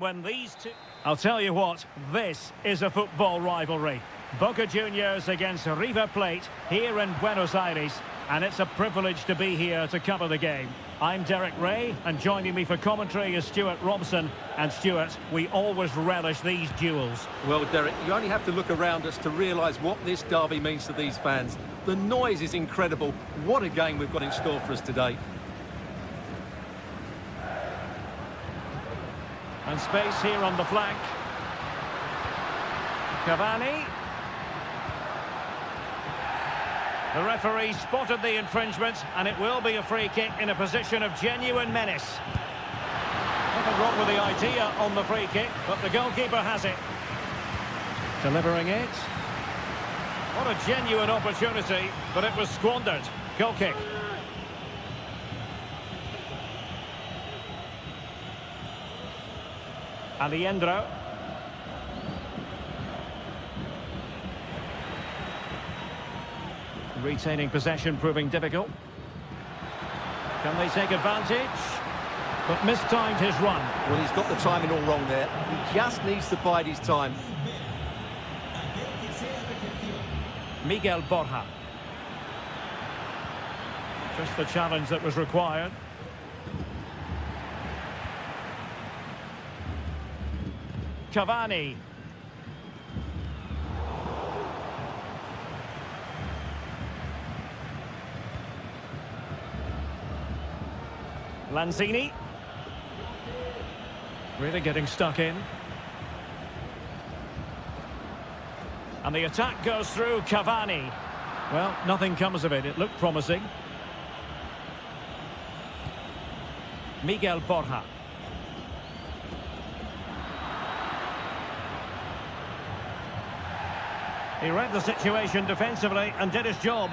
when these two... I'll tell you what, this is a football rivalry. Boca Juniors against River Plate here in Buenos Aires. And it's a privilege to be here to cover the game. I'm Derek Ray, and joining me for commentary is Stuart Robson. And Stuart, we always relish these duels. Well, Derek, you only have to look around us to realise what this derby means to these fans. The noise is incredible. What a game we've got in store for us today. And space here on the flank. Cavani. The referee spotted the infringement, and it will be a free kick in a position of genuine menace. Nothing wrong with the idea on the free kick, but the goalkeeper has it. Delivering it. What a genuine opportunity, but it was squandered. Goal kick. Alejandro. Retaining possession proving difficult. Can they take advantage? But mistimed his run. Well, he's got the timing all wrong there. He just needs to bide his time. Miguel Borja. Just the challenge that was required. Cavani. Lanzini. Really getting stuck in. And the attack goes through Cavani. Well, nothing comes of it. It looked promising. Miguel Borja. He read the situation defensively and did his job.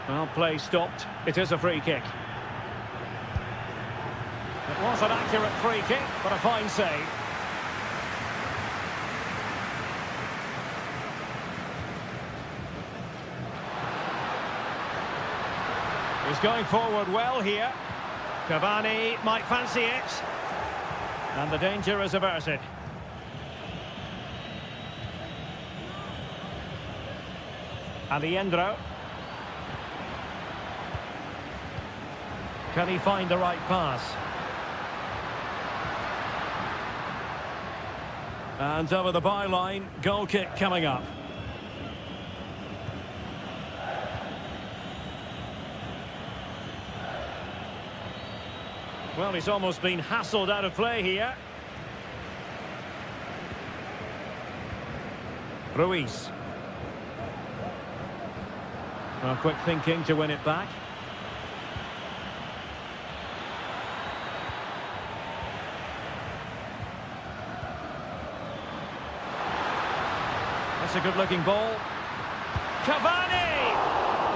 Well, play stopped. It is a free kick. It was an accurate free kick, but a fine save. He's going forward well here. Cavani might fancy it. And the danger is averted. Alejandro. Can he find the right pass? And over the byline, goal kick coming up. Well, he's almost been hassled out of play here. Ruiz. Well, quick thinking to win it back. That's a good-looking ball. Cavani!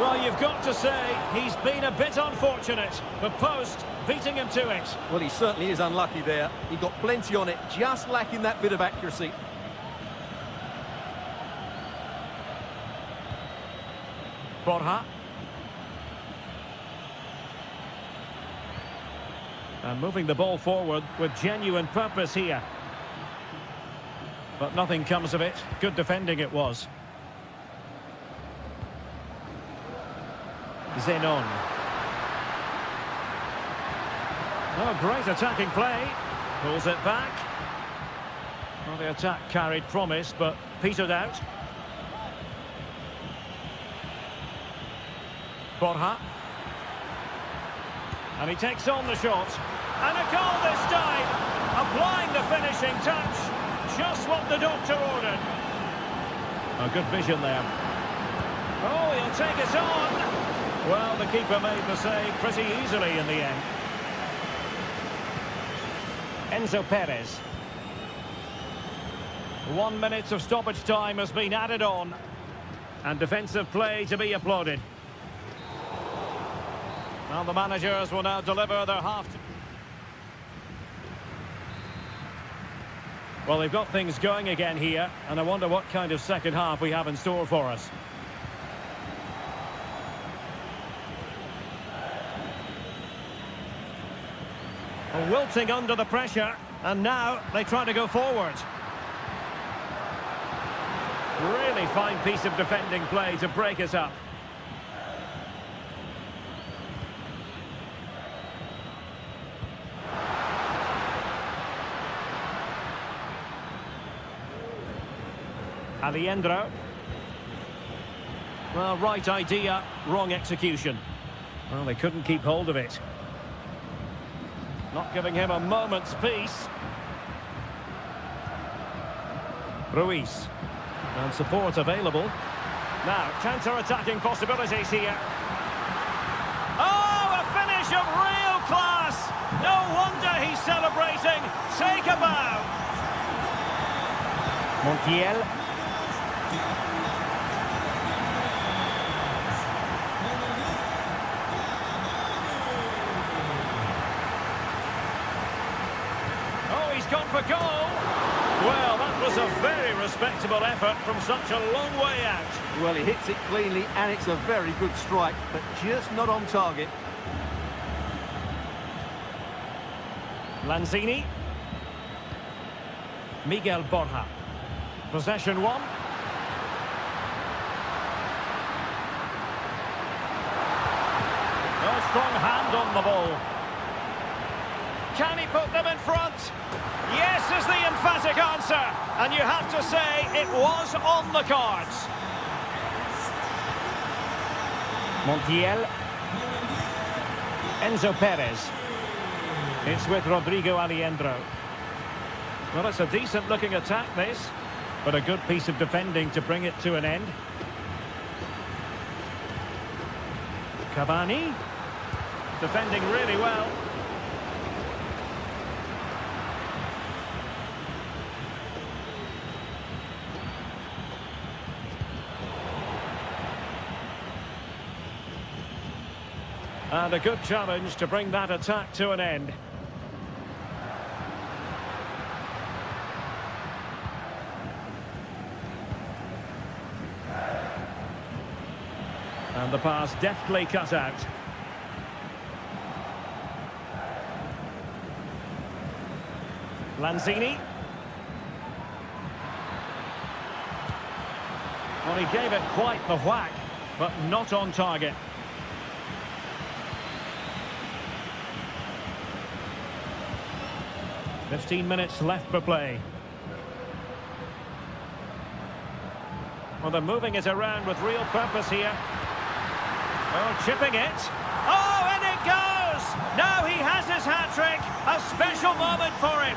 Well, you've got to say, he's been a bit unfortunate. The post beating him to it. Well, he certainly is unlucky there. He got plenty on it, just lacking that bit of accuracy. Borja. And moving the ball forward with genuine purpose here. But nothing comes of it. Good defending it was. Zenon. Oh, great attacking play. Pulls it back. Well, the attack carried promise, but petered out. Borja. And he takes on the shot. And a goal this time. Applying the finishing touch. Just what the doctor ordered. A good vision there. Oh, he'll take it on. Well, the keeper made the save pretty easily in the end. Enzo Perez. 1 minute of stoppage time has been added on. And defensive play to be applauded. Well, the managers will now deliver their half. Well, they've got things going again here, and I wonder what kind of second half we have in store for us. Wilting under the pressure. And now they try to go forward. Really fine piece of defending play to break us up. Aliendro. Well, right idea, wrong execution. Well, they couldn't keep hold of it. Not giving him a moment's peace. Ruiz. And support available. Now, counter-attacking possibilities here. Oh, a finish of real class! No wonder he's celebrating. Take a bow. Montiel. Oh, he's gone for goal. Well, that was a very respectable effort from such a long way out. Well, he hits it cleanly and it's a very good strike, but just not on target. Lanzini. Miguel Borja. Possession one. A strong hand on the ball. Can he put them in front? Yes is the emphatic answer. And you have to say it was on the cards. Montiel. Enzo Perez. It's with Rodrigo Aliendro. Well, it's a decent-looking attack, this. But a good piece of defending to bring it to an end. Cavani. Defending really well. And a good challenge to bring that attack to an end. And the pass deftly cut out. Lanzini. Well, he gave it quite the whack, but not on target. "15 minutes left for play. Well, they're moving it around with real purpose here. Oh, chipping it. Oh, and it goes! Now he has his hat-trick. A special moment for him.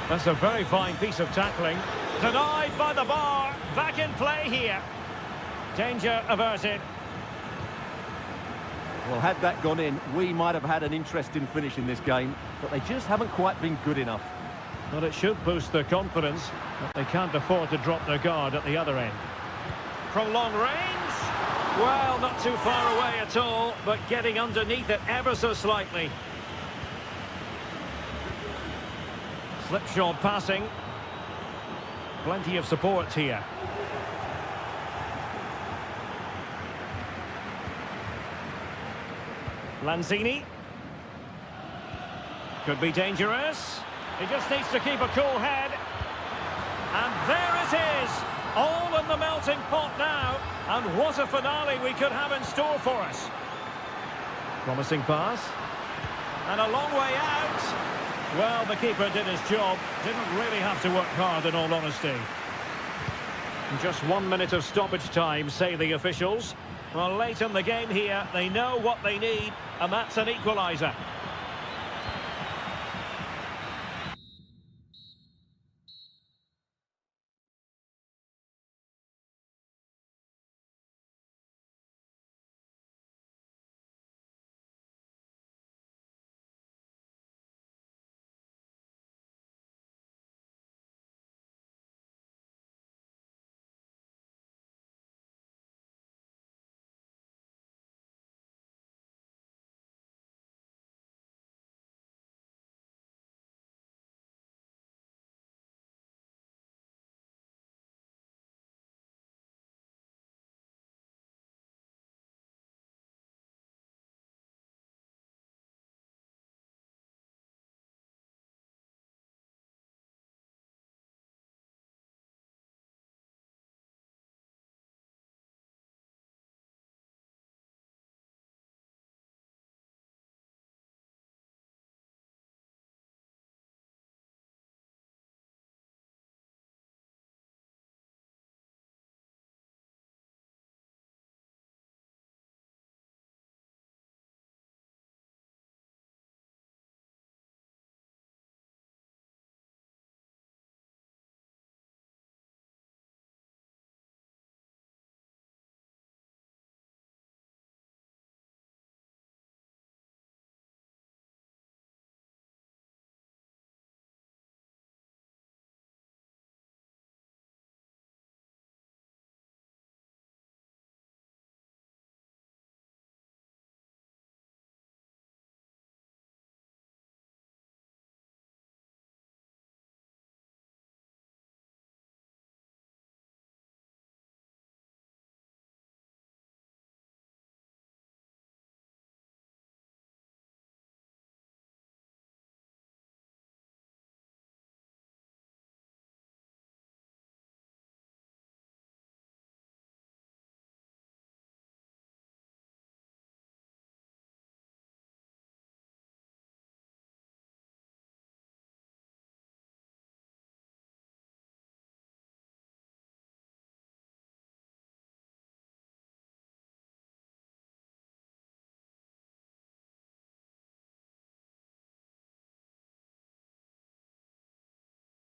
That's a very fine piece of tackling. Denied by the bar. Back in play here. Danger averted. Well, had that gone in, we might have had an interesting finish in this game, but they just haven't quite been good enough. Well, it should boost their confidence, but they can't afford to drop their guard at the other end. From long range? Well, not too far away at all, but getting underneath it ever so slightly. Slipshod passing. Plenty of support here. Lanzini. Could be dangerous. He just needs to keep a cool head. And there it is. All in the melting pot now. And what a finale we could have in store for us. Promising pass. And a long way out. Well, the keeper did his job. Didn't really have to work hard, in all honesty. Just 1 minute of stoppage time, say the officials. Well, late in the game here, they know what they need, and that's an equaliser.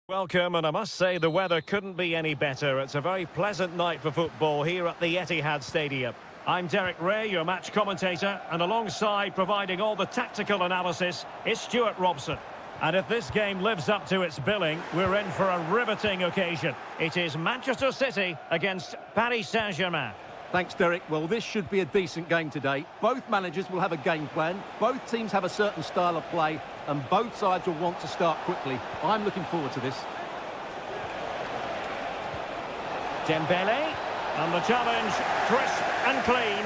Welcome, and I must say the weather couldn't be any better. It's a very pleasant night for football here at the Etihad Stadium. I'm Derek Ray, your match commentator, and alongside providing all the tactical analysis is Stuart Robson. And if this game lives up to its billing, we're in for a riveting occasion. It is Manchester City against Paris Saint-Germain. Thanks, Derek. Well, this should be a decent game today. Both managers will have a game plan. Both teams have a certain style of play, and both sides will want to start quickly. I'm looking forward to this. Dembele, and the challenge, crisp and clean.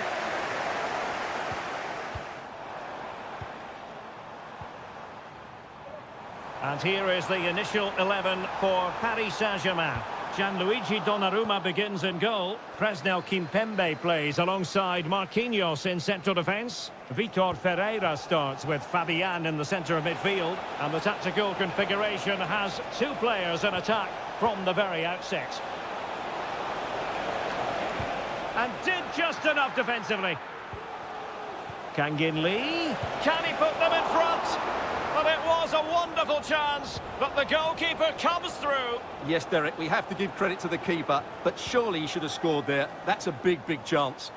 And here is the initial 11 for Paris Saint-Germain. Gianluigi Donnarumma begins in goal. Presnel Kimpembe plays alongside Marquinhos in central defence. Vitor Ferreira starts with Fabian in the centre of midfield. And the tactical configuration has two players in attack from the very outset. And did just enough defensively. Kangin Lee. Can he put them in front? But it was a wonderful chance, but the goalkeeper comes through. Yes, Derek, we have to give credit to the keeper, but surely he should have scored there. That's a big, big chance.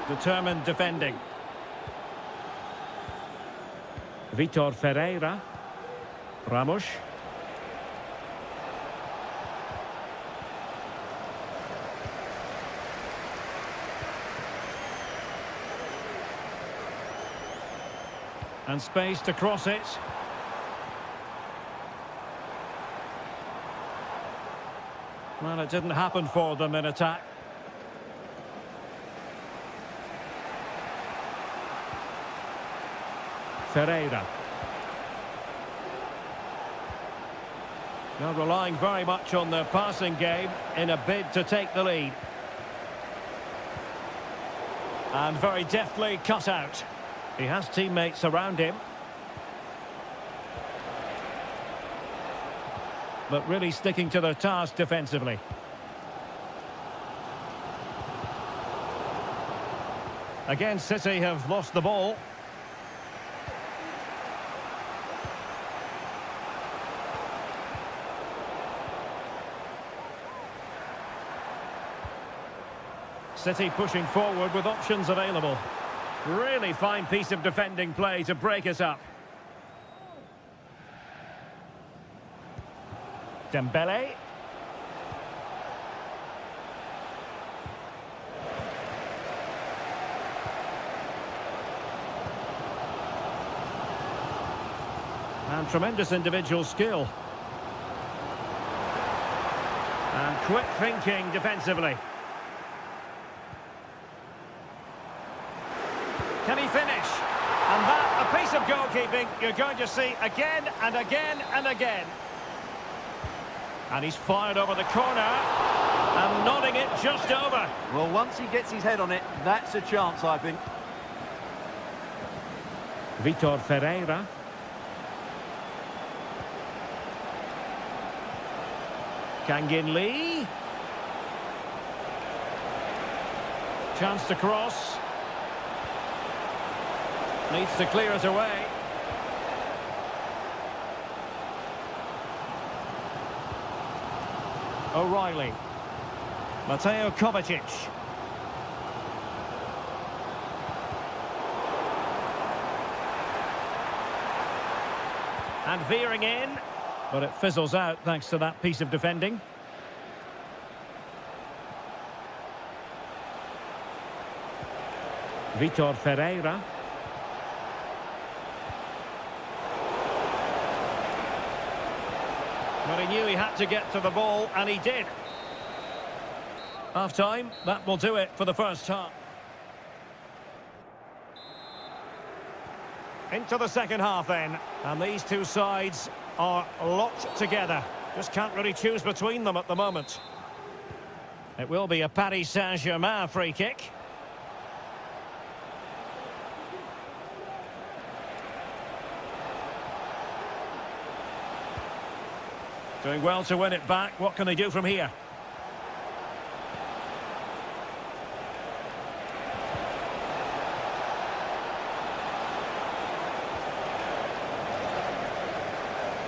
Determined defending. Vitor Ferreira. Ramos. And space to cross it. Well, it didn't happen for them in attack. Ferreira. Now relying very much on their passing game in a bid to take the lead. And very deftly cut out. He has teammates around him. But really sticking to their task defensively. Again, City have lost the ball. City pushing forward with options available. Really fine piece of defending play to break us up. Dembele. And tremendous individual skill. And quick thinking defensively. Can he finish? And that, a piece of goalkeeping you're going to see again and again and again. And he's fired over the corner and nodding it just over. Well, once he gets his head on it, that's a chance, I think. Vitor Ferreira. Kangin Lee. Chance to cross. Needs to clear it away. O'Reilly. Mateo Kovacic. And veering in, but it fizzles out thanks to that piece of defending. Vitor Ferreira. But he knew he had to get to the ball, and he did. Half-time, that will do it for the first half. Into the second half then, and these two sides are locked together. Just can't really choose between them at the moment. It will be a Paris Saint-Germain free kick. Doing well to win it back. What can they do from here?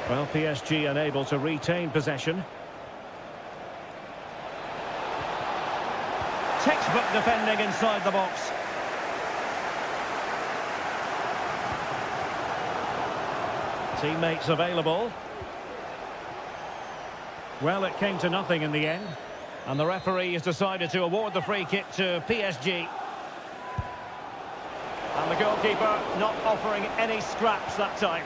Well, PSG unable to retain possession. Textbook defending inside the box. Teammates available. Well, it came to nothing in the end. And the referee has decided to award the free kick to PSG. And the goalkeeper not offering any scraps that time.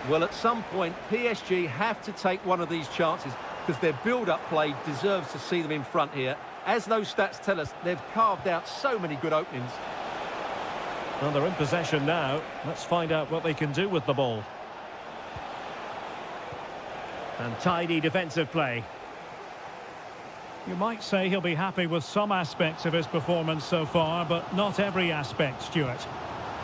Well, at some point, PSG have to take one of these chances because their build-up play deserves to see them in front here. As those stats tell us, they've carved out so many good openings. Well, they're in possession now. Let's find out what they can do with the ball. And tidy defensive play. You might say he'll be happy with some aspects of his performance so far, but not every aspect, Stuart.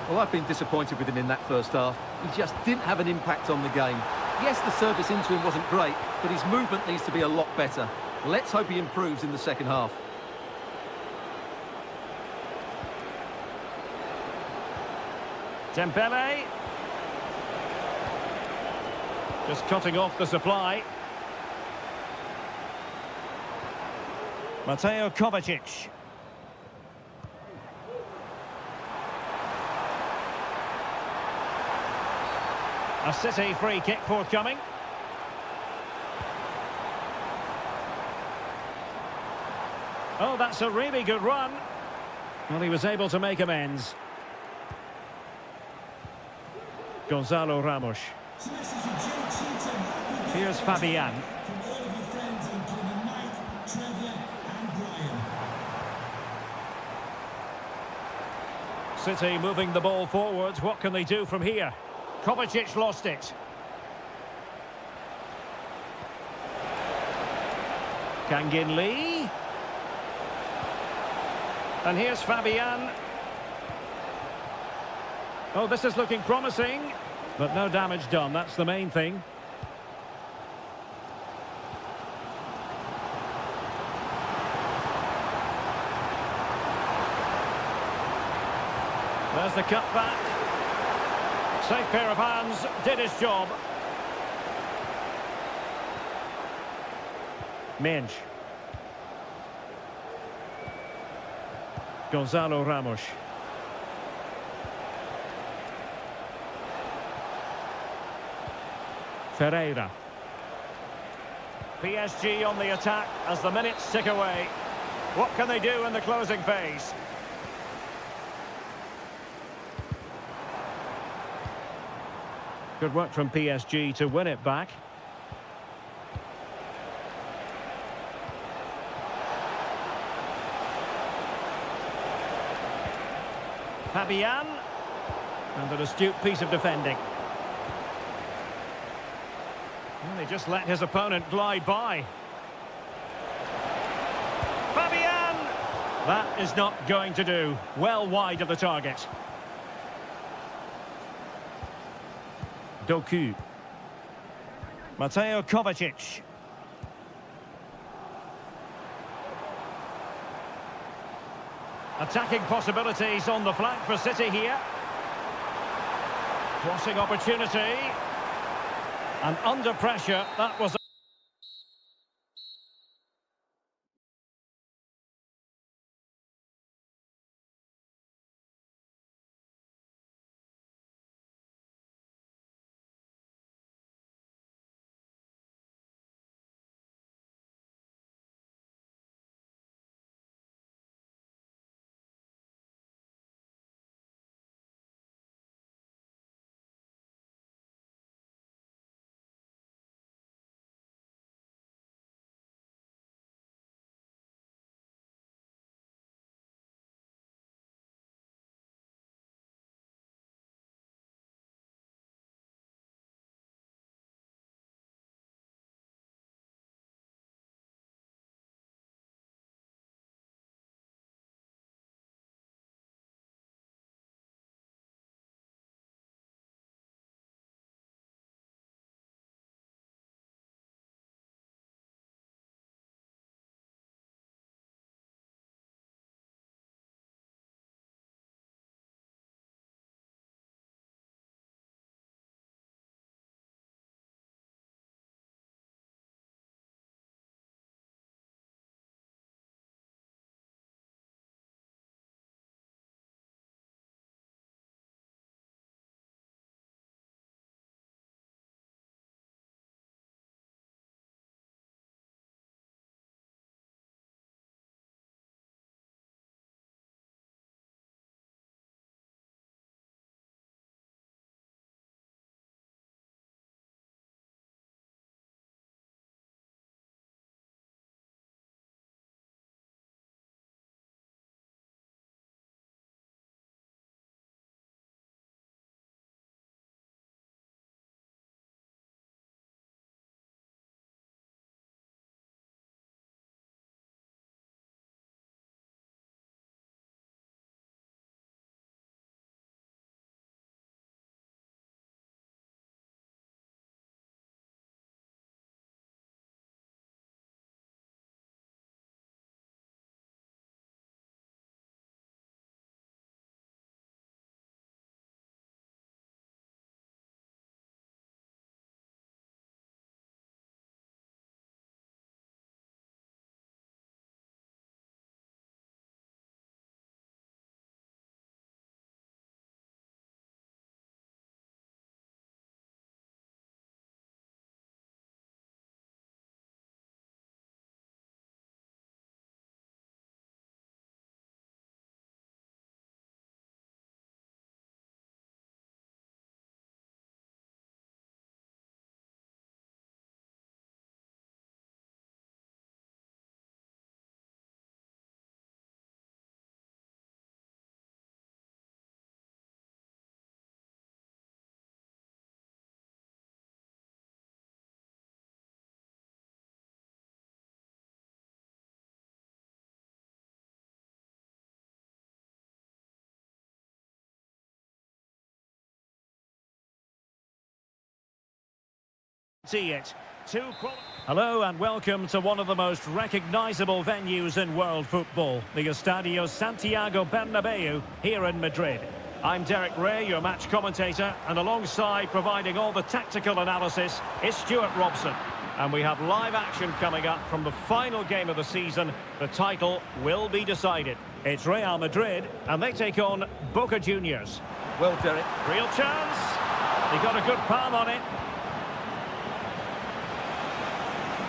Well, I've been disappointed with him in that first half. He just didn't have an impact on the game. Yes, the service into him wasn't great, but his movement needs to be a lot better. Let's hope he improves in the second half. Dembele. Just cutting off the supply. Mateo Kovacic. A City free kick forthcoming. Oh, that's a really good run. Well, he was able to make amends. Gonzalo Ramos. Here's Fabian. City moving the ball forward. What can they do from here? Kovacic lost it. Kangin Lee. And here's Fabian. Oh, this is looking promising. But no damage done, that's the main thing. There's the cut back. Safe pair of hands, did his job. Mensch. Gonzalo Ramos. Ferreira. PSG on the attack as the minutes tick away. What can they do in the closing phase? Good work from PSG to win it back. Fabian. And an astute piece of defending. Well, he just let his opponent glide by. Fabian! That is not going to do. Well wide of the target. Doku. Mateo Kovacic. Attacking possibilities on the flank for City here. Crossing opportunity. And under pressure, that was See it. Hello and welcome to one of the most recognisable venues in world football, the Estadio Santiago Bernabeu here in Madrid. I'm Derek Ray, your match commentator, and alongside providing all the tactical analysis is Stuart Robson. And we have live action coming up from the final game of the season. The title will be decided. It's Real Madrid, and they take on Boca Juniors. Well, Derek. Real chance. He got a good palm on it.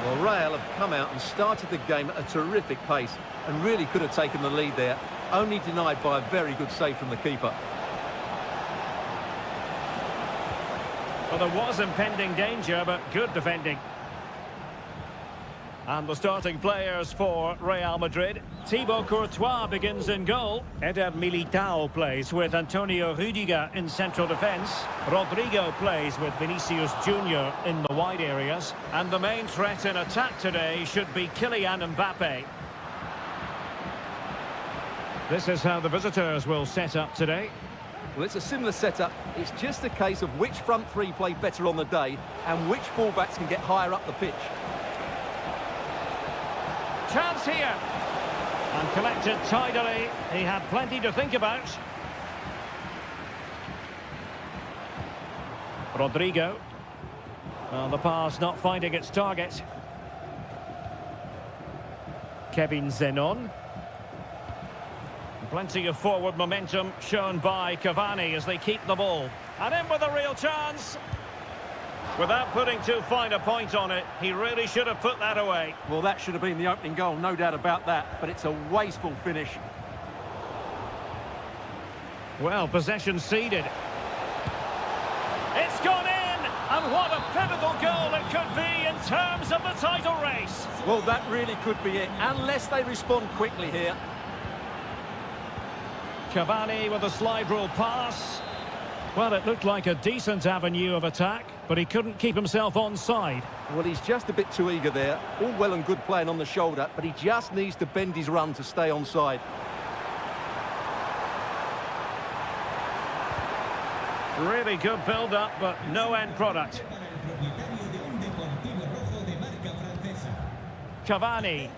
Well, Real have come out and started the game at a terrific pace and really could have taken the lead there, only denied by a very good save from the keeper. Well, there was impending danger, but good defending. And the starting players for Real Madrid. Thibaut Courtois begins in goal. Eder Militao plays with Antonio Rüdiger in central defence. Rodrigo plays with Vinicius Junior in the wide areas. And the main threat in attack today should be Kylian Mbappe. This is how the visitors will set up today. Well, it's a similar setup. It's just a case of which front three play better on the day and which fullbacks can get higher up the pitch. Chance here. And collected tidily. He had plenty to think about. Rodrigo. Well, the pass not finding its target. Kevin Zenon. Plenty of forward momentum shown by Cavani as they keep the ball. And in with a real chance. Without putting too fine a point on it, he really should have put that away. Well, that should have been the opening goal, no doubt about that, but it's a wasteful finish. Well, possession ceded. It's gone in! And what a pivotal goal it could be in terms of the title race. Well, that really could be it, unless they respond quickly here. Cavani with a slide rule pass. Well, it looked like a decent avenue of attack, but he couldn't keep himself onside. Well, he's just a bit too eager there. All well and good playing on the shoulder, but he just needs to bend his run to stay onside. Really good build-up, but no end product. Cavani.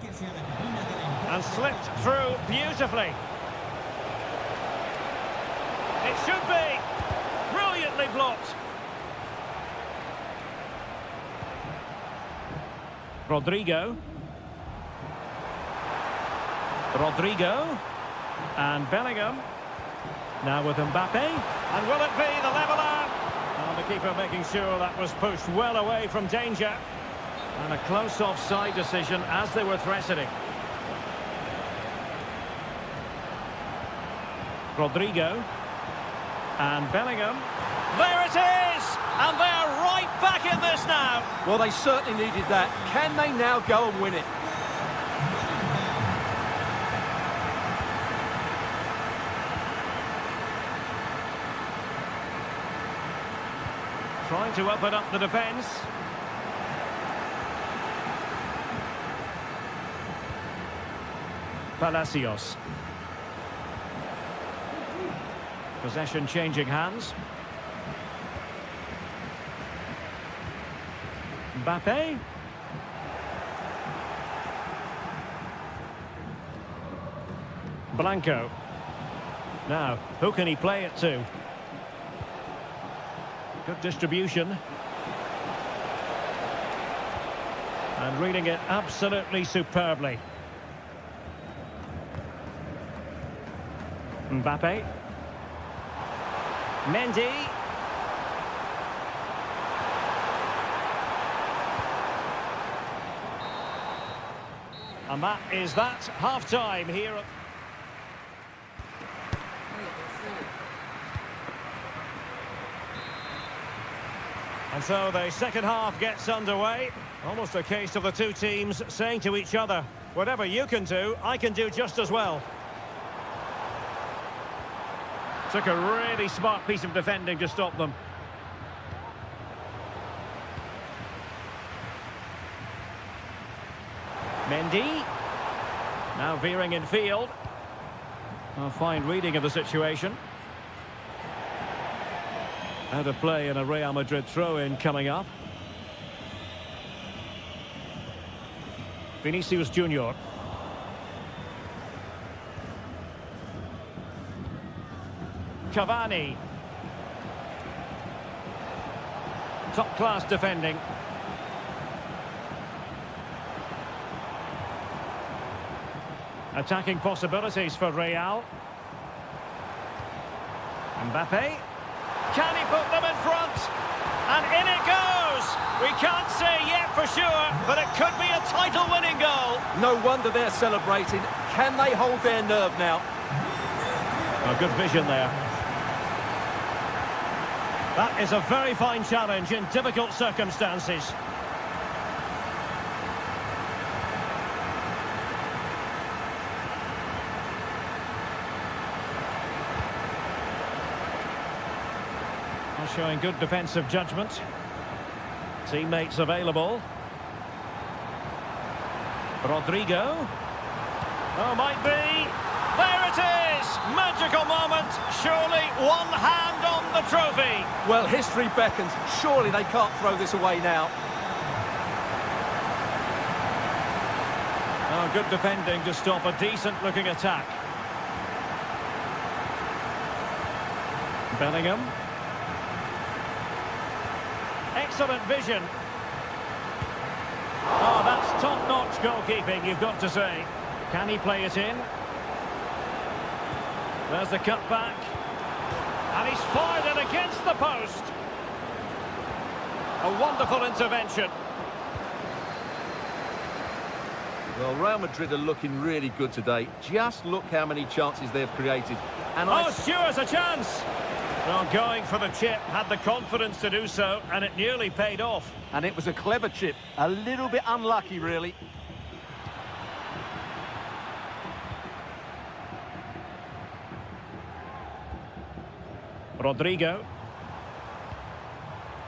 And slipped through beautifully. It should be. Brilliantly blocked. Rodrigo. And Bellingham. Now with Mbappe. And will it be the leveller? And the keeper making sure that was pushed well away from danger. And a close offside decision as they were threatening. Rodrigo. And Bellingham. There it is! And they are right back in this now. Well, they certainly needed that. Can they now go and win it? Trying to open up the defence. Palacios. Possession changing hands. Mbappe. Blanco. Now, who can he play it to? Good distribution. And reading it absolutely superbly. Mbappe. Mendy. And that is that. Half-time here. And so the second half gets underway. Almost a case of the two teams saying to each other, whatever you can do, I can do just as well. Took a really smart piece of defending to stop them. Mendy. Now veering in field. A fine reading of the situation. Out of play and a Real Madrid throw-in coming up. Vinicius Junior. Cavani. Top-class defending. Attacking possibilities for Real. Mbappe. Can he put them in front? And in it goes! We can't say yet for sure, but it could be a title-winning goal. No wonder they're celebrating. Can they hold their nerve now? A good vision there. That is a very fine challenge in difficult circumstances. Showing good defensive judgment. Teammates available. Rodrigo. Oh, might be. There it is! Magical moment. Surely one hand on the trophy. Well, history beckons. Surely they can't throw this away now. Oh, good defending to stop a decent-looking attack. Bellingham. Excellent vision. Oh, that's top-notch goalkeeping, you've got to say. Can he play it in? There's the cutback. And he's fired it against the post. A wonderful intervention. Well, Real Madrid are looking really good today. Just look how many chances they've created. And Stewart's a chance! Well, going for the chip, had the confidence to do so, and it nearly paid off. And it was a clever chip. A little bit unlucky, really. Rodrigo.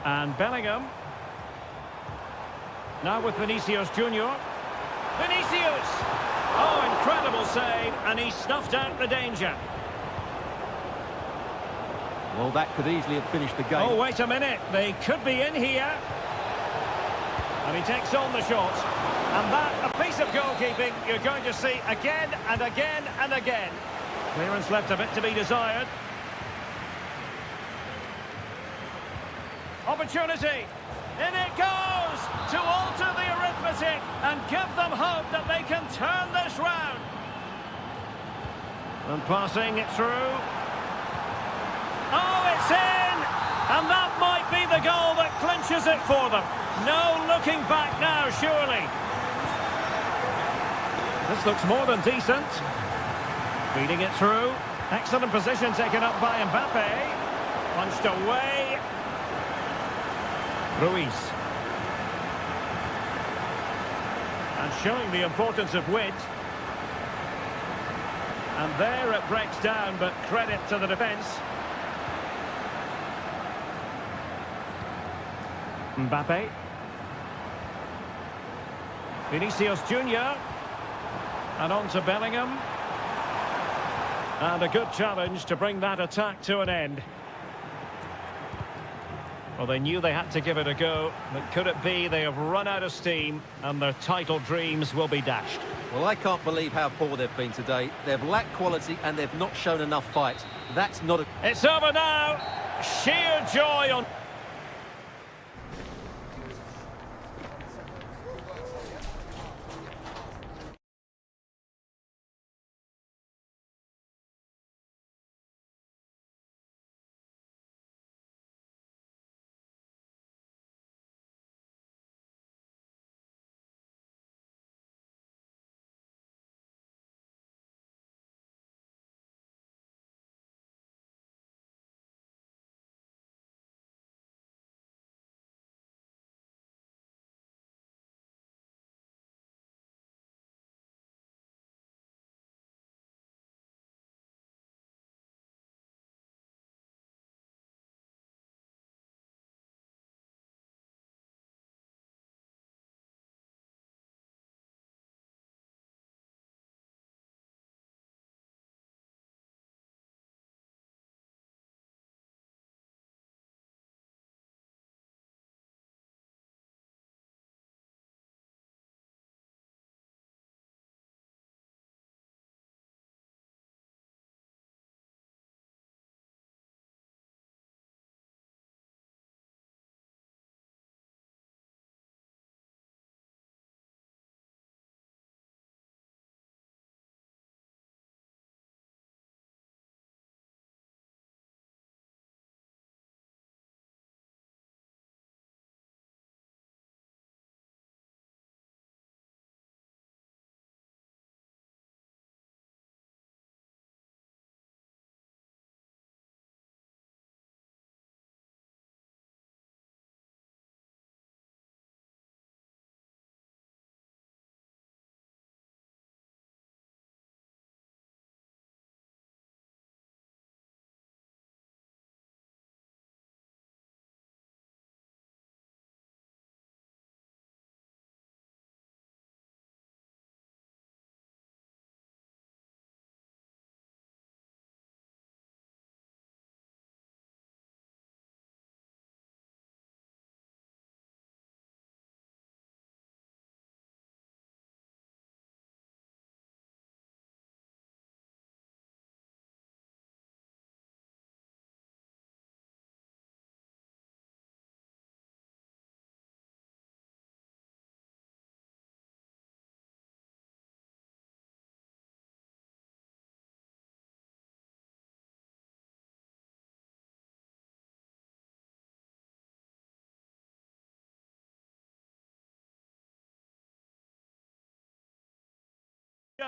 And Bellingham. Now with Vinicius Junior. Vinicius! Oh, incredible save, and he snuffed out the danger. Well, that could easily have finished the game. Oh, wait a minute. They could be in here. And he takes on the shot. And that, a piece of goalkeeping you're going to see again and again and again. Clearance left a bit to be desired. Opportunity. In it goes to alter the arithmetic and give them hope that they can turn this round. And passing it through. Oh, it's in! And that might be the goal that clinches it for them. No looking back now, surely. This looks more than decent. Feeding it through. Excellent position taken up by Mbappe. Punched away. Ruiz. And showing the importance of width. And there it breaks down, but credit to the defence. Mbappe. Vinicius Junior. And on to Bellingham. And a good challenge to bring that attack to an end. Well, they knew they had to give it a go, but could it be they have run out of steam and their title dreams will be dashed? Well, I can't believe how poor they've been today. They've lacked quality and they've not shown enough fight. That's not a... It's over now. Sheer joy on...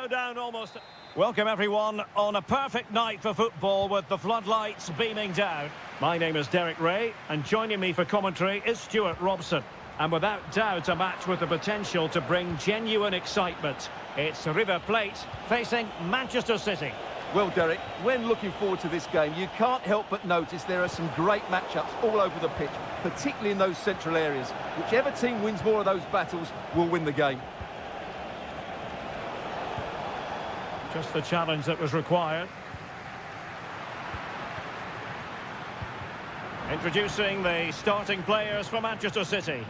Go down almost. Welcome everyone on a perfect night for football with the floodlights beaming down. My name is Derek Ray and joining me for commentary is Stuart Robson. And without doubt a match with the potential to bring genuine excitement. It's River Plate facing Manchester City. Well, Derek, when looking forward to this game, you can't help but notice there are some great matchups all over the pitch, particularly in those central areas. Whichever team wins more of those battles will win the game. Just the challenge that was required. Introducing the starting players for Manchester City.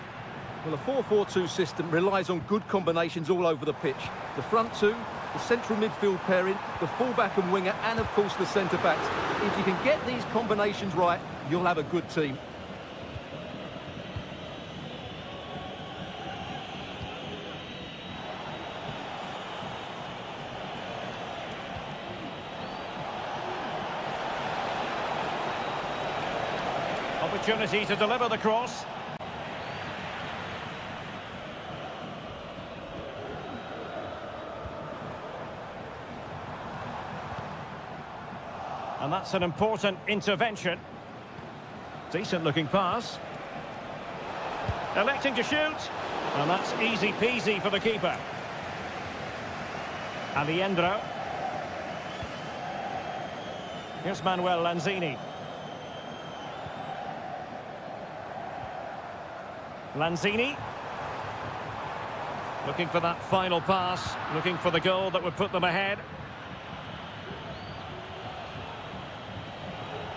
Well, the 4-4-2 system relies on good combinations all over the pitch. The front two, the central midfield pairing, the fullback and winger, and of course the centre-backs. If you can get these combinations right, you'll have a good team. Opportunity to deliver the cross. And that's an important intervention. Decent looking pass. Electing to shoot. And that's easy peasy for the keeper. Alejandro. Here's Manuel Lanzini. Lanzini. Looking for that final pass. Looking for the goal that would put them ahead.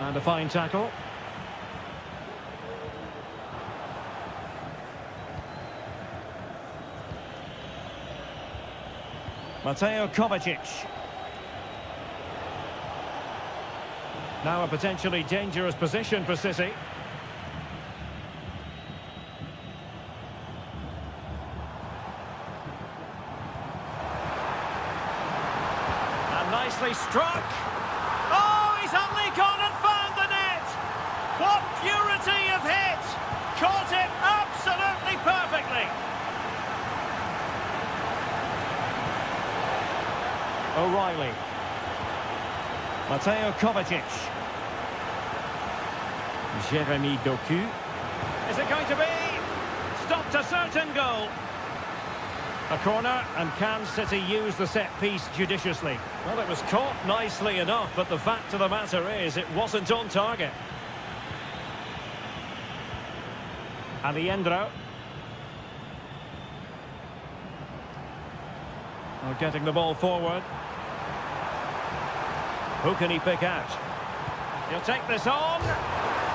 And a fine tackle. Mateo Kovacic. Now a potentially dangerous position for City. And nicely struck. Oh, he's only gone and found the net. What purity of hit. Caught it absolutely perfectly. O'Reilly. Mateo Kovacic. Jeremy Doku. Is it going to be? Stopped a certain goal. A corner, and can City use the set piece judiciously? Well, it was caught nicely enough, but the fact of the matter is it wasn't on target. Alejandro. Well, getting the ball forward. Who can he pick out? He'll take this on.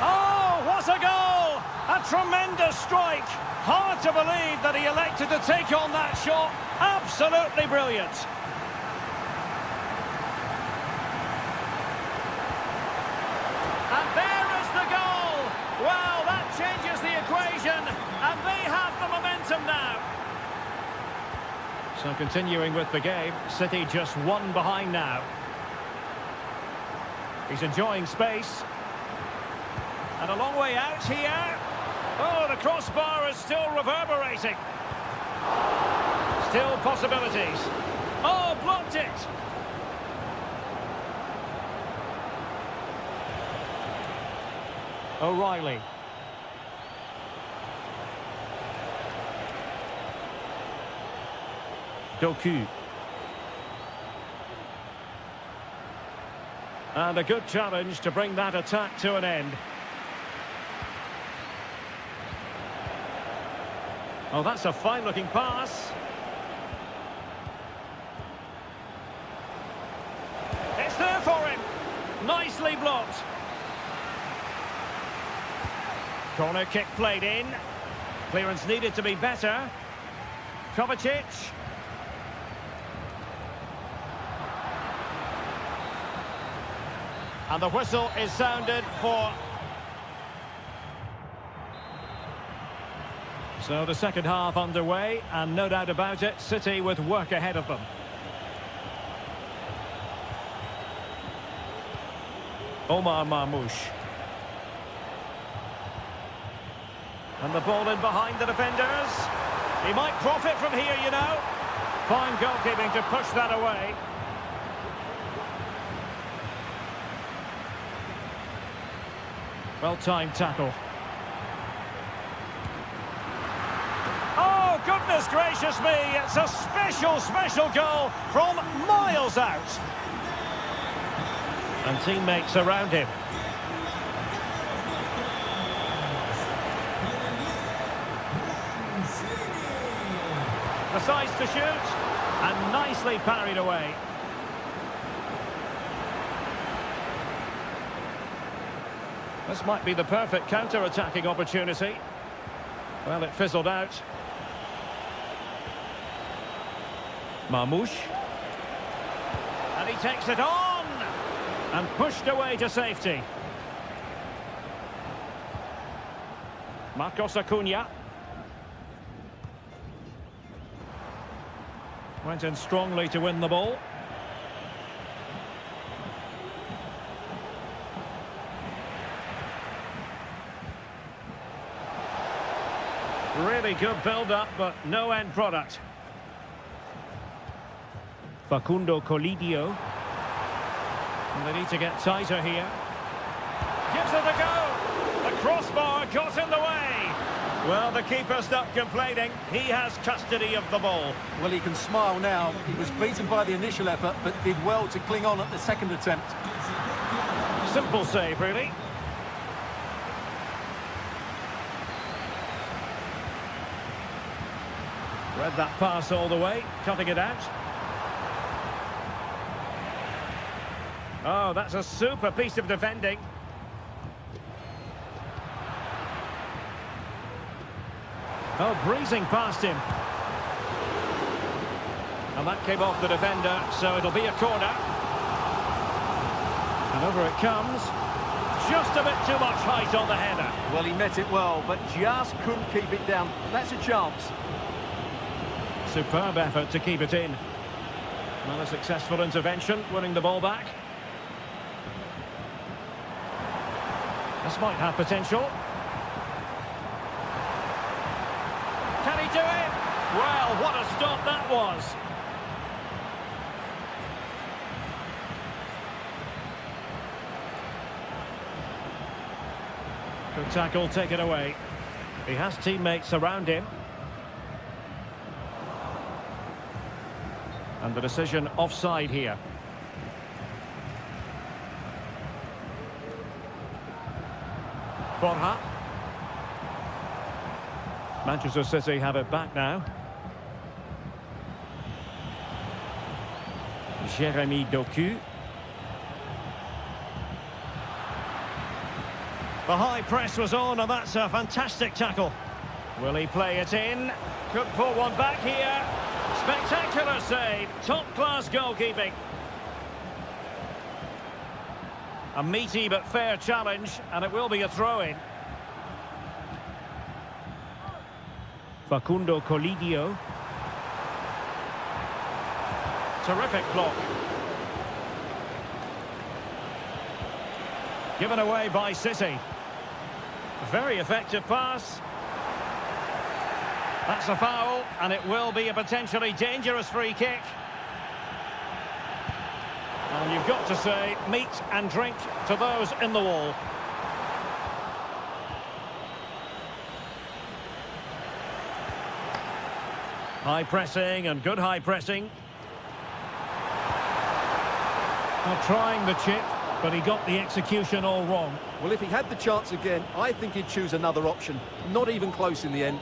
Oh, what a goal! A tremendous strike. Hard to believe that he elected to take on that shot. Absolutely brilliant. And there is the goal. Well, that changes the equation, and they have the momentum now. So continuing with the game, City just one behind now. He's enjoying space. And a long way out here. Oh, the crossbar is still reverberating. Still possibilities. Oh, blocked it. O'Reilly. Doku. And a good challenge to bring that attack to an end. Oh, that's a fine-looking pass. It's there for him. Nicely blocked. Corner kick played in. Clearance needed to be better. Kovacic. And the whistle is sounded for... So the second half underway, and no doubt about it, City with work ahead of them. Omar Marmoush. And the ball in behind the defenders. He might profit from here, you know. Fine goalkeeping to push that away. Well-timed tackle. Oh, goodness gracious me! It's a special, special goal from miles out. And teammates around him. Decides to shoot, and nicely parried away. This might be the perfect counter-attacking opportunity. Well, it fizzled out. Marmouche. And he takes it on! And pushed away to safety. Marcos Acuna. Went in strongly to win the ball. Really good build-up, but no end product. Facundo Colidio. And they need to get tighter here. Gives it a go! The crossbar got in the way! Well, the keeper's not complaining. He has custody of the ball. Well, he can smile now. He was beaten by the initial effort, but did well to cling on at the second attempt. Simple save, really. Read that pass all the way, cutting it out. Oh, that's a super piece of defending. Oh, breezing past him. And that came off the defender, so it'll be a corner. And over it comes. Just a bit too much height on the header. Well, he met it well, but just couldn't keep it down. That's a chance. Superb effort to keep it in. Well, a successful intervention, winning the ball back. This might have potential. Can he do it? Well, what a stop that was. Good tackle, take it away. He has teammates around him. And the decision offside here. Borja. Manchester City have it back now. Jeremy Doku. The high press was on, and that's a fantastic tackle. Will he play it in? Could pull one back here. Spectacular save. Top-class goalkeeping. A meaty but fair challenge, and it will be a throw-in. Facundo Colidio. Terrific block. Given away by City. Very effective pass. That's a foul, and it will be a potentially dangerous free kick. And you've got to say, meat and drink to those in the wall. High pressing and good high pressing. Well, trying the chip, but he got the execution all wrong. Well, if he had the chance again, I think he'd choose another option. Not even close in the end.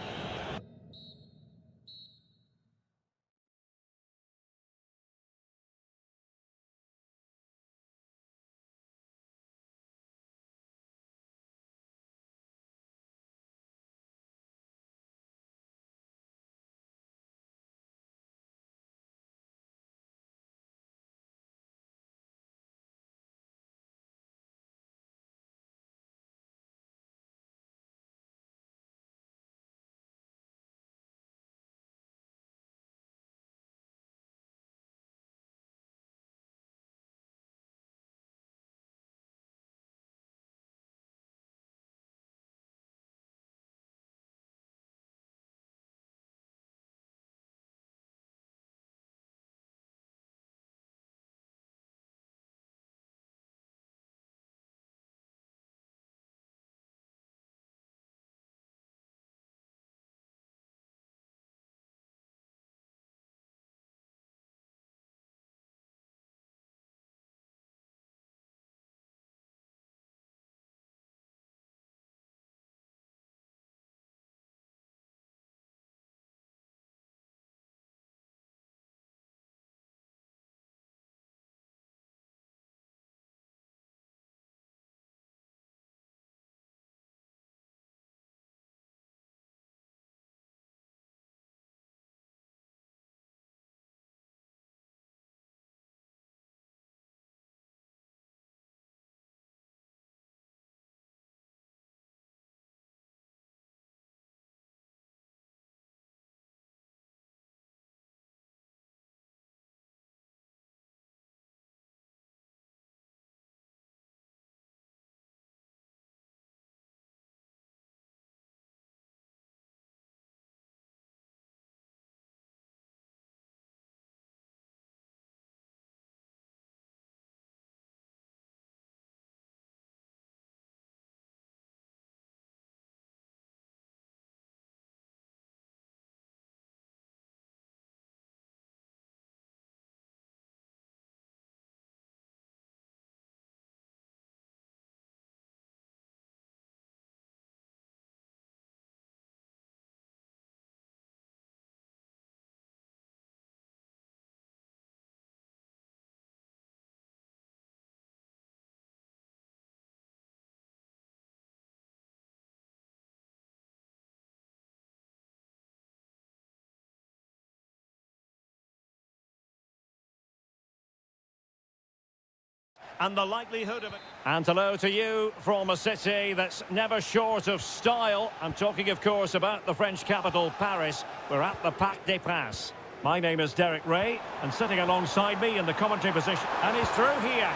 and the likelihood of it. And hello to you from a city that's never short of style. I'm talking, of course, about the French capital, Paris. We're at the Parc des Princes. My name is Derek Ray, and sitting alongside me in the commentary position, and he's through here.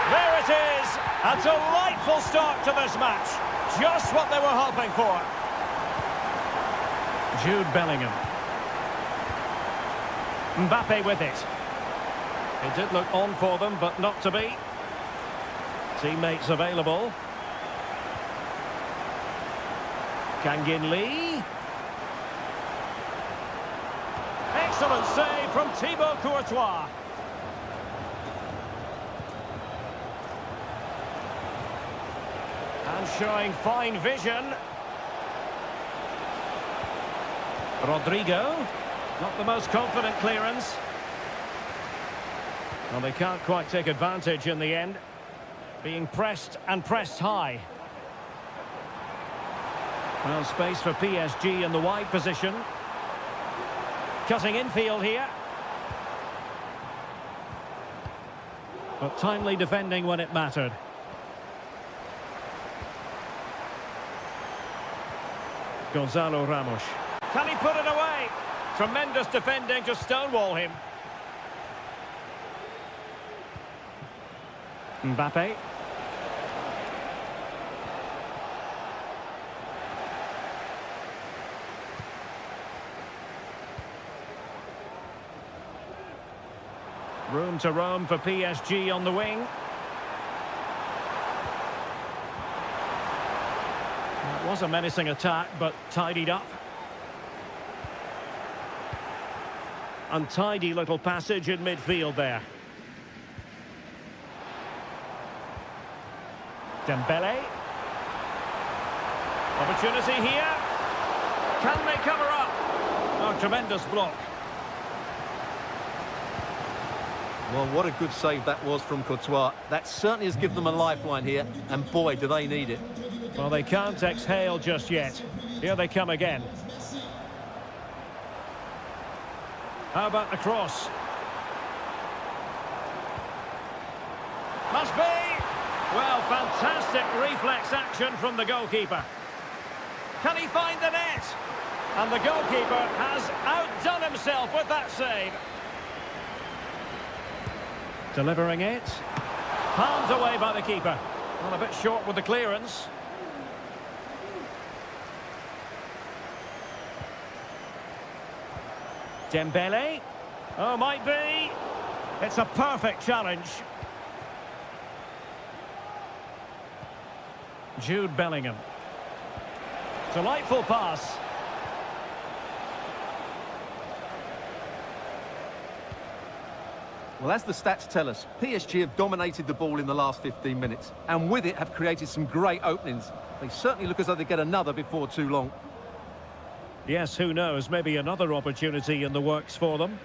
There it is! A delightful start to this match. Just what they were hoping for. Jude Bellingham. Mbappe with it. It did look on for them, but not to be. Teammates available. Kangin Lee. Excellent save from Thibaut Courtois. And showing fine vision. Rodrigo. Not the most confident clearance. Well, they can't quite take advantage in the end. Being pressed and pressed high. Well, space for PSG in the wide position. Cutting infield here. But timely defending when it mattered. Gonzalo Ramos. Can he put it away? Tremendous defending to stonewall him. Mbappe. Room to roam for PSG on the wing. It was a menacing attack, but tidied up. Untidy little passage in midfield there. Dembele. Opportunity here. Can they cover up? Oh, tremendous block. Well, what a good save that was from Courtois. That certainly has given them a lifeline here, and boy, do they need it. Well, they can't exhale just yet. Here they come again. How about the cross? Must be! Well, fantastic reflex action from the goalkeeper. Can he find the net? And the goalkeeper has outdone himself with that save. Delivering it. Palmed away by the keeper. Well, a bit short with the clearance. Dembele. Oh, might be. It's a perfect challenge. Jude Bellingham. Delightful pass. Well, as the stats tell us, PSG have dominated the ball in the last 15 minutes, and with it have created some great openings. They certainly look as though they get another before too long. Yes, who knows, maybe another opportunity in the works for them.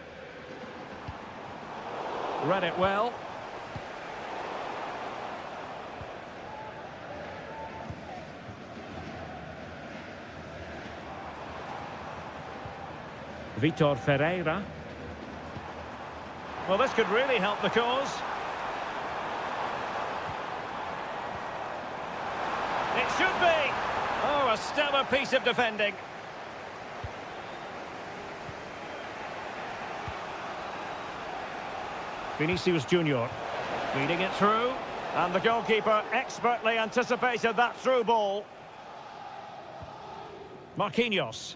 Read it well. Vitor Ferreira. Well, this could really help the cause. It should be. Oh, a stellar piece of defending. Vinicius Junior feeding it through, and the goalkeeper expertly anticipated that through ball. Marquinhos.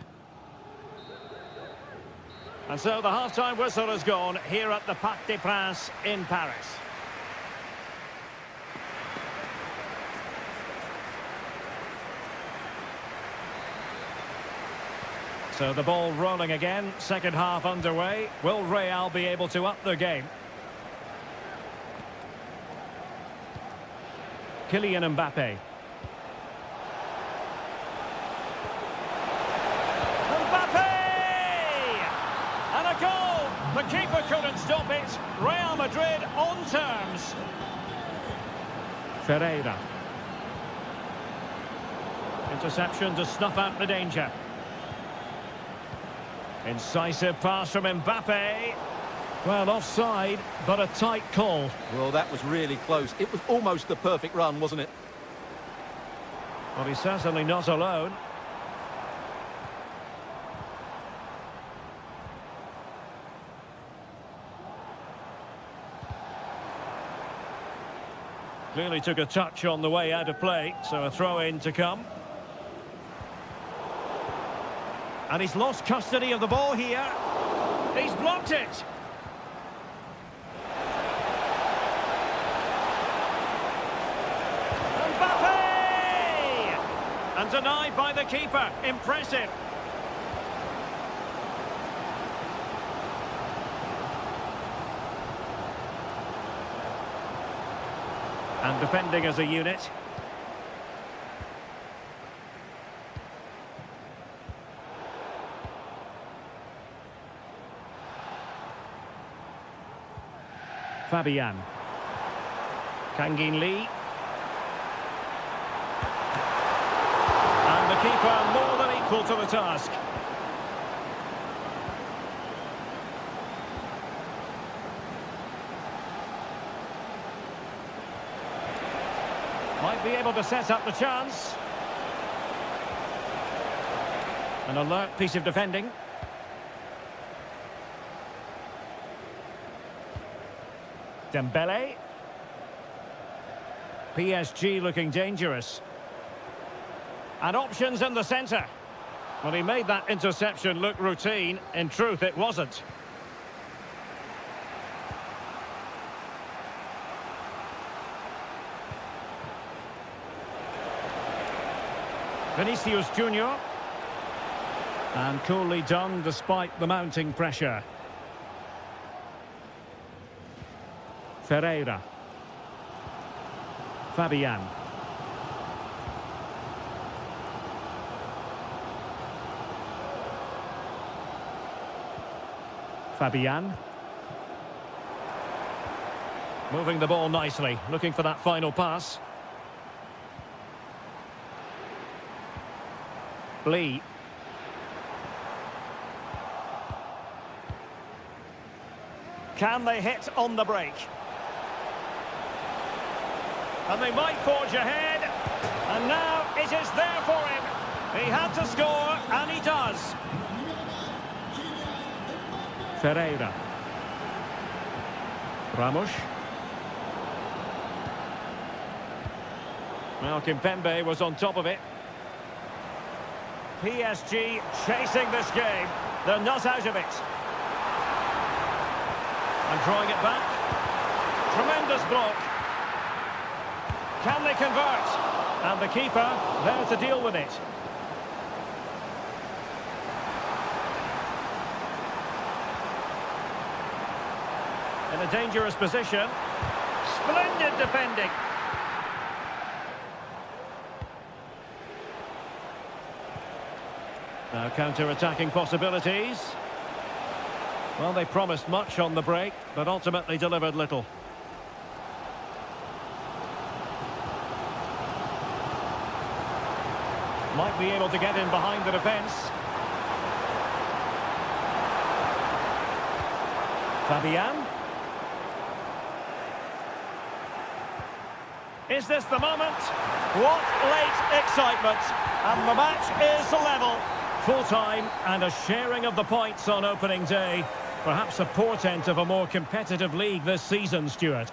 And so the half-time whistle has gone here at the Parc des Princes in Paris. So the ball rolling again, second half underway. Will Real be able to up their game? Kylian Mbappe. And a goal! The keeper couldn't stop it. Real Madrid on terms. Ferreira. Interception to snuff out the danger. Incisive pass from Mbappe. Well, offside, but a tight call. Well, that was really close. It was almost the perfect run, wasn't it? Well, he's certainly not alone. Clearly took a touch on the way out of play, so a throw-in to come. And he's lost custody of the ball here. He's blocked it. Mbappe! And denied by the keeper. Impressive. And defending as a unit. Fabian. Kangin Lee. And the keeper more than equal to the task. Might be able to set up the chance. An alert piece of defending. Dembele. PSG looking dangerous. And options in the centre. Well, he made that interception look routine. In truth, it wasn't. Vinicius Junior. And coolly done despite the mounting pressure. Ferreira. Fabian. Fabian. Moving the ball nicely, looking for that final pass. Lee. Can they hit on the break? And they might forge ahead. And now it is there for him. He had to score, and he does. Ferreira. Ramos. Well, Kimpembe was on top of it. PSG chasing this game. They're not out of it. And drawing it back. Tremendous block. Can they convert? And the keeper there to deal with it. In a dangerous position. Splendid defending. Now counter-attacking possibilities. Well, they promised much on the break, but ultimately delivered little. Might be able to get in behind the defence. Fabian. Is this the moment? What late excitement. And the match is level. Full-time and a sharing of the points on opening day. Perhaps a portent of a more competitive league this season, Stuart.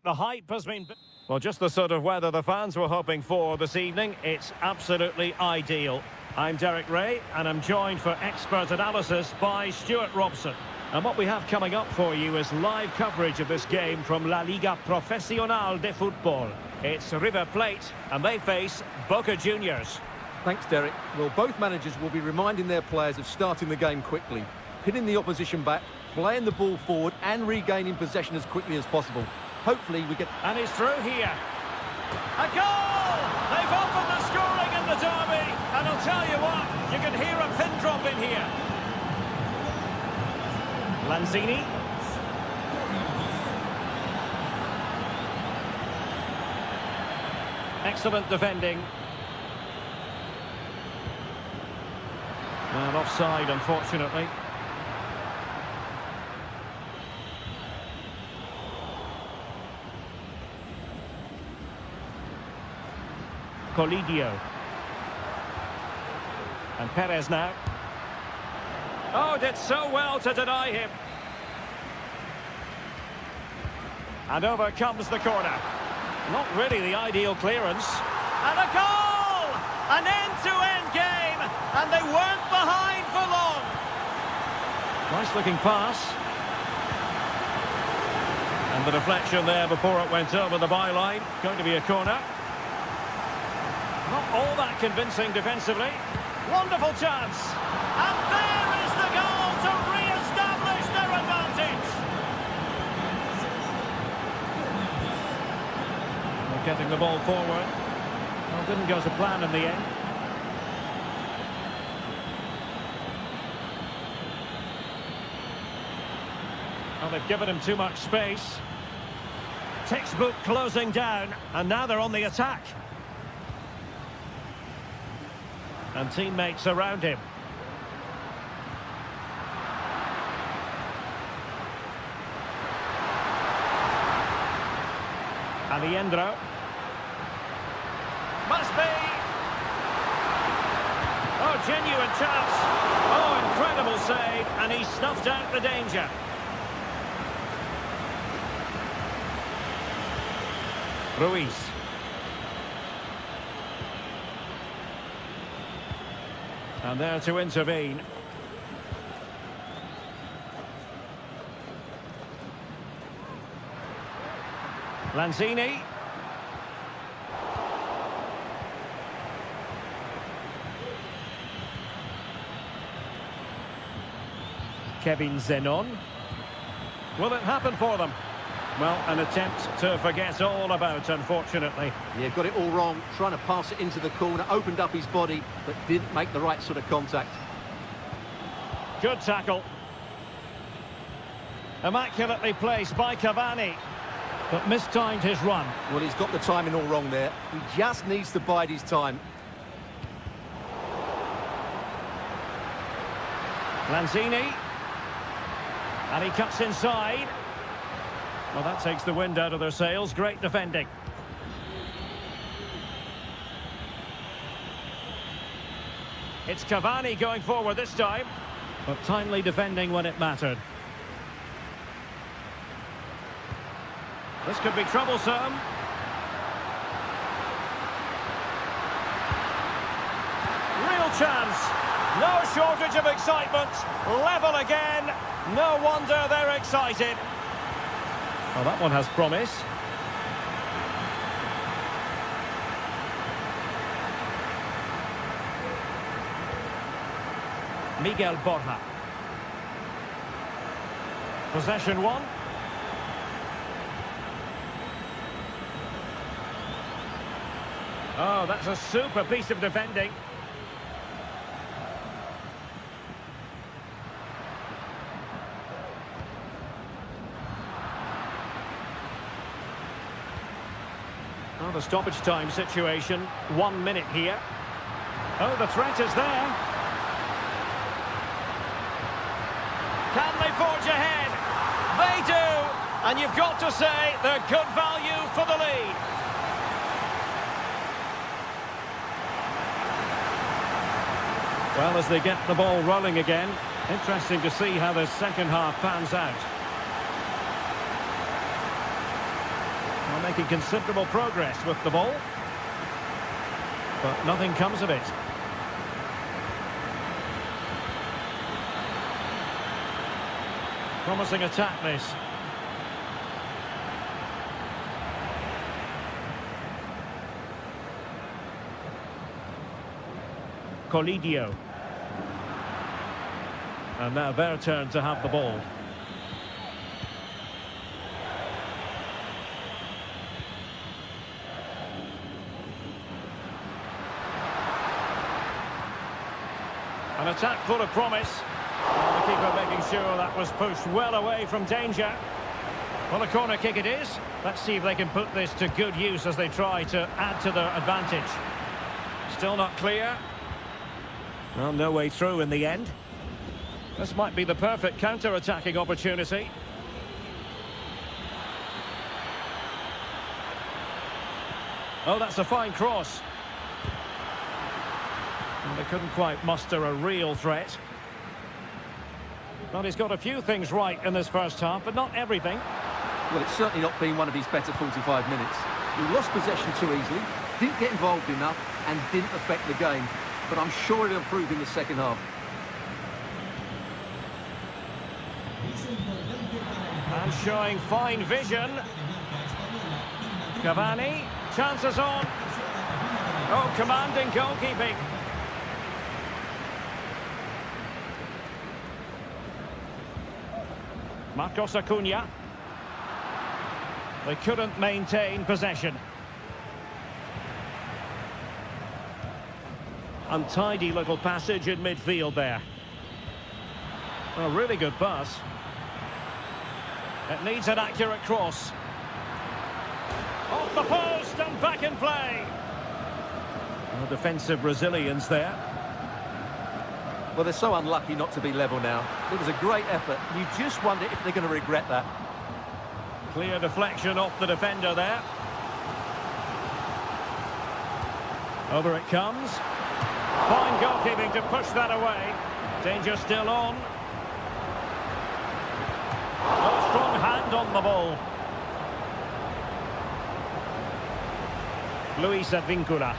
The hype has been... Well, just the sort of weather the fans were hoping for this evening. It's absolutely ideal. I'm Derek Ray, and I'm joined for expert analysis by Stuart Robson. And what we have coming up for you is live coverage of this game from La Liga Profesional de Fútbol. It's River Plate, and they face Boca Juniors. Thanks, Derek. Well, both managers will be reminding their players of starting the game quickly, hitting the opposition back, playing the ball forward and regaining possession as quickly as possible. Hopefully we get... And he's through here. A goal! They've opened the scoring in the derby. And I'll tell you what, you can hear a pin drop in here. Lanzini. Excellent defending. And offside, unfortunately. Colidio. And Perez now. Oh, did so well to deny him. And over comes the corner. Not really the ideal clearance. And a goal! An end-to-end game! And they weren't behind for long. Nice looking pass. And the deflection there before it went over the byline. Going to be a corner. Not all that convincing defensively. Wonderful chance. And there is the goal to re-establish their advantage. They're getting the ball forward. Well, didn't go to plan in the end. Well, they've given him too much space. Textbook closing down, and now they're on the attack. And teammates around him. Aliendro. Must be. Oh, genuine chance. Oh, incredible save. And he snuffed out the danger. Ruiz. And there to intervene. Lanzini. Kevin Zenon. Will it happen for them? Well, an attempt to forget all about, unfortunately. Yeah, got it all wrong. Trying to pass it into the corner, opened up his body, but didn't make the right sort of contact. Good tackle. Immaculately placed by Cavani, but mistimed his run. Well, he's got the timing all wrong there. He just needs to bide his time. Lanzini. And he cuts inside. Well, that takes the wind out of their sails. Great defending. It's Cavani going forward this time, but timely defending when it mattered. This could be troublesome. Real chance. No shortage of excitement. Level again. No wonder they're excited. Well, that one has promise. Miguel Borja. Possession one. Oh, that's a super piece of defending. Well, the stoppage time situation, 1 minute here. Oh, the threat is there. Can they forge ahead? They do! And you've got to say they're good value for the lead. Well, as they get the ball rolling again, interesting to see how the second half pans out. Are making considerable progress with the ball. But nothing comes of it. Promising attack, this. Colidio. And now their turn to have the ball. An attack full of promise. Well, the keeper making sure that was pushed well away from danger. Well, a corner kick it is. Let's see if they can put this to good use as they try to add to their advantage. Still not clear. Well, no way through in the end. This might be the perfect counter-attacking opportunity. Oh, that's a fine cross. And they couldn't quite muster a real threat. Well, he's got a few things right in this first half, but not everything. Well, it's certainly not been one of his better 45 minutes. He lost possession too easily, didn't get involved enough, and didn't affect the game. But I'm sure he'll improve in the second half. And showing fine vision. Cavani, chances on. Oh, commanding goalkeeping. Marcos Acuna. They couldn't maintain possession. Untidy little passage in midfield there. A really good pass. It needs an accurate cross. Off the post and back in play. Well, defensive resilience there. Well, they're so unlucky not to be level now. It was a great effort. You just wonder if they're going to regret that. Clear deflection off the defender there. Over it comes. Fine goalkeeping to push that away. Danger still on. Oh, strong hand on the ball. Luis Advíncula.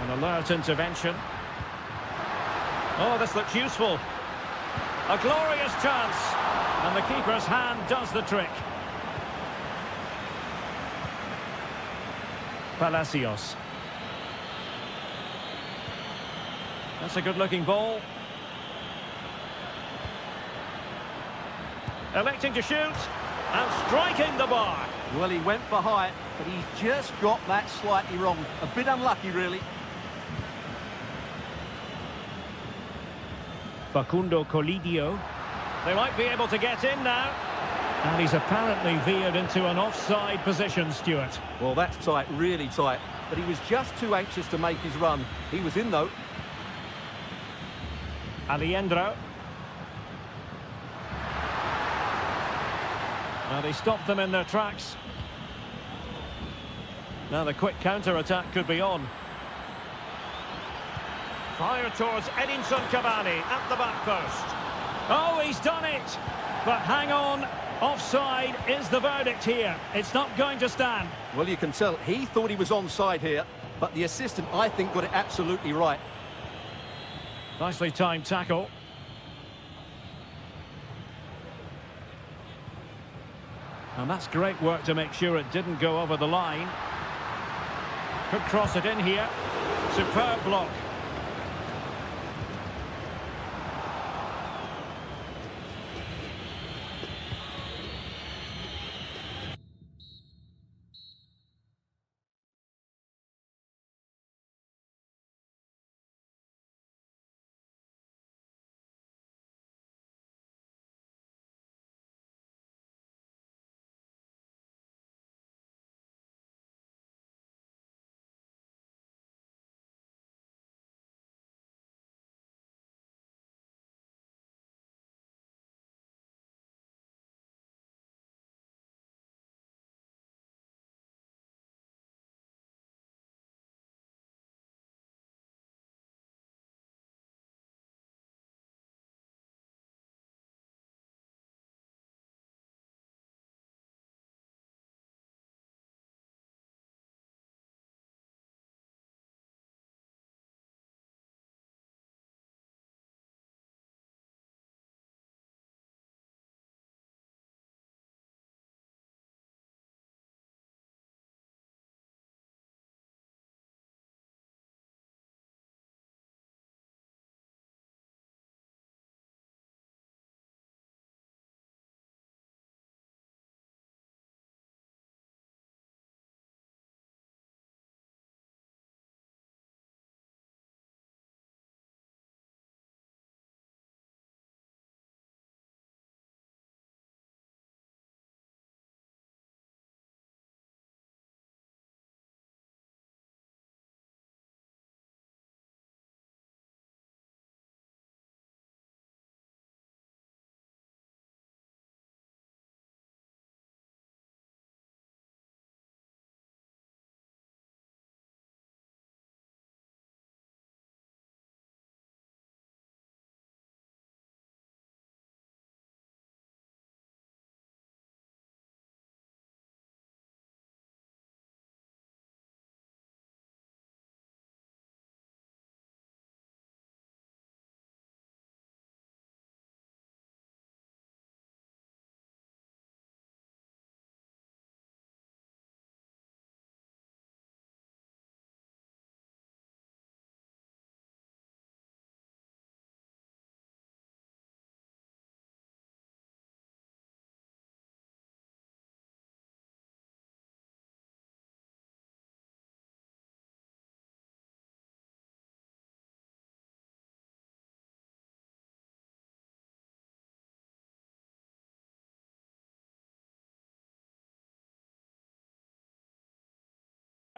An alert intervention. Oh, this looks useful. A glorious chance. And the keeper's hand does the trick. Palacios. That's a good-looking ball. Electing to shoot. And striking the bar. Well, he went for height, but he's just got that slightly wrong. A bit unlucky, really. Facundo Colidio. They might be able to get in now. And he's apparently veered into an offside position, Stuart. Well, that's tight, really tight. But he was just too anxious to make his run. He was in, though. Aliendro. Now they stopped them in their tracks. Now the quick counter-attack could be on. Fire towards Edinson Cavani at the back post. Oh, he's done it! But hang on, offside is the verdict here. It's not going to stand. Well, you can tell he thought he was onside here, but the assistant, I think, got it absolutely right. Nicely timed tackle. And that's great work to make sure it didn't go over the line. Could cross it in here. Superb block.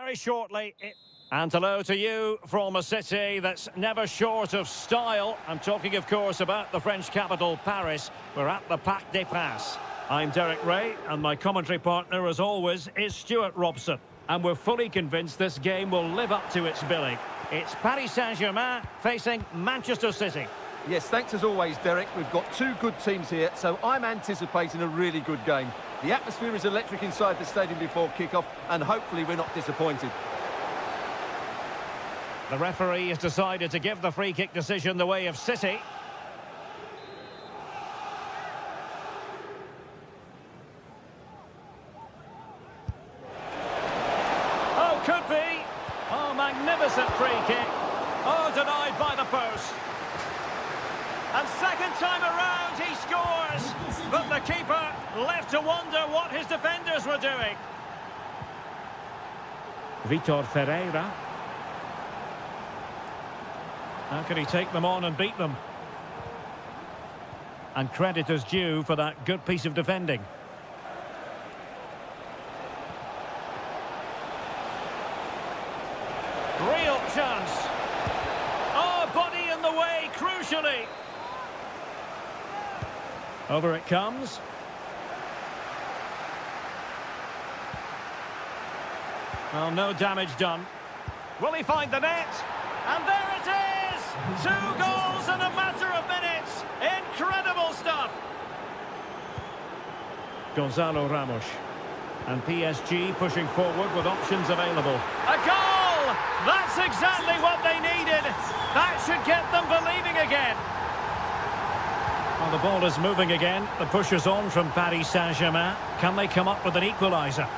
very shortly. And hello to you from a city that's never short of style. I'm talking, of course, about the French capital, Paris. We're at the Parc des Princes. I'm Derek Ray, and my commentary partner, as always, is Stuart Robson. And we're fully convinced this game will live up to its billing. It's Paris Saint-Germain facing Manchester City. Yes, thanks as always, Derek. We've got two good teams here, so I'm anticipating a really good game. The atmosphere is electric inside the stadium before kick-off, and hopefully we're not disappointed. The referee has decided to give the free kick decision the way of City. Oh, could be. Oh, magnificent free kick. Oh, denied by the post. And second time around, he scores. But the keeper left to wonder what his defenders were doing. Vitor Ferreira. How can he take them on and beat them? And credit is due for that good piece of defending. Real chance. Oh, body in the way, crucially. Over it comes. Well, no damage done. Will he find the net? And there it is! 2 goals in a matter of minutes. Incredible stuff. Gonzalo Ramos. And PSG pushing forward with options available. A goal! That's exactly what they needed. That should get them believing again. Well, the ball is moving again. The push is on from Paris Saint-Germain. Can they come up with an equaliser?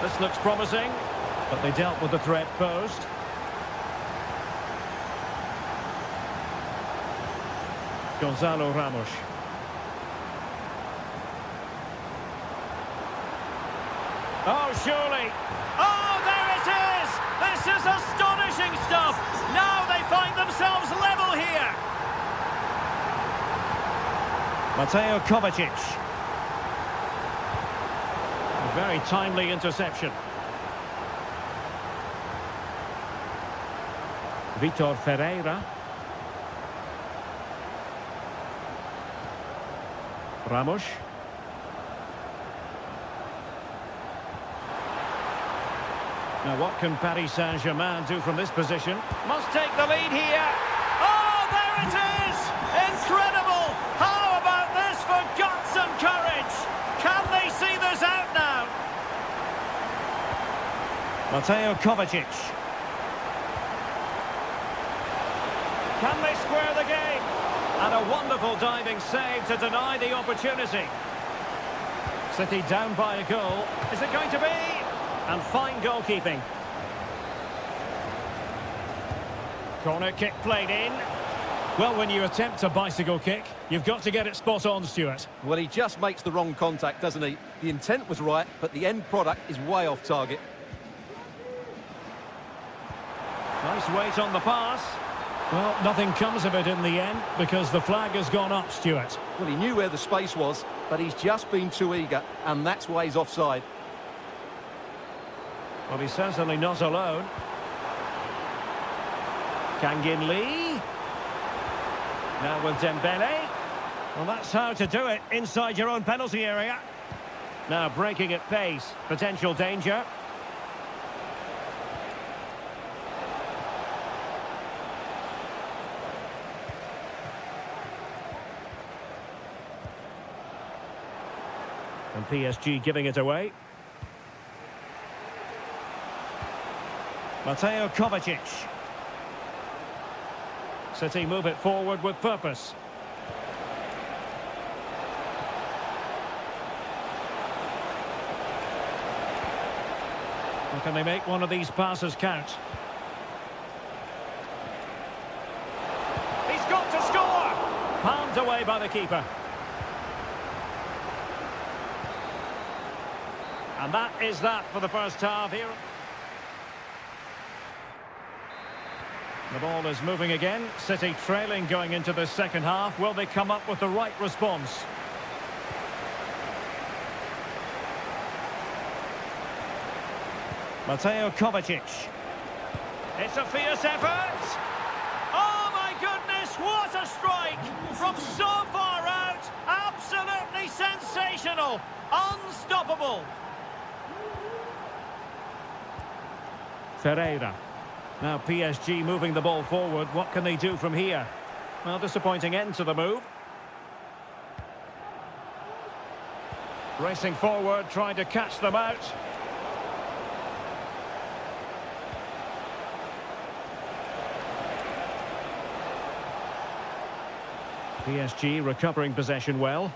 This looks promising, but they dealt with the threat posed. Gonzalo Ramos. Oh, surely. Oh, there it is! This is astonishing stuff! Now they find themselves level here! Mateo Kovacic. A very timely interception. Vitor Ferreira. Ramos. Now what can Paris Saint-Germain do from this position? Must take the lead here. Oh, there it is! Incredible! How about this for guts and courage? Can they see this out now? Mateo Kovacic. Can they square the game? And a wonderful diving save to deny the opportunity. City down by a goal. Is it going to be? And fine goalkeeping. Corner kick played in. Well, when you attempt a bicycle kick, you've got to get it spot on, Stuart. Well, he just makes the wrong contact, doesn't he? The intent was right, but the end product is way off target. Nice weight on the pass. Well, nothing comes of it in the end because the flag has gone up, Stuart. Well, he knew where the space was, but he's just been too eager, and that's why he's offside. Well, he's certainly not alone. Kangin Lee. Now with Dembele. Well, that's how to do it inside your own penalty area. Now breaking at pace. Potential danger. And PSG giving it away. Mateo Kovacic. City move it forward with purpose. Or can they make one of these passes count? He's got to score! Palmed away by the keeper. And that is that for the first half here. The ball is moving again. City trailing going into the second half. Will they come up with the right response? Mateo Kovacic. It's a fierce effort. Oh my goodness, what a strike! From so far out, absolutely sensational, unstoppable. Ferreira. Now PSG moving the ball forward. What can they do from here? Well, disappointing end to the move. Racing forward, trying to catch them out. PSG recovering possession well.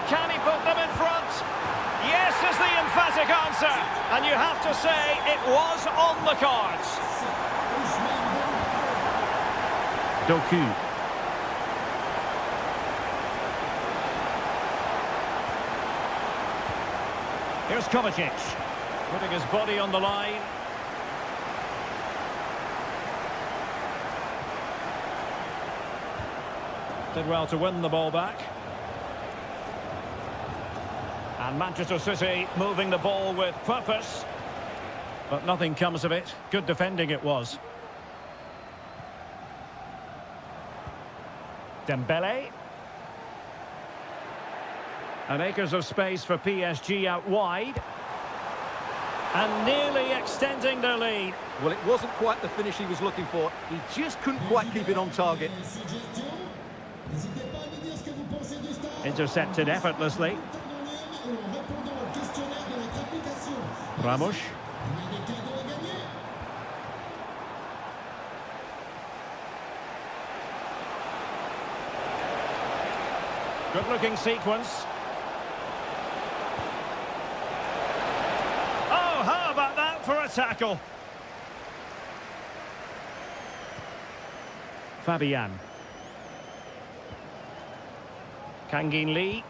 Can he put them in front? Yes is the emphatic answer. And you have to say it was on the cards. Doku. Here's Kovacic. Putting his body on the line. Did well to win the ball back. And Manchester City moving the ball with purpose. But nothing comes of it. Good defending it was. Dembele. And acres of space for PSG out wide. And nearly extending their lead. Well, it wasn't quite the finish he was looking for. He just couldn't quite keep it on target. Intercepted effortlessly. Ramos. Good-looking sequence. Oh, how about that for a tackle? Fabian. Kangin Lee.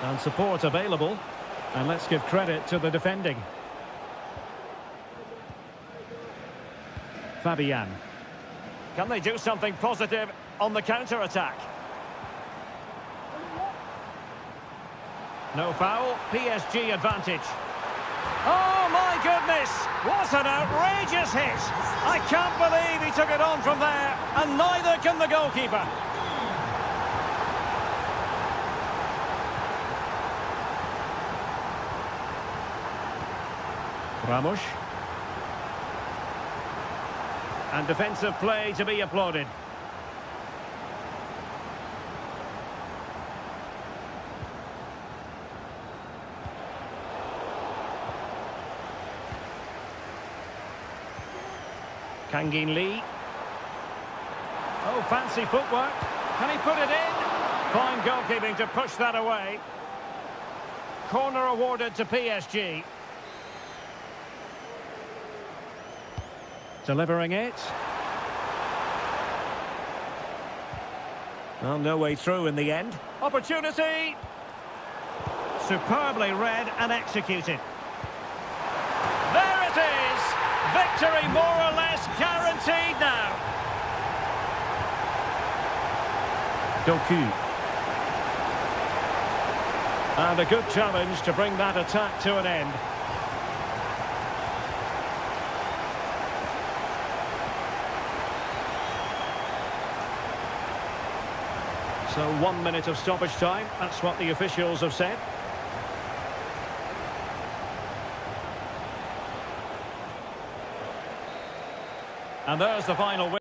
And support available. And let's give credit to the defending. Fabian. Can they do something positive on the counter-attack? No foul, PSG advantage. Oh my goodness, what an outrageous hit! I can't believe he took it on from there, and neither can the goalkeeper. Ramos. And defensive play to be applauded. Kangin Lee. Oh, fancy footwork. Can he put it in? Fine goalkeeping to push that away. Corner awarded to PSG. Delivering it. Well, no way through in the end. Opportunity. Superbly read and executed. There it is. Victory more or less guaranteed now. Doku. And a good challenge to bring that attack to an end. So 1 minute of stoppage time, that's what the officials have said. And there's the final win.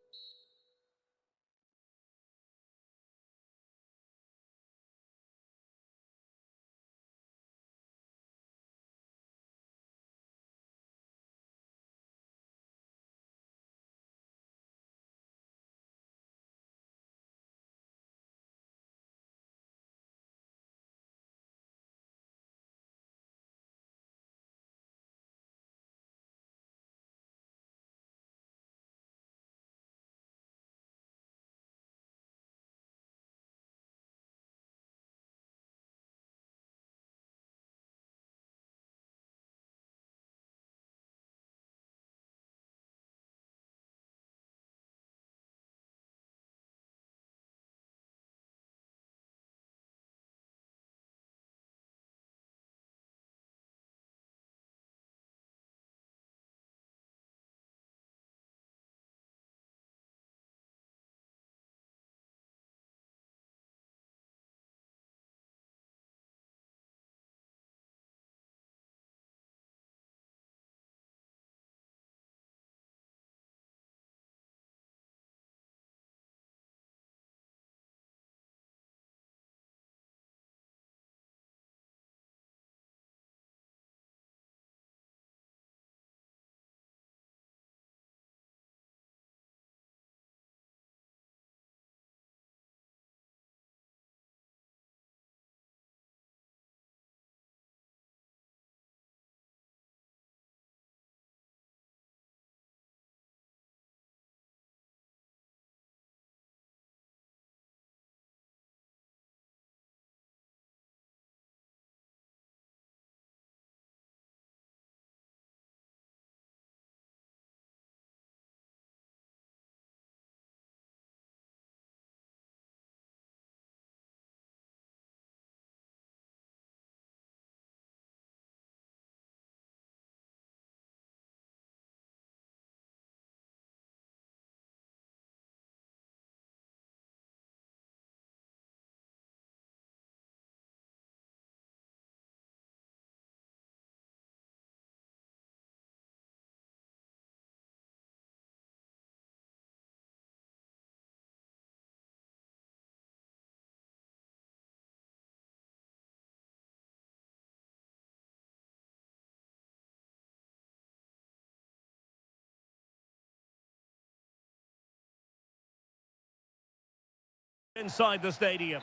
inside the stadium.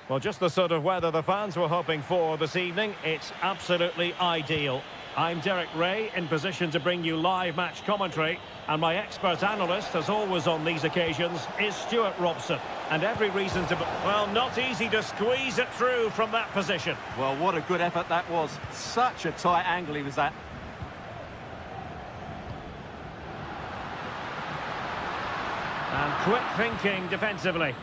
Well, just the sort of weather the fans were hoping for this evening. It's absolutely ideal. I'm Derek Ray, in position to bring you live match commentary. And my expert analyst, as always on these occasions, is Stuart Robson. And every reason to... Well, not easy to squeeze it through from that position. Well, what a good effort that was. Such a tight angle he was at. And quick thinking defensively.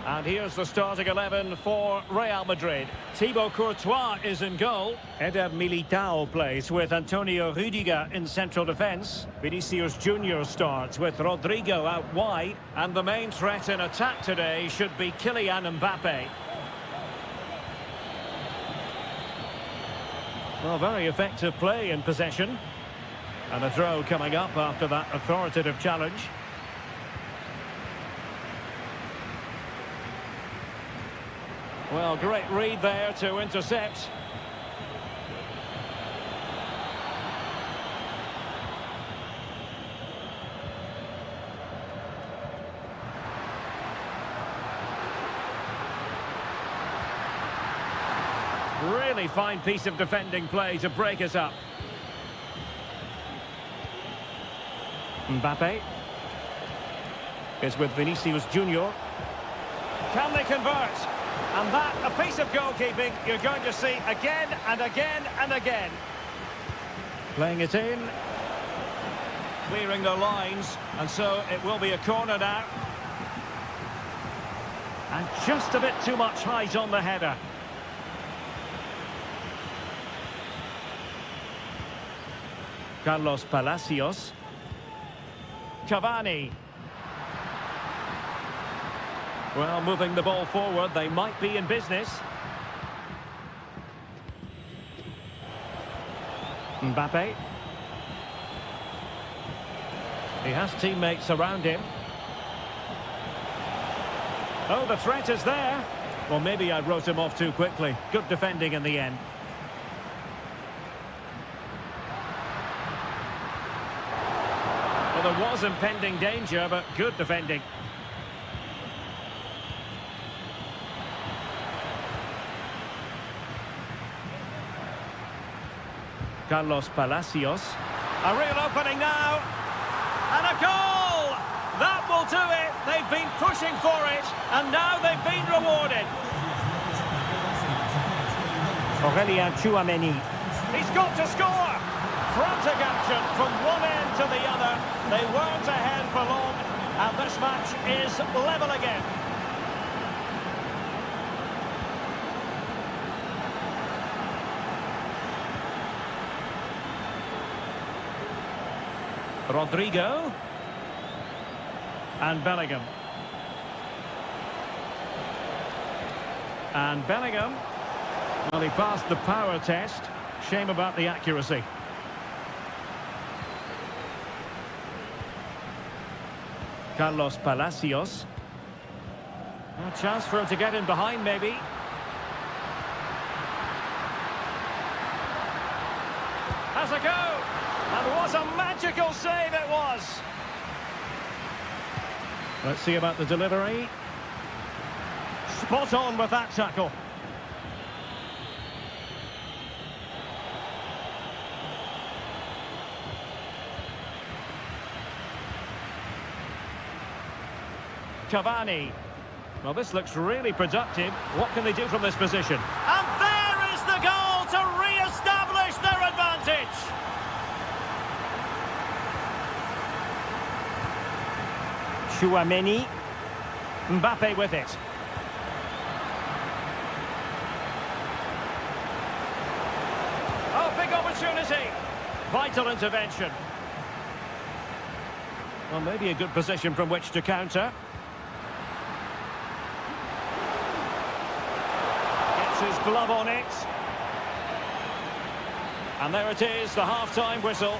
And here's the starting 11 for Real Madrid. Thibaut Courtois is in goal. Eder Militao plays with Antonio Rüdiger in central defence. Vinicius Junior starts with Rodrigo out wide. And the main threat in attack today should be Kylian Mbappe. Well, very effective play in possession. And a throw coming up after that authoritative challenge. Well, great read there to intercept. Really fine piece of defending play to break us up. Mbappe is with Vinicius Junior. Can they convert? And that, a piece of goalkeeping you're going to see again and again and again. Playing it in. Clearing the lines. And so it will be a corner now. And just a bit too much height on the header. Carlos Palacios. Cavani. Well, moving the ball forward, they might be in business. Mbappe. He has teammates around him. Oh, the threat is there. Well, maybe I wrote him off too quickly. Good defending in the end. Well, there was impending danger, but good defending. Carlos Palacios. A real opening now. And a goal! That will do it. They've been pushing for it, and now they've been rewarded. Aurélien Tchouameni. He's got to score! Frantic action from one end to the other. They weren't ahead for long, and this match is level again. Rodrigo. And Bellingham. And Bellingham. Well, he passed the power test. Shame about the accuracy. Carlos Palacios. A chance for him to get in behind, maybe. Has a go! And what a magical save it was! Let's see about the delivery. Spot on with that tackle. Cavani. Well, this looks really productive. What can they do from this position? And there is the goal to re-establish their advantage! Tchouameni. Mbappe with it. Oh, big opportunity. Vital intervention. Well, maybe a good position from which to counter. Gets his glove on it. And there it is, the half-time whistle.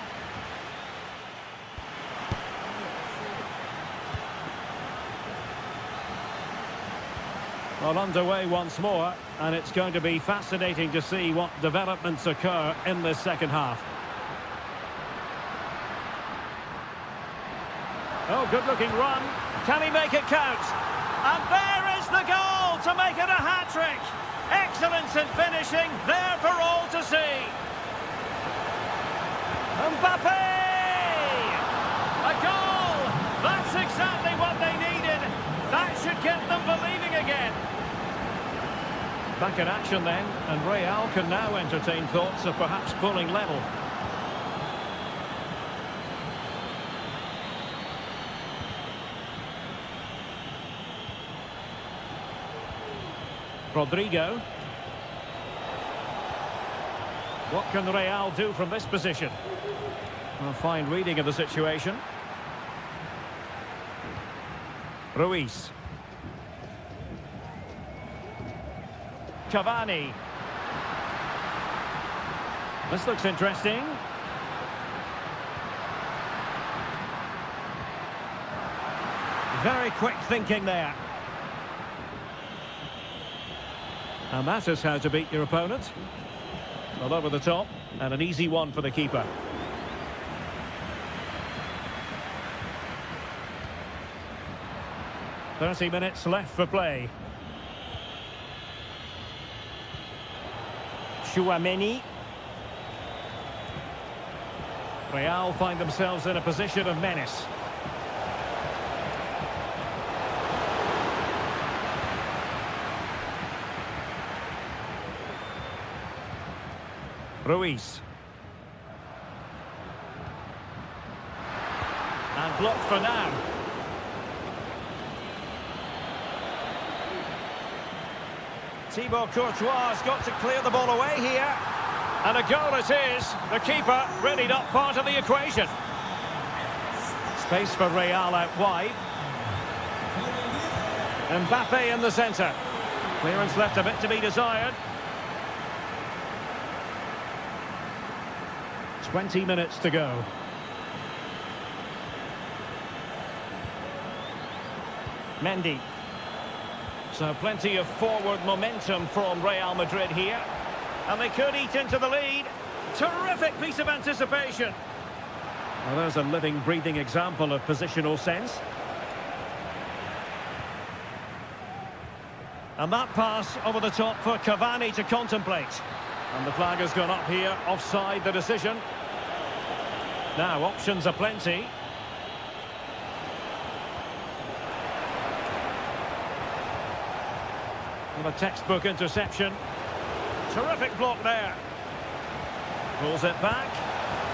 Well, underway once more, and it's going to be fascinating to see what developments occur in this second half. Oh, good-looking run. Can he make it count? And there is the goal to make it a hat-trick. Excellence in finishing, there for all to see. Mbappe! A goal! That's exactly what they needed. That should get them believing again. Back in action then, and Real can now entertain thoughts of perhaps pulling level. Rodrigo. What can Real do from this position? A fine reading of the situation. Ruiz. Cavani. This looks interesting. Very quick thinking there. And that is how to beat your opponent. Well, over the top, and an easy one for the keeper. "30 minutes left for play. Chouameni. Real find themselves in a position of menace. Ruiz. And blocked for now. Thibaut Courtois has got to clear the ball away here. And a goal it is. The keeper really not part of the equation. Space for Real out wide. Mbappe in the centre. Clearance left a bit to be desired. 20 minutes to go. Mendy. So plenty of forward momentum from Real Madrid here. And they could eat into the lead. Terrific piece of anticipation. Well, there's a living, breathing example of positional sense. And that pass over the top for Cavani to contemplate. And the flag has gone up here, offside the decision. Now, options are plenty. And a textbook interception. Terrific block there. Pulls it back.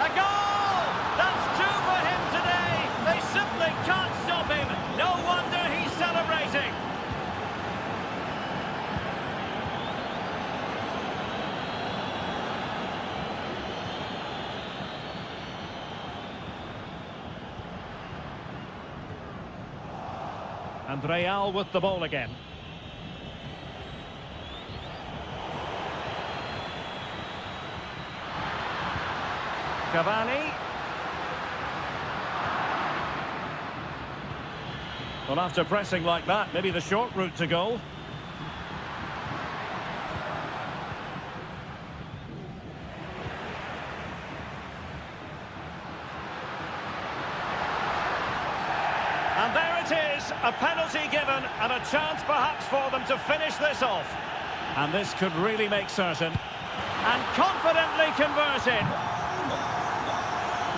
A goal! That's two for him today. They simply can't stop him. No wonder he's celebrating. And Real with the ball again. Cavani. Well, after pressing like that, maybe the short route to goal. And there it is, a penalty given and a chance perhaps for them to finish this off. And this could really make certain. And confidently converted.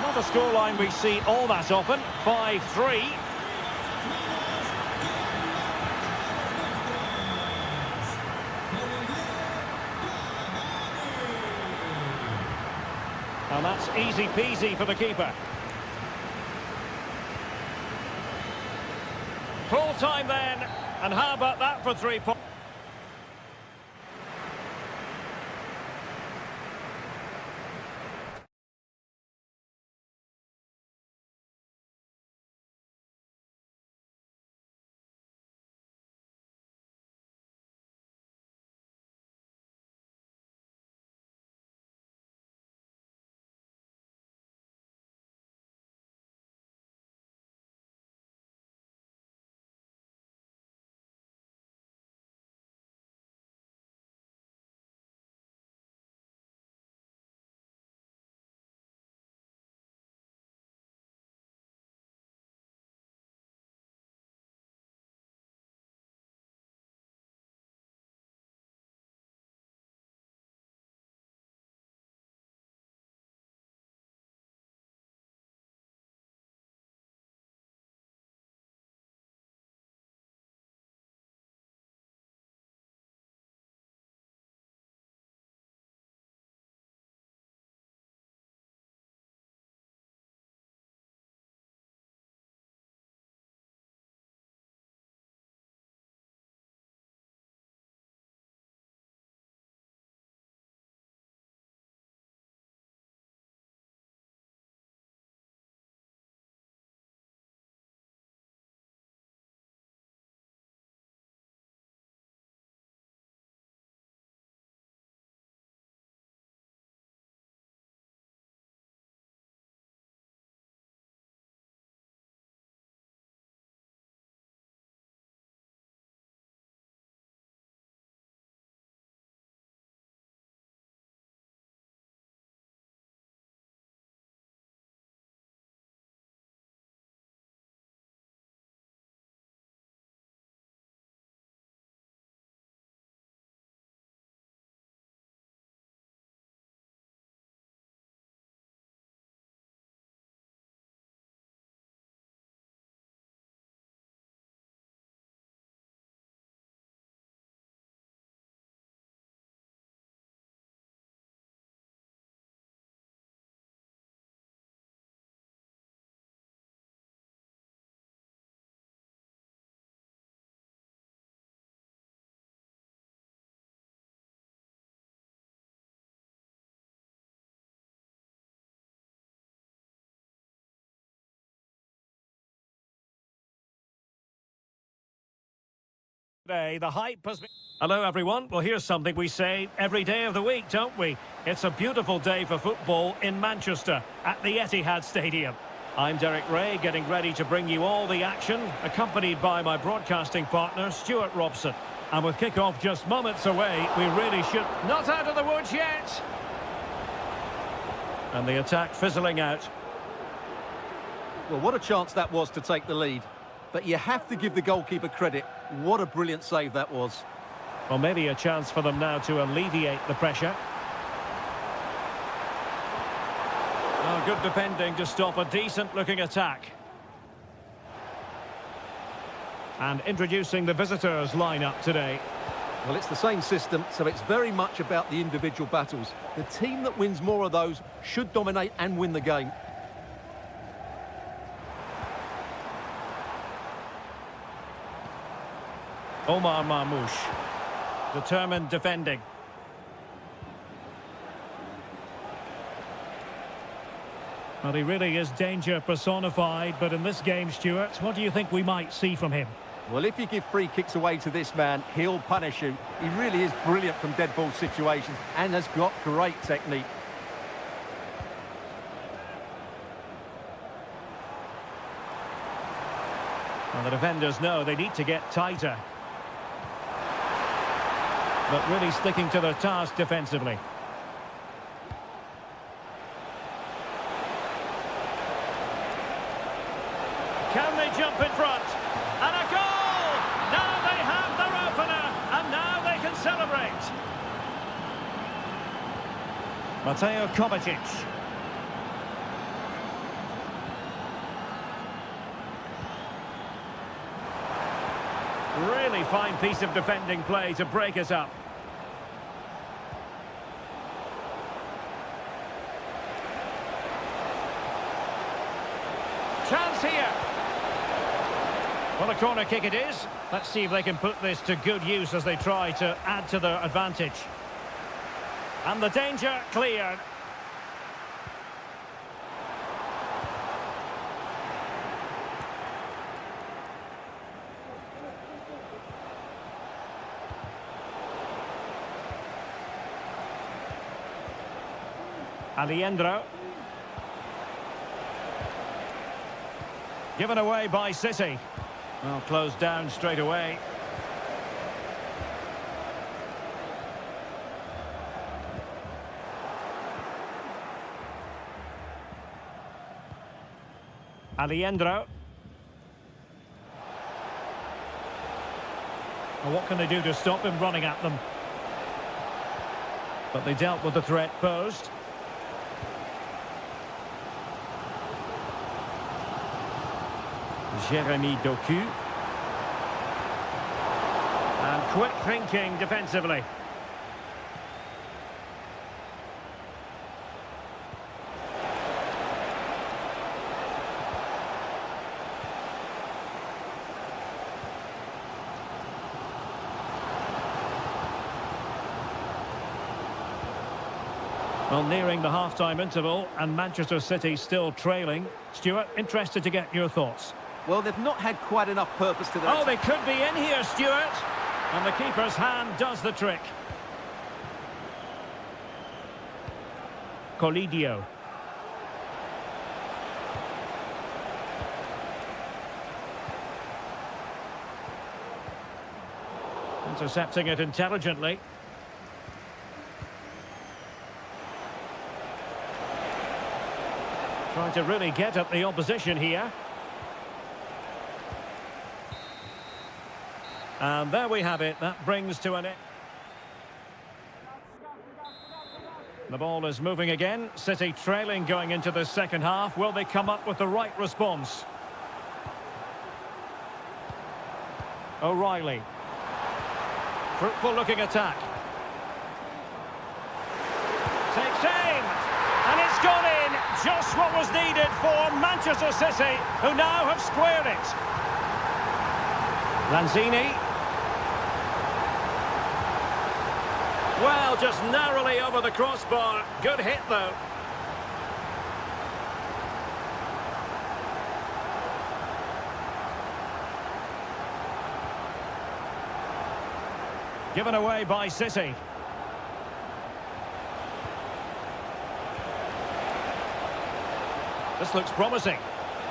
Not a scoreline we see all that often. 5-3. And that's easy peasy for the keeper. Full time then. And how about that for 3 points? Today, the hype has been... Hello, everyone. Well, here's something we say every day of the week, don't we? It's a beautiful day for football in Manchester at the Etihad Stadium. I'm Derek Ray, getting ready to bring you all the action, accompanied by my broadcasting partner, Stuart Robson. And with kick-off just moments away, we really should... Not out of the woods yet! And the attack fizzling out. Well, what a chance that was to take the lead. But you have to give the goalkeeper credit. What a brilliant save that was. Well, maybe a chance for them now to alleviate the pressure. Oh, good defending to stop a decent-looking attack. And introducing the visitors' lineup today. Well, it's the same system, so it's very much about the individual battles. The team that wins more of those should dominate and win the game. Omar Marmoush. Determined defending. Well, he really is danger personified, but in this game, Stuart, what do you think we might see from him? Well, if you give free kicks away to this man, he'll punish you. He really is brilliant from dead ball situations and has got great technique. Well, the defenders know they need to get tighter. But really sticking to their task defensively. Can they jump in front? And a goal! Now they have their opener, and now they can celebrate. Mateo Kovacic. Really fine piece of defending play to break us up. Chance here. Well, a corner kick it is. Let's see if they can put this to good use as they try to add to their advantage. And the danger cleared. Aliendro. Given away by City. Well, closed down straight away. Aliendro. Well, what can they do to stop him running at them? But they dealt with the threat posed. Jeremy Doku. And quick thinking defensively. Well, nearing the half-time interval and Manchester City still trailing. Stuart, interested to get your thoughts. Well, they've not had quite enough purpose to their... Oh, they could be in here, Stuart. And the keeper's hand does the trick. Colidio. Intercepting it intelligently. Trying to really get at the opposition here. And there we have it. That brings to an end. The ball is moving again. City trailing going into the second half. Will they come up with the right response? O'Reilly. Fruitful looking attack. Takes aim. And it's gone in. Just what was needed for Manchester City, who now have squared it. Lanzini. Well, just narrowly over the crossbar. Good hit, though. Given away by City. This looks promising.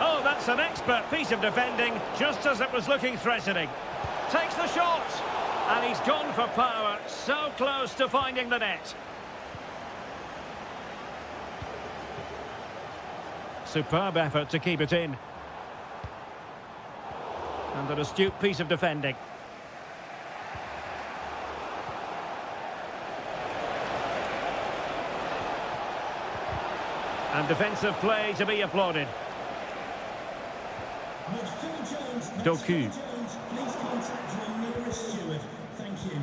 Oh, that's an expert piece of defending, just as it was looking threatening. Takes the shot, and he's gone for power, so close to finding the net. Superb effort to keep it in. And an astute piece of defending. And defensive play to be applauded. Doku. Please contact your nearest steward. Thank you.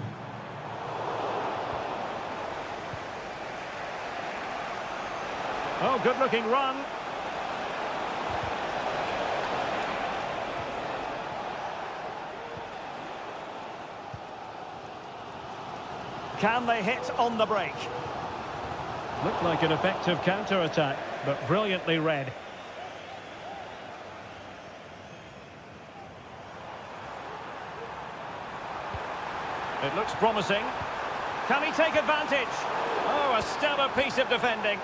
Oh, good-looking run. Can they hit on the break? Looked like an effective counter-attack, but brilliantly read. It looks promising. Can he take advantage? Oh, a stellar piece of defending.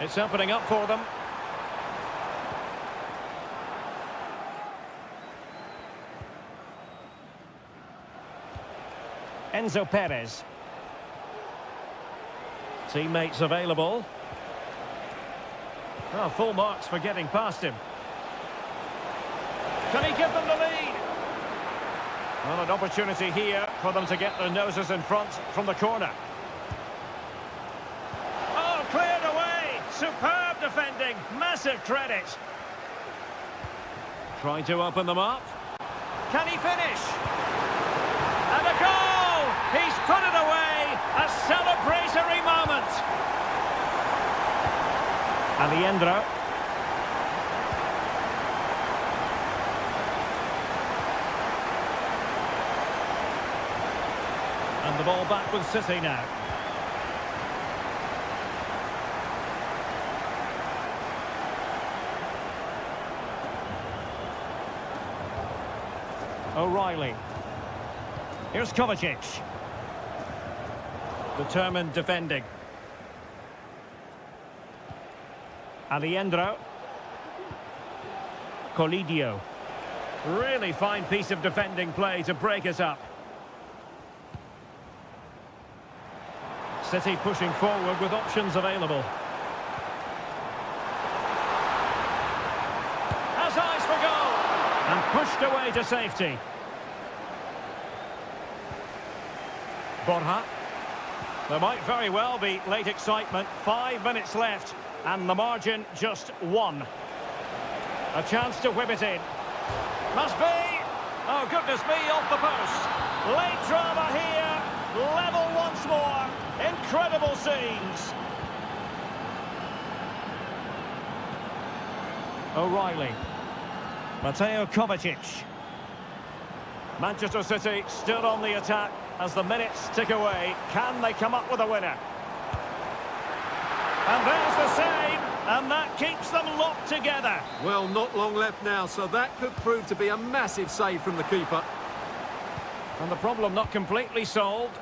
It's opening up for them. Enzo Perez. Teammates available. Oh, full marks for getting past him. Can he give them the lead? Well, an opportunity here for them to get their noses in front from the corner. Oh, cleared away! Superb defending! Massive credit! Trying to open them up. Can he finish? And a goal! He's put it away! A celebratory moment! Alejandro. And the ball back with City now. O'Reilly. Here's Kovacic. Determined defending. Alejandro. Colidio. Really fine piece of defending play to break it up. City pushing forward with options available. Has eyes for goal! And pushed away to safety. Borja. There might very well be late excitement. 5 minutes left. And the margin just 1. A chance to whip it in. Must be! Oh, goodness me, off the post. Late drama here. Level once more. Incredible scenes. O'Reilly. Mateo Kovacic. Manchester City still on the attack as the minutes tick away. Can they come up with a winner? And there's the save, and that keeps them locked together. Well, not long left now, so that could prove to be a massive save from the keeper. And the problem not completely solved.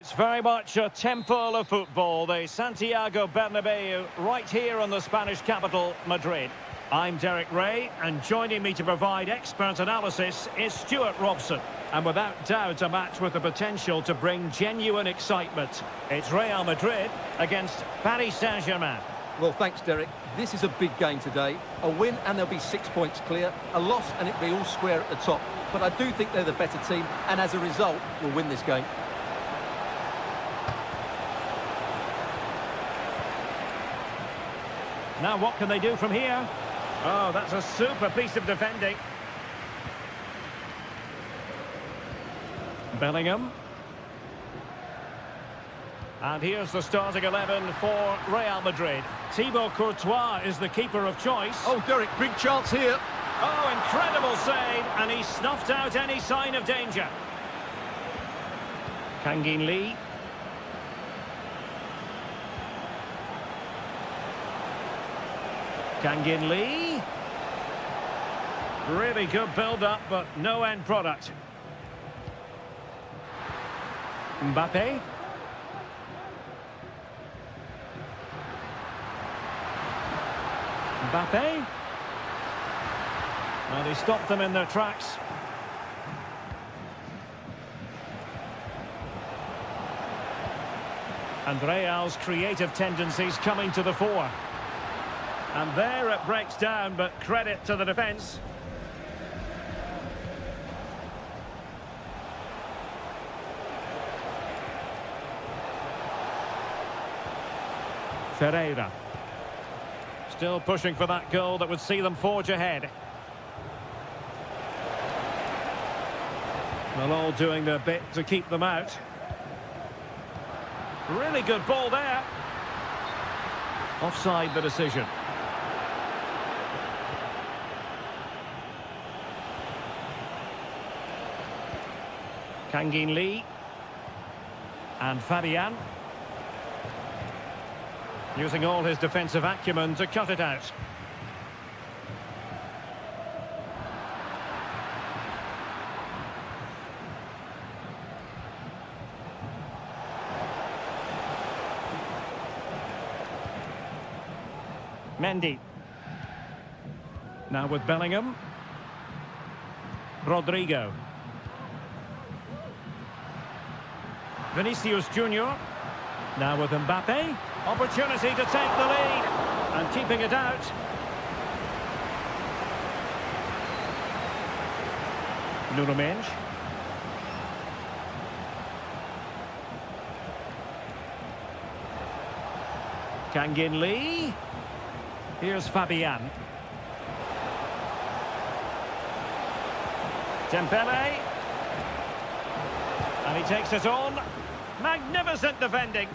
It's very much a temple of football, the Santiago Bernabeu, right here in the Spanish capital, Madrid. I'm Derek Ray, and joining me to provide expert analysis is Stuart Robson. And without doubt, a match with the potential to bring genuine excitement. It's Real Madrid against Paris Saint-Germain. Well, thanks, Derek. This is a big game today. A win and they'll be 6 points clear. A loss and it'll be all square at the top. But I do think they're the better team, and as a result, will win this game. Now what can they do from here? Oh, that's a super piece of defending. Bellingham. And here's the starting 11 for Real Madrid. Thibaut Courtois is the keeper of choice. Oh, Derek, big chance here. Oh, incredible save, and he snuffed out any sign of danger. Kangin Lee. Kangin Lee. Really good build-up, but no end product. Mbappe. Mbappe. Well, he stopped them in their tracks. And Real's creative tendencies coming to the fore. And there it breaks down, but credit to the defence. Ferreira. Still pushing for that goal that would see them forge ahead. Well, all doing their bit to keep them out. Really good ball there. Offside the decision. Kangin Lee. And Fabian. Using all his defensive acumen to cut it out. Mendy. Now with Bellingham. Rodrigo. Vinicius Junior. Now with Mbappe. Opportunity to take the lead. And keeping it out. Nuno Mendes. Kangin Lee. Here's Fabian. Dembele. And he takes it on. Magnificent defending.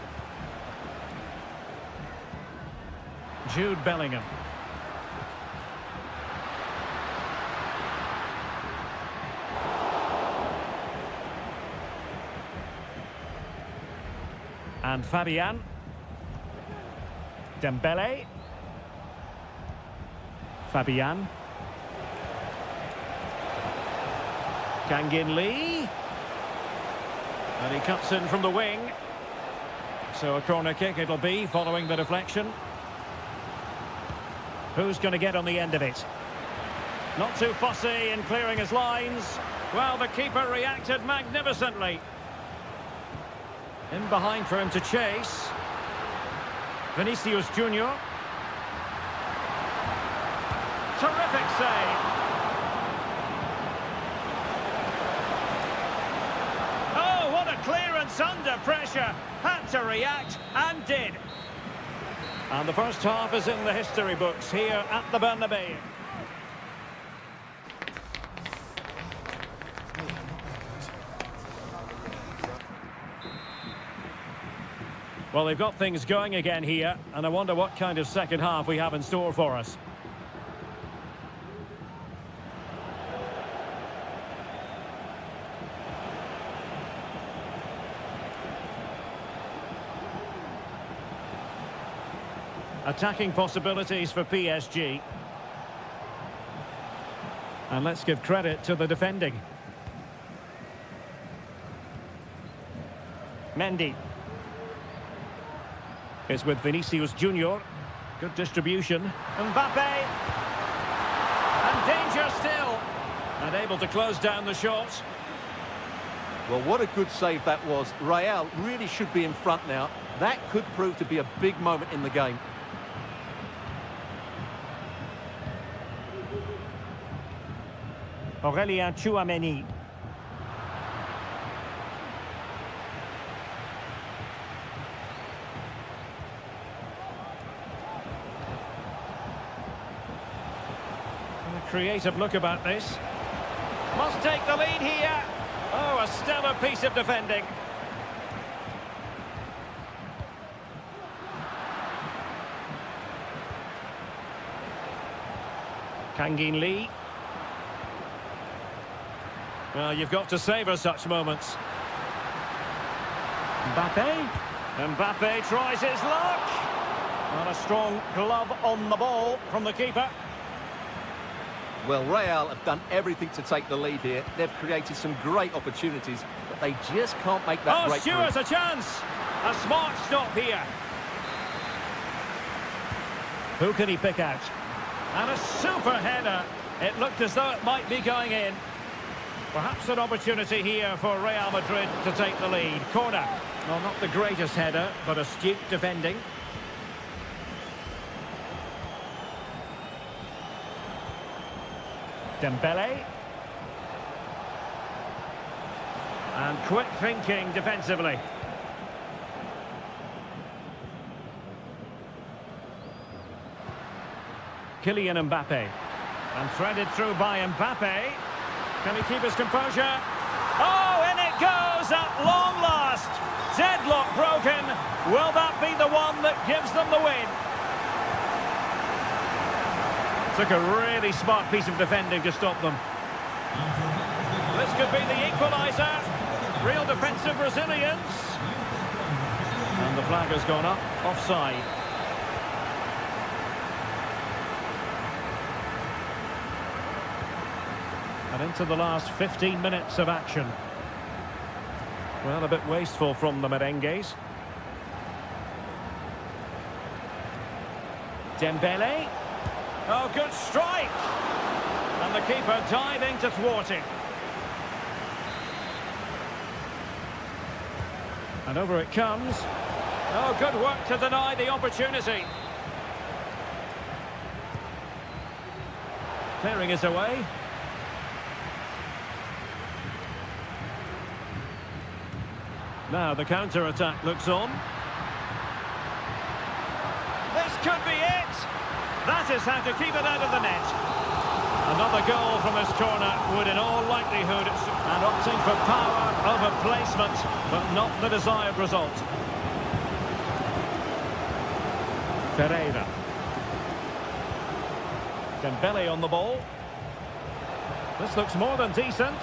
Jude Bellingham. And Fabian. Dembele. Fabian. Kangin Lee. And he cuts in from the wing. So a corner kick it'll be following the deflection. Who's going to get on the end of it? Not too fussy in clearing his lines. Well, the keeper reacted magnificently. In behind for him to chase. Vinicius Junior. Terrific save. Oh, what a clearance under pressure. Had to react and did. And the first half is in the history books here at the Bernabeu. Well, they've got things going again here, and I wonder what kind of second half we have in store for us. Attacking possibilities for PSG. And let's give credit to the defending. Mendy. It's with Vinicius Junior. Good distribution. Mbappe. And danger still. And able to close down the shot. Well, what a good save that was. Real really should be in front now. That could prove to be a big moment in the game. Aurélien Tchouameni. A creative look about this. Must take the lead here. Oh, a stellar piece of defending. Kangin Lee. Well, you've got to savour such moments. Mbappe. Mbappe tries his luck. And a strong glove on the ball from the keeper. Well, Real have done everything to take the lead here. They've created some great opportunities, but they just can't make that breakthrough. Stewart's a chance. A smart stop here. Who can he pick out? And a super header. It looked as though it might be going in. Perhaps an opportunity here for Real Madrid to take the lead. Corner. Well, not the greatest header, but astute defending. Dembele. And quick thinking defensively. Kylian Mbappe. And threaded through by Mbappe. Can he keep his composure? Oh, in it goes at long last. Deadlock broken. Will that be the one that gives them the win? Took a really smart piece of defending to stop them. This could be the equaliser. Real defensive resilience. And the flag has gone up. Offside. And into the last 15 minutes of action. Well, a bit wasteful from the merengues. Dembele. Oh, good strike! And the keeper diving to thwart it. And over it comes. Oh, good work to deny the opportunity. Clearing is away. Now the counter-attack looks on. This could be it! That is how to keep it out of the net. Another goal from his corner would in all likelihood, and opting for power over placement, but not the desired result. Ferreira. Dembele on the ball. This looks more than decent.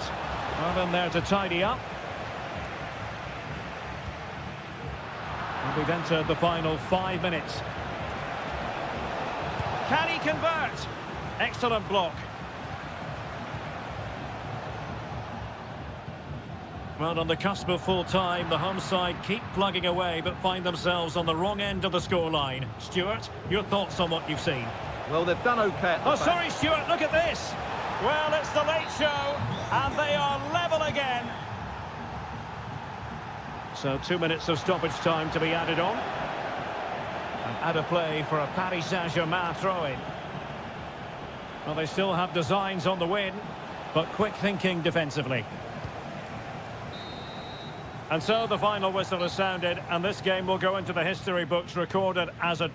Well in there to tidy up. And we've entered the final 5 minutes. Can he convert? Excellent block. Well, on the cusp of full time, the home side keep plugging away but find themselves on the wrong end of the scoreline. Stuart, your thoughts on what you've seen? Well, they've done okay at the back. Sorry, Stuart, look at this. Well, it's the late show, and they are level again. So 2 minutes of stoppage time to be added on. And add a play for a Paris Saint-Germain throw-in. Well, they still have designs on the win, but quick thinking defensively. And so the final whistle has sounded, and this game will go into the history books recorded as a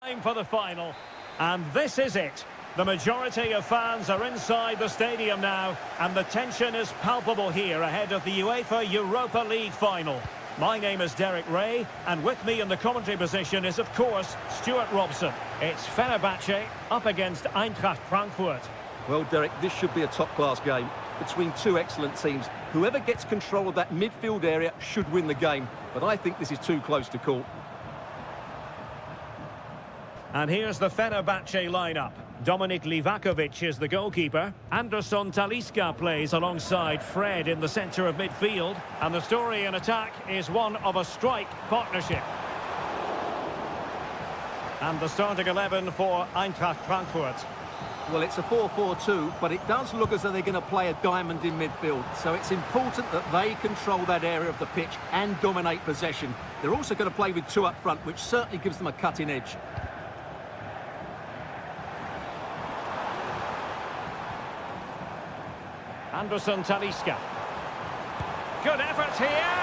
Time for the final, and this is it. The majority of fans are inside the stadium now, and the tension is palpable here ahead of the UEFA Europa League final. My name is Derek Ray, and with me in the commentary position is, of course, Stuart Robson. It's Fenerbahce up against Eintracht Frankfurt. Well, Derek, this should be a top-class game between two excellent teams. Whoever gets control of that midfield area should win the game, but I think this is too close to call. And here's the Fenerbahce lineup. Dominik Livakovic is the goalkeeper. Anderson Talisca plays alongside Fred in the centre of midfield. And the story in attack is one of a strike partnership. And the starting 11 for Eintracht Frankfurt. Well, it's a 4-4-2, but it does look as though they're going to play a diamond in midfield. So it's important that they control that area of the pitch and dominate possession. They're also going to play with two up front, which certainly gives them a cutting edge. Anderson Talisca. Good effort here.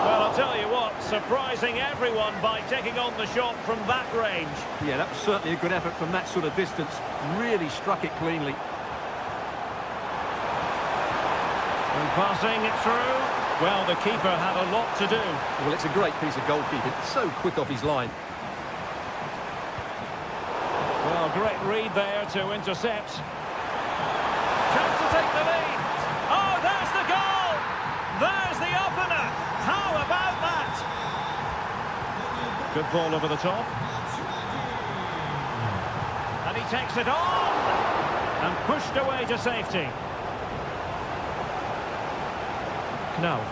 Well, I'll tell you what, surprising everyone by taking on the shot from that range. Yeah, that was certainly a good effort from that sort of distance. Really struck it cleanly. And passing it through. Well, the keeper had a lot to do. Well, it's a great piece of goalkeeping. So quick off his line. Well, great read there to intercept. Chance to take the lead. Oh, there's the goal! There's the opener! How about that? Good ball over the top. And he takes it on! And pushed away to safety. Knauf.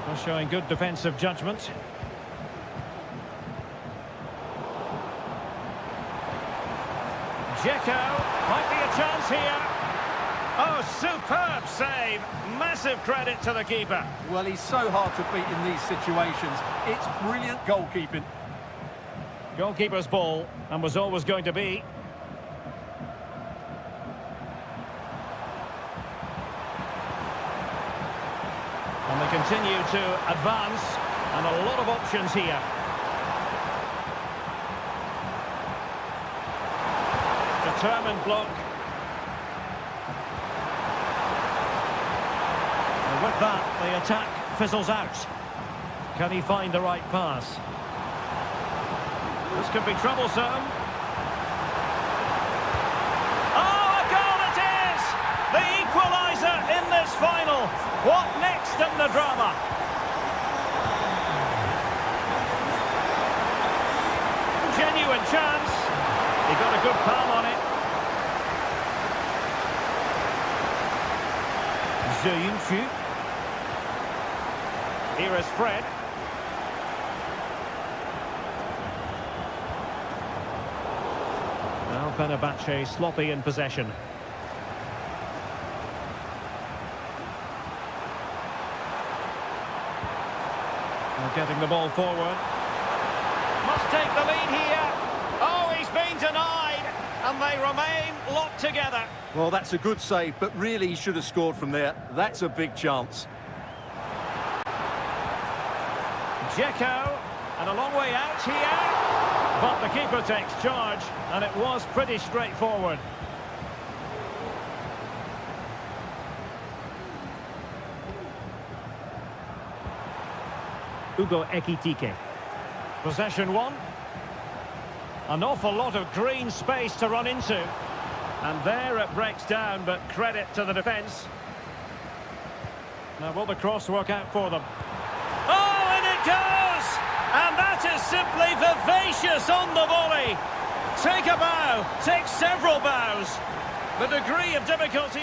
Well, showing good defensive judgment. Dzeko, might be a chance here. Oh, superb save. Massive credit to the keeper. Well, he's so hard to beat in these situations. It's brilliant goalkeeping. Goalkeeper's ball, and was always going to be. And they continue to advance, and a lot of options here. Determined block. And with that, the attack fizzles out. Can he find the right pass? This could be troublesome. Oh, a goal it is! The equaliser in this final. What next in the drama? Genuine chance. He got a good palm on it. Here is Fred. Now Fenerbahce sloppy in possession. Now getting the ball forward. Must take the lead here. Oh, he's been denied. And they remain locked together. Well, that's a good save, but really he should have scored from there. That's a big chance. Dzeko, and a long way out here. But the keeper takes charge, and it was pretty straightforward. Ugo Ekitike. Possession one. An awful lot of green space to run into. And there it breaks down, but credit to the defence. Now will the cross work out for them? Oh, and it goes! And that is simply vivacious on the volley. Take a bow, take several bows. The degree of difficulty...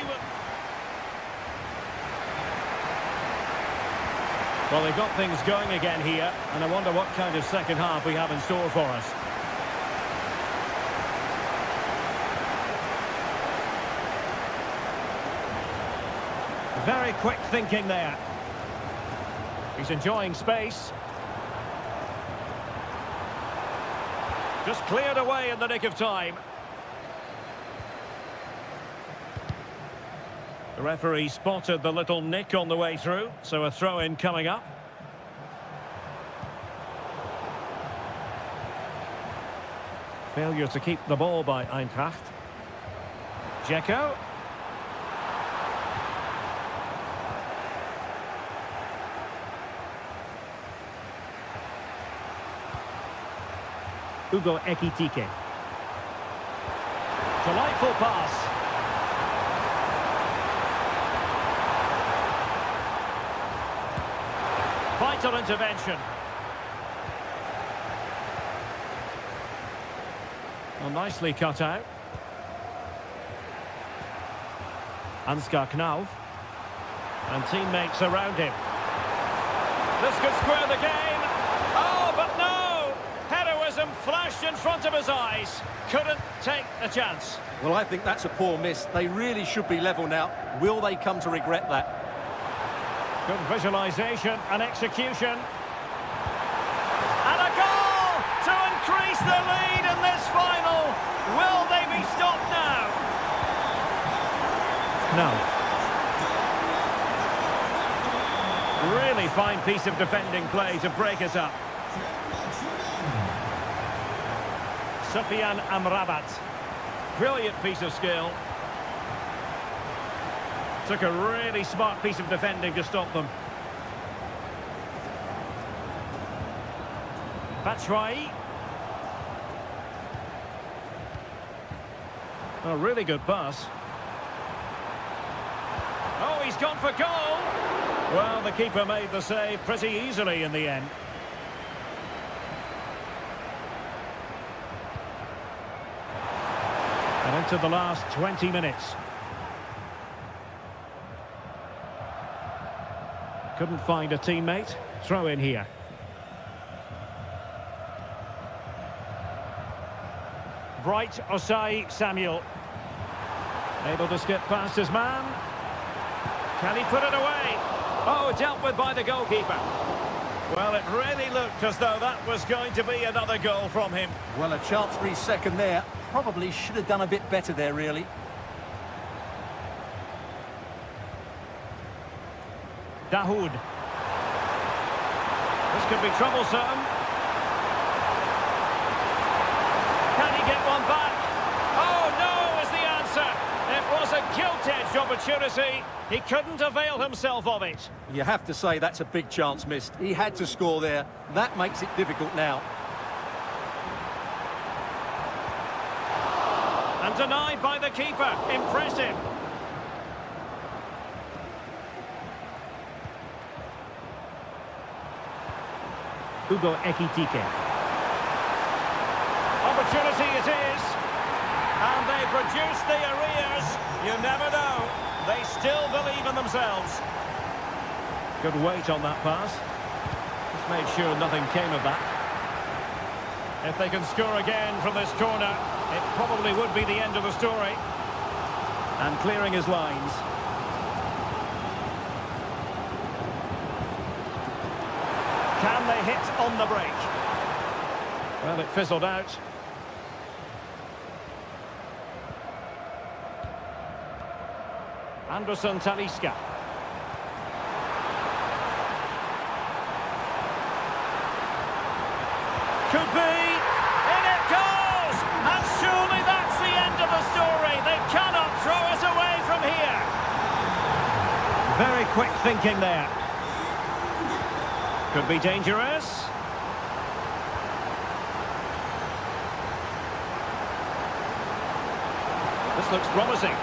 Well, they've got things going again here, and I wonder what kind of second half we have in store for us. Very quick thinking there. He's enjoying space. Just cleared away in the nick of time. The referee spotted the little nick on the way through, so a throw-in coming up. Failure to keep the ball by Eintracht. Dzeko. Hugo Ekitike. Delightful pass. Vital intervention. Well, nicely cut out. Ansgar Knauf. And teammates around him. This could square the game. Oh, but no! Heroism flashed in front of his eyes. Couldn't take the chance. Well, I think that's a poor miss. They really should be level now. Will they come to regret that? Good visualisation and execution. And a goal to increase the lead in this final. Will they be stopped now? No. Really fine piece of defending play to break us up. Sufyan Amrabat. Brilliant piece of skill. Took a really smart piece of defending to stop them. Batshuayi. A really good pass. Oh, he's gone for goal. Well, the keeper made the save pretty easily in the end. And into the last 20 minutes. Couldn't find a teammate. Throw in here. Bright Osai Samuel. Able to skip past his man. Can he put it away? Oh, dealt with by the goalkeeper. Well, it really looked as though that was going to be another goal from him. Well, a chance for his second there. Probably should have done a bit better there, really. Dahoud. This could be troublesome. Can he get one back? Oh, no is the answer. It was a gilt-edged opportunity. He couldn't avail himself of it. You have to say that's a big chance missed. He had to score there. That makes it difficult now. And denied by the keeper. Impressive. Hugo Ekitike. Opportunity it is. And they produce the arrears. You never know. They still believe in themselves. Good weight on that pass. Just made sure nothing came of that. If they can score again from this corner, it probably would be the end of the story. And clearing his lines. Can they hit on the break? Well, it fizzled out. Anderson Talisca. Could be. In it goes! And surely that's the end of the story. They cannot throw us away from here. Very quick thinking there. Could be dangerous. This looks promising.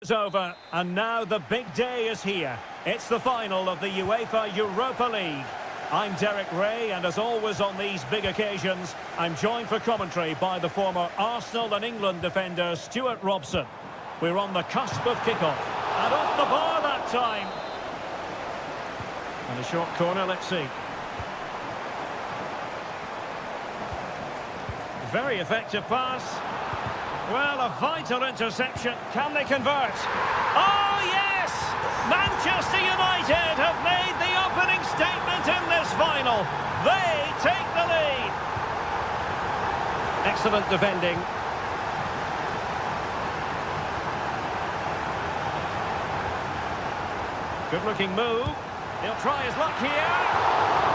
It's over, and now the big day is here. It's the final of the UEFA Europa League. I'm Derek Ray, and as always on these big occasions, I'm joined for commentary by the former Arsenal and England defender Stuart Robson. We're on the cusp of kickoff, and off the bar that time. And a short corner, let's see. Very effective pass. Well, a vital interception. Can they convert? Oh, yes! Manchester United have made the opening statement in this final. They take the lead. Excellent defending. Good-looking move. He'll try his luck here.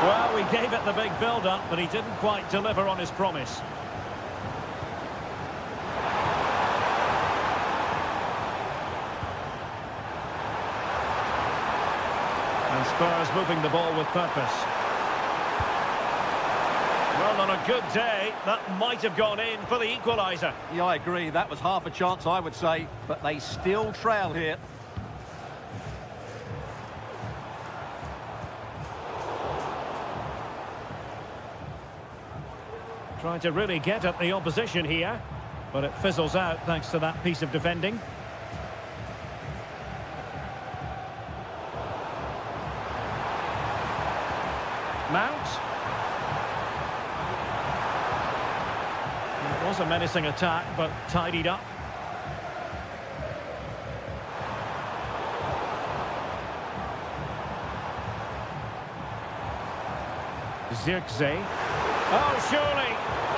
Well, we gave it the big build-up, but he didn't quite deliver on his promise. And Spurs moving the ball with purpose. Well, on a good day, that might have gone in for the equaliser. Yeah, I agree. That was half a chance, I would say. But they still trail here. Trying to really get at the opposition here, but it fizzles out thanks to that piece of defending. Mount. It was a menacing attack, but tidied up. Zirkzee. Oh, surely.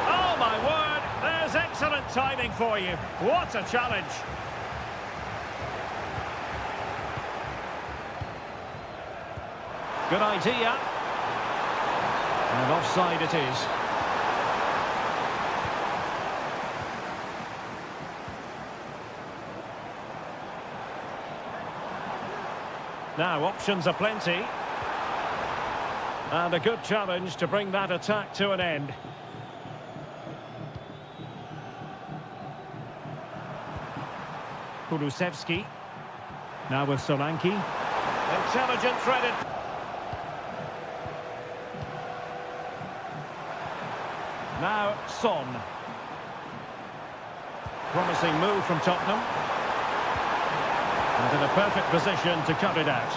Oh, my word. There's excellent timing for you. What a challenge. Good idea. And offside it is. Now, options are plenty. And a good challenge to bring that attack to an end. Kulusevski. Now with Solanke. Intelligent threaded. Now Son. Promising move from Tottenham. And in a perfect position to cut it out.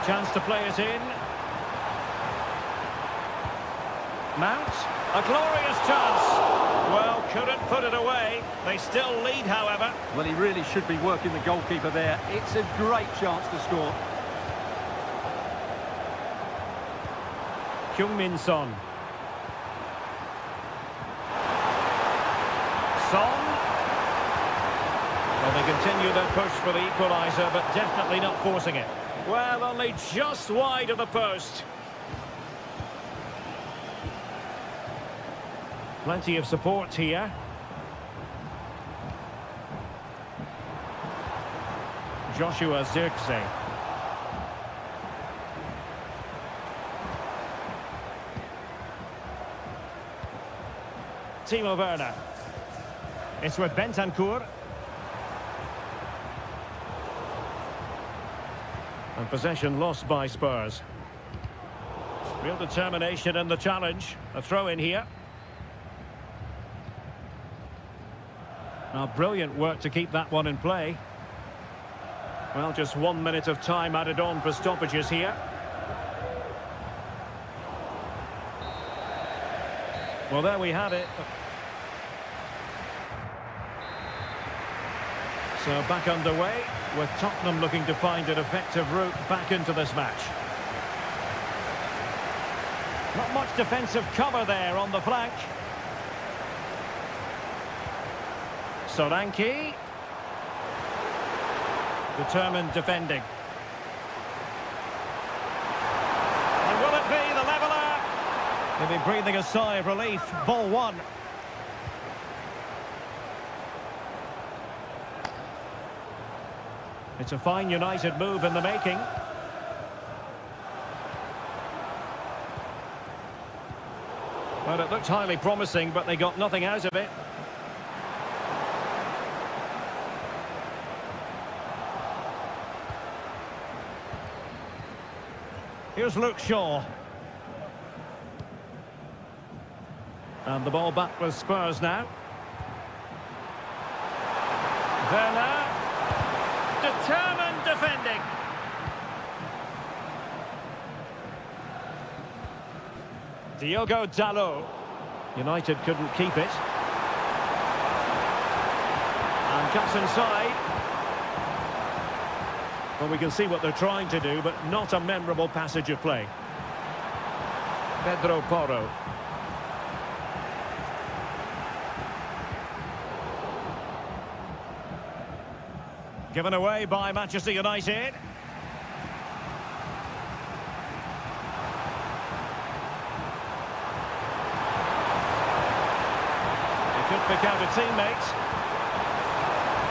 Chance to play it in. Mount, a glorious chance. Well, couldn't put it away. They still lead, however. Well, he really should be working the goalkeeper there. It's a great chance to score. Heung-min Son. Son. Well, they continue their push for the equaliser, but definitely not forcing it. Well, only just wide of the post. Plenty of support here. Joshua Zirkzee. Timo Werner. It's with Bentancur. And possession lost by Spurs. Real determination in the challenge. A throw in here. Now, brilliant work to keep that one in play. Well, just 1 minute of time added on for stoppages here. Well, there we had it. So back underway, with Tottenham looking to find an effective route back into this match. Not much defensive cover there on the flank. Solanke. Determined defending. And will it be the leveller? They'll be breathing a sigh of relief. Ball one. It's a fine United move in the making. Well, it looked highly promising, but they got nothing out of it. Here's Luke Shaw. And the ball back with Spurs now. Werner. Determined defending. Diogo Dalot. United couldn't keep it. And cuts inside. Well, we can see what they're trying to do, but not a memorable passage of play. Pedro Porro. Given away by Manchester United. He could pick out a teammate.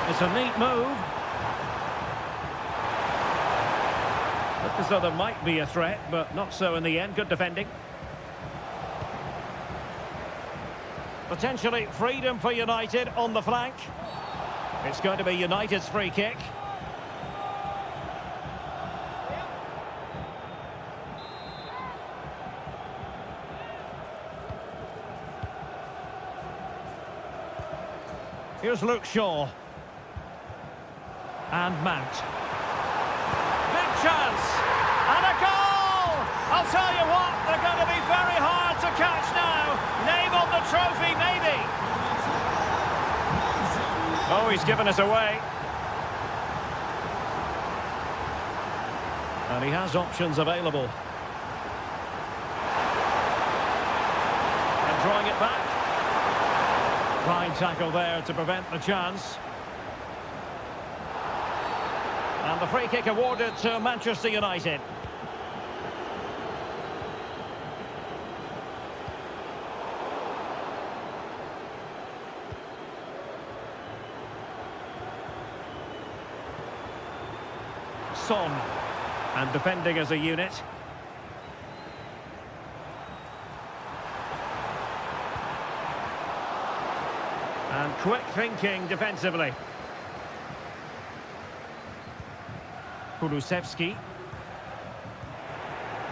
It's a neat move. Looked as though there might be a threat, but not so in the end. Good defending. Potentially freedom for United on the flank. It's going to be United's free kick. Here's Luke Shaw. And Mount. Big chance. And a goal! I'll tell you what, they're going to be very hard to catch now. Name on the trophy, maybe. Oh, he's given us away. And he has options available. And drawing it back. Fine tackle there to prevent the chance. And the free kick awarded to Manchester United. Son, and defending as a unit. And quick thinking defensively. Kulusevski.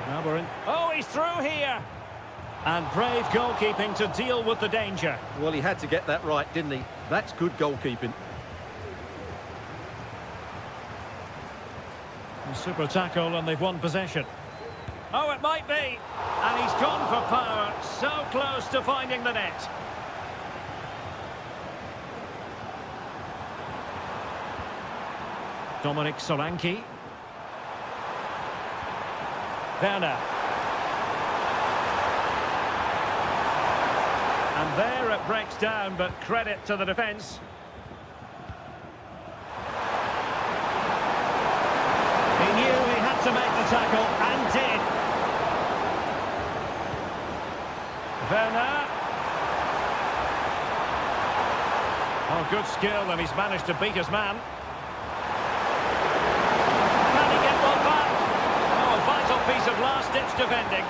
Now we're in. Oh, he's through here! And brave goalkeeping to deal with the danger. Well, he had to get that right, didn't he? That's good goalkeeping. Super tackle, and they've won possession. Oh, it might be. And he's gone for power. So close to finding the net. Dominic Solanke. Werner. And there it breaks down, but credit to the defence. He knew he had to make the tackle, and did. Werner. Oh, good skill, and he's managed to beat his man. Can he get one back? Oh, a vital piece of last-ditch defending.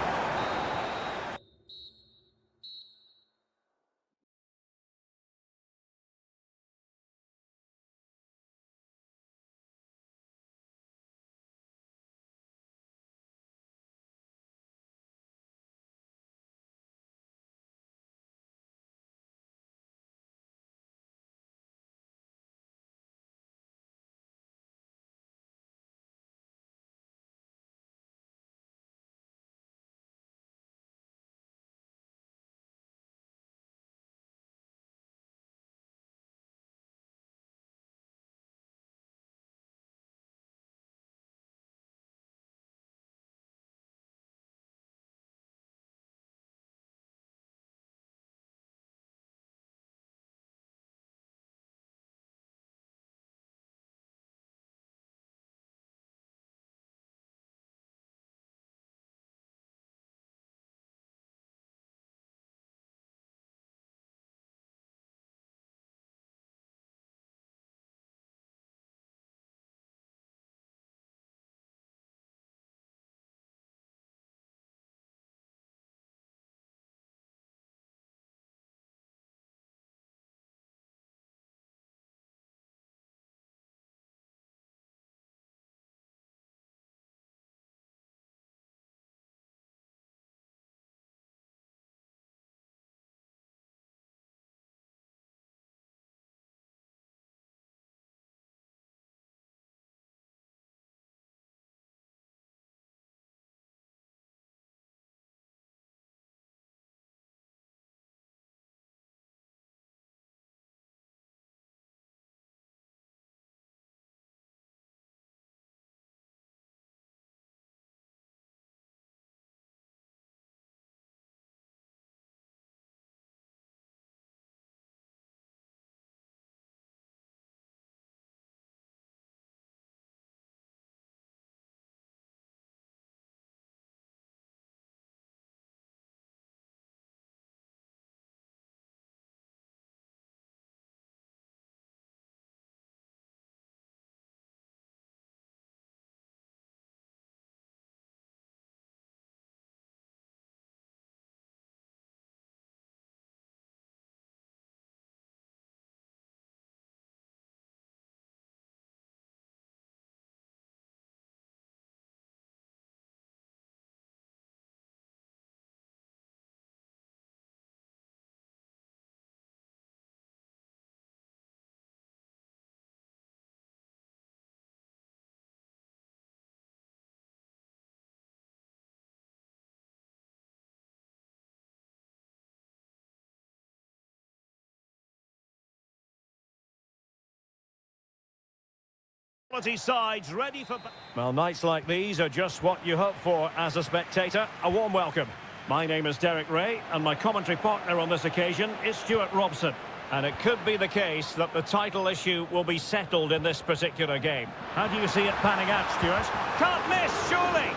Quality sides ready for... Well, nights like these are just what you hope for as a spectator. A warm welcome. My name is Derek Ray, and my commentary partner on this occasion is Stuart Robson. And it could be the case that the title issue will be settled in this particular game. How do you see it panning out, Stuart? Can't miss, surely!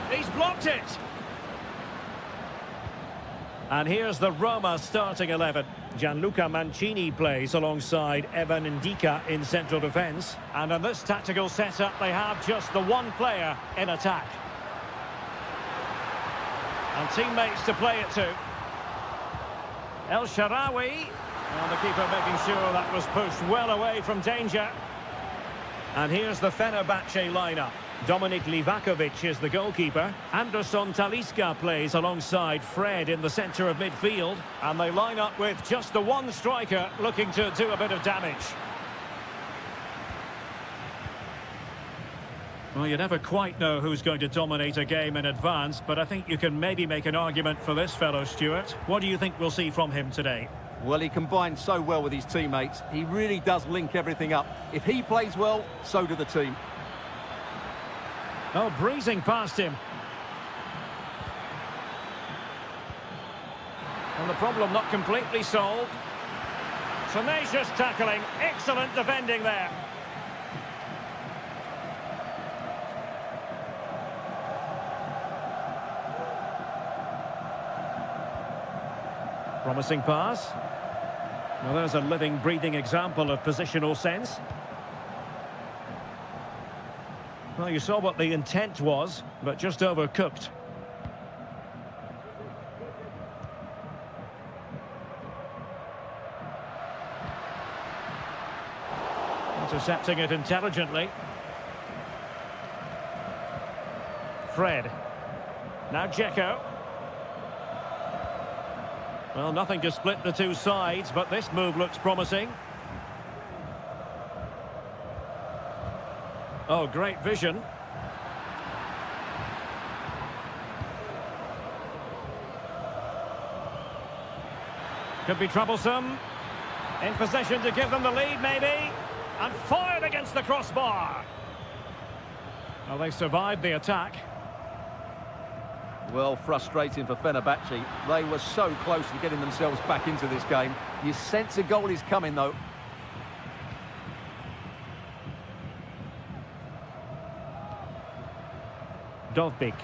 He's blocked it! And here's the Roma starting 11. Gianluca Mancini plays alongside Evan Ndika in central defence. And in this tactical setup, they have just the one player in attack. And teammates to play it to. El Shaarawy. And the keeper making sure that was pushed well away from danger. And here's the Fenerbahce lineup. Dominik Livakovic is the goalkeeper. Anderson Talisca plays alongside Fred in the centre of midfield. And they line up with just the one striker looking to do a bit of damage. Well, you never quite know who's going to dominate a game in advance, but I think you can maybe make an argument for this fellow, Stuart. What do you think we'll see from him today? Well, he combines so well with his teammates. He really does link everything up. If he plays well, so do the team. Oh, breezing past him. And the problem not completely solved. Tenacious tackling, excellent defending there. Promising pass. Well, there's a living, breathing example of positional sense. Well, you saw what the intent was, but just overcooked. Intercepting it intelligently. Fred. Now Dzeko. Well, nothing to split the two sides, but this move looks promising. Oh, great vision. Could be troublesome. In possession to give them the lead, maybe. And fired against the crossbar. Well, they survived the attack. Well, frustrating for Fenerbahce. They were so close to getting themselves back into this game. You sense a goal is coming, though. Dovbik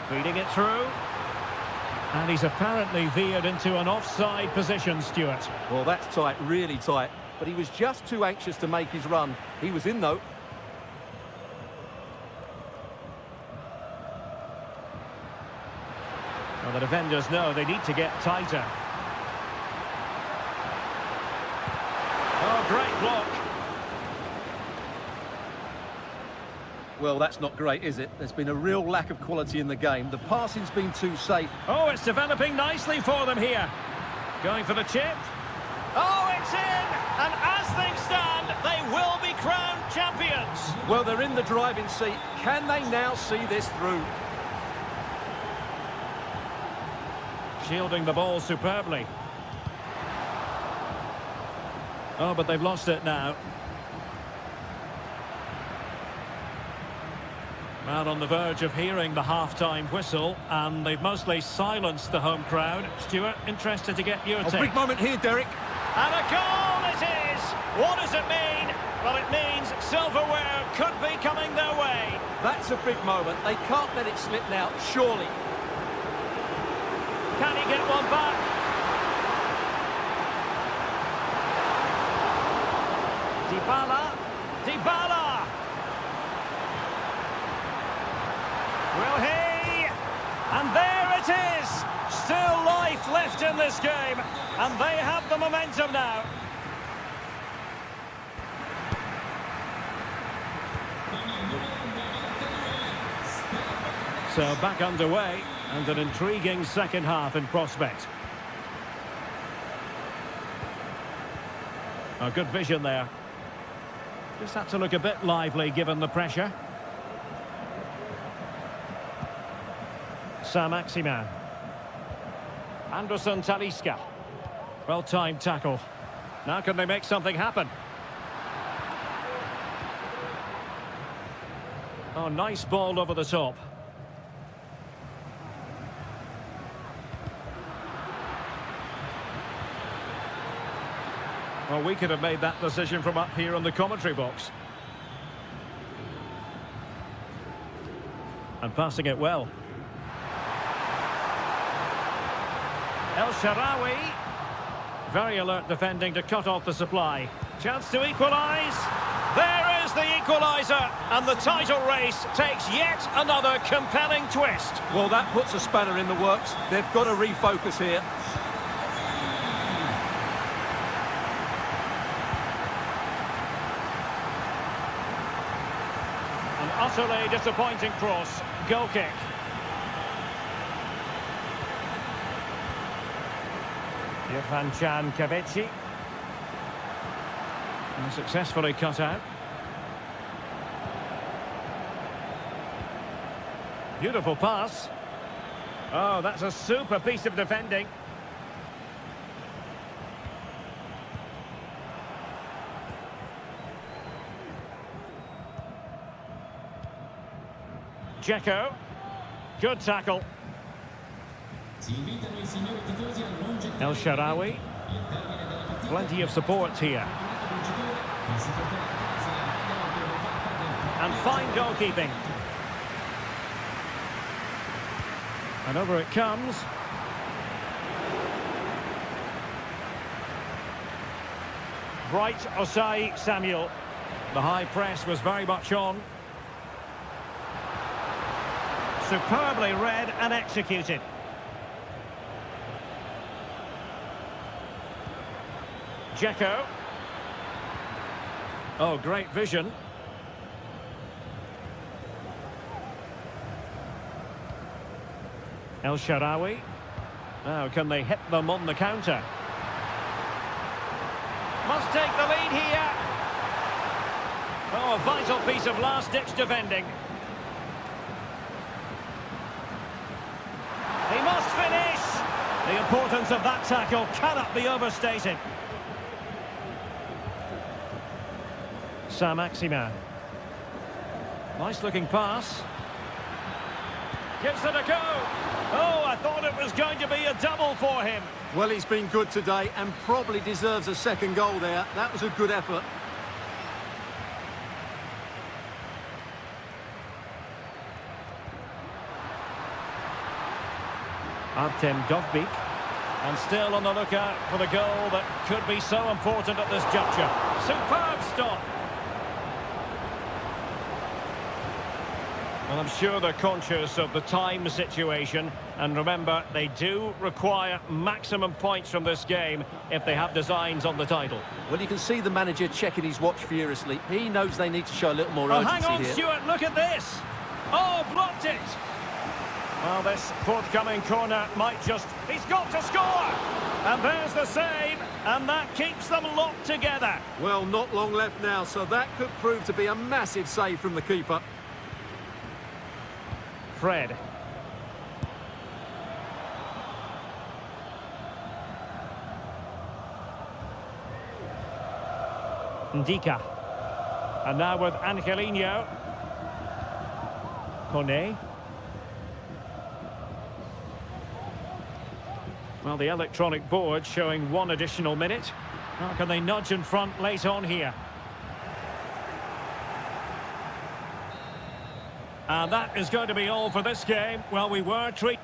feeding it through. And he's apparently veered into an offside position, Stuart. Well, that's tight, really tight. But he was just too anxious to make his run. He was in, though. Well, the defenders know they need to get tighter. Oh, great block. Well, that's not great, is it? There's been a real lack of quality in the game. The passing's been too safe. Oh, it's developing nicely for them here. Going for the chip. Oh, it's in! And as things stand, they will be crowned champions. Well, they're in the driving seat. Can they now see this through? Shielding the ball superbly. Oh, but they've lost it now. Man on the verge of hearing the half-time whistle, and they've mostly silenced the home crowd. Stuart, interested to get your take. Big moment here, Derek. And a goal it is! What does it mean? Well, it means silverware could be coming their way. That's a big moment. They can't let it slip now, surely. Can he get one back? Dybala! Will he? And there it is! Still life left in this game, and they have the momentum now. So back underway, and an intriguing second half in prospect. A good vision there. Just had to look a bit lively given the pressure. Saint-Maximin. Anderson Talisca. Well-timed tackle. Now can they make something happen? Oh, nice ball over the top. Well, we could have made that decision from up here on the commentary box. And passing it well. El Shaarawy. Very alert defending to cut off the supply. Chance to equalise. There is the equaliser. And the title race takes yet another compelling twist. Well, that puts a spanner in the works. They've got to refocus here. An utterly disappointing cross. Goal kick. Kavici. And successfully cut out. Beautiful pass. Oh, that's a super piece of defending. Dzeko. Good tackle. El Shaarawy. Plenty of support here. And fine goalkeeping. And over it comes. Bright Osai Samuel. The high press was very much on. Superbly read and executed. Dzeko. Oh, great vision. El Shaarawy. Now, can they hit them on the counter? Must take the lead here. Oh, a vital piece of last-ditch defending. He must finish. The importance of that tackle cannot be overstated. Saint-Maximin. Nice-looking pass. Gives it a go. Oh, I thought it was going to be a double for him. Well, he's been good today and probably deserves a second goal there. That was a good effort. Artem Dovbyk. And still on the lookout for the goal that could be so important at this juncture. Superb stop. Well, I'm sure they're conscious of the time situation. And remember, they do require maximum points from this game if they have designs on the title. Well, you can see the manager checking his watch furiously. He knows they need to show a little more Oh, urgency hang on, here. Stuart, look at this. Oh, blocked it. Well, this forthcoming corner might just... He's got to score! And there's the save, and that keeps them locked together. Well, not long left now, so that could prove to be a massive save from the keeper. Fred. Ndika. And now with Angelino. Kone. Well, the electronic board showing one additional minute. How can they nudge in front late on here? And that is going to be all for this game. Well, we were treated...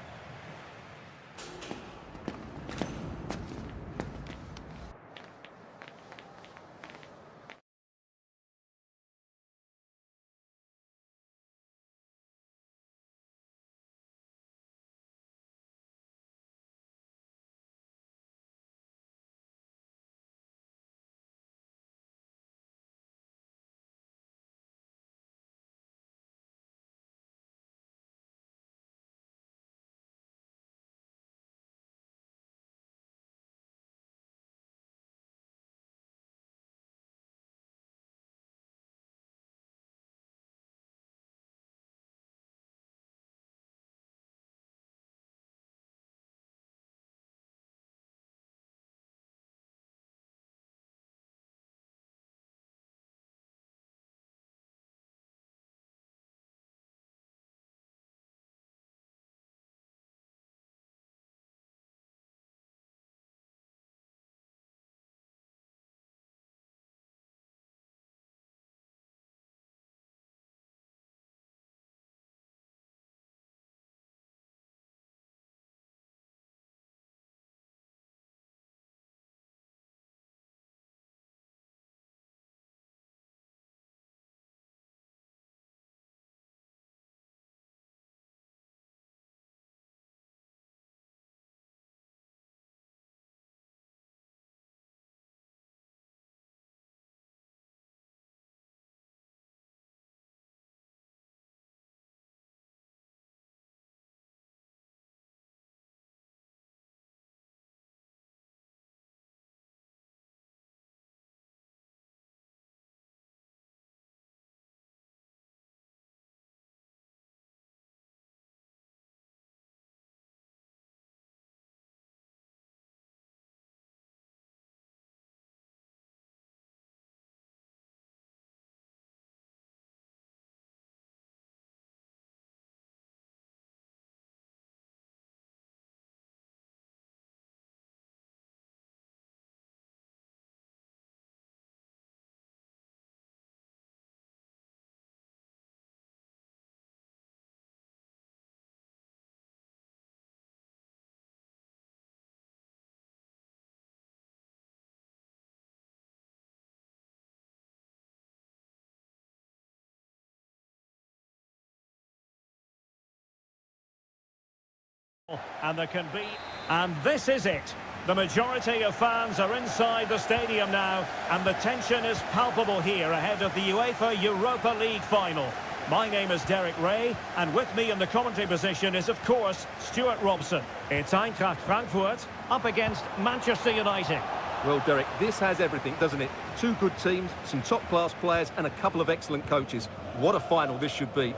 And there can be... And this is it. The majority of fans are inside the stadium now, and the tension is palpable here ahead of the UEFA Europa League final. My name is Derek Ray, and with me in the commentary position is, of course, Stuart Robson. It's Eintracht Frankfurt up against Manchester United. Well, Derek, this has everything, doesn't it? Two good teams, some top-class players, and a couple of excellent coaches. What a final this should be.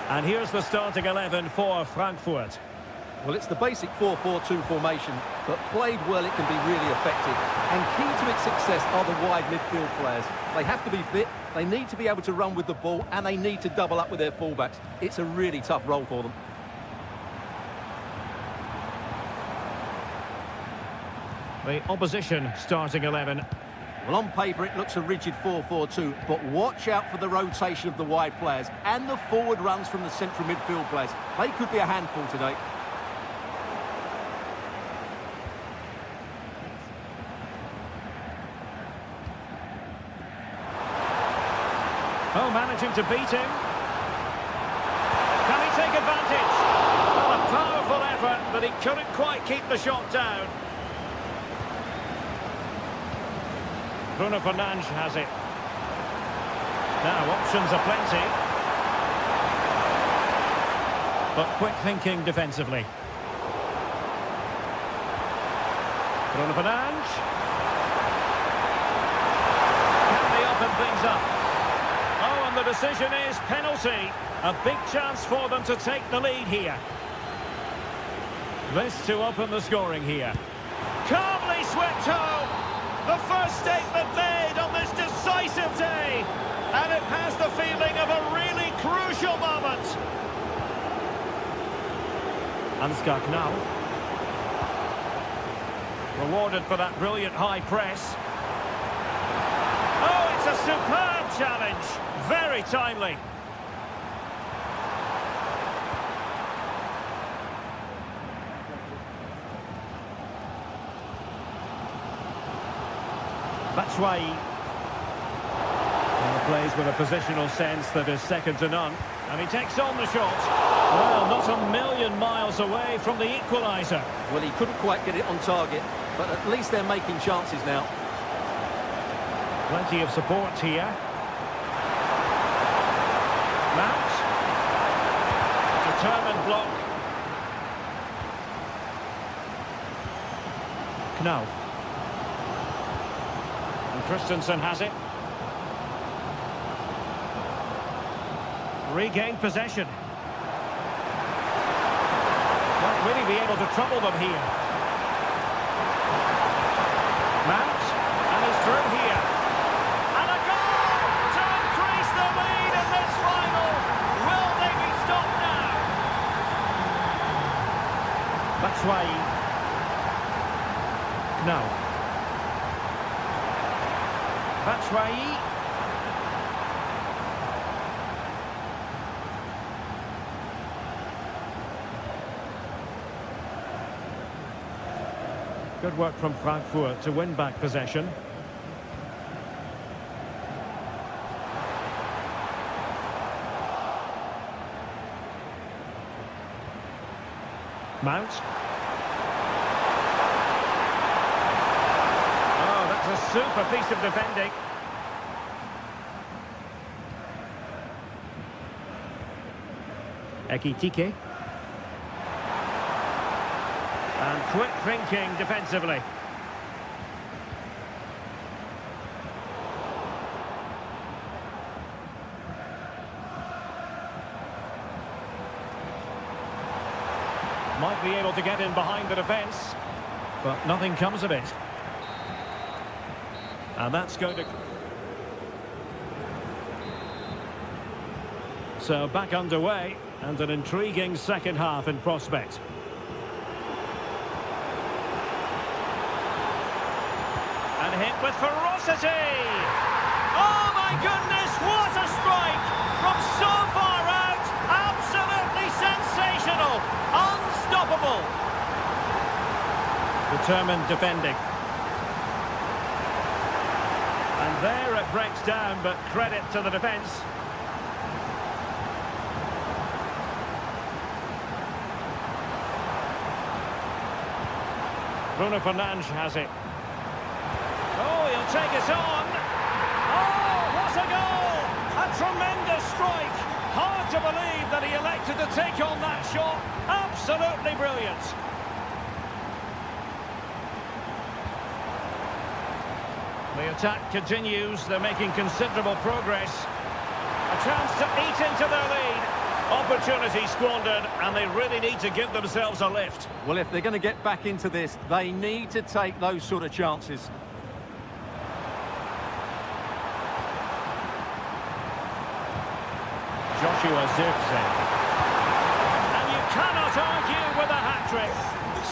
And here's the starting 11 for Frankfurt. Well, it's the basic 4-4-2 formation, but played well, it can be really effective. And key to its success are the wide midfield players. They have to be fit, they need to be able to run with the ball, and they need to double up with their fullbacks. It's a really tough role for them. The opposition starting 11. Well, on paper, it looks a rigid 4-4-2, but watch out for the rotation of the wide players and the forward runs from the central midfield players. They could be a handful today. Oh, managing to beat him. Can he take advantage? Well, a powerful effort, but he couldn't quite keep the shot down. Bruno Fernandes has it. Now, options are plenty. But quick thinking defensively. Bruno Fernandes. Can they open things up? Oh, and the decision is penalty. A big chance for them to take the lead here. This to open the scoring here. Calmly swept home. The first statement made on this decisive day. And it has the feeling of a really crucial moment. Ansgar Knauff. Rewarded for that brilliant high press. Oh, it's a superb challenge. Very timely. Batshuayi. And plays with a positional sense that is second to none. And he takes on the shot. Well, not a million miles away from the equaliser. Well, he couldn't quite get it on target, but at least they're making chances now. Plenty of support here. Mount. Determined block. Knauff. And Christensen has it. Regained possession. Won't really be able to trouble them here. Mount. And he's through here. And a goal to increase the lead in this final. Will they be stopped now? Batshuayi. Knauff. Batshuayi. Good work from Frankfurt to win back possession. Mount. Oh, that's a super piece of defending. Ekitike. And quick thinking defensively. Might be able to get in behind the defence, but nothing comes of it. And that's going to... So back underway, and an intriguing second half in prospect. And hit with ferocity! Oh my goodness, what a strike! From so far out, absolutely sensational! Unstoppable! Determined defending. And there it breaks down, but credit to the defence. Bruno Fernandes has it. Oh, he'll take it on. Oh, what a goal! A tremendous strike. Hard to believe that he elected to take on that shot. Absolutely brilliant. The attack continues. They're making considerable progress. A chance to eat into their lead. Opportunity squandered, and they really need to give themselves a lift. Well, if they're going to get back into this, they need to take those sort of chances. Joshua Zirkzee. And you cannot argue with a hat-trick.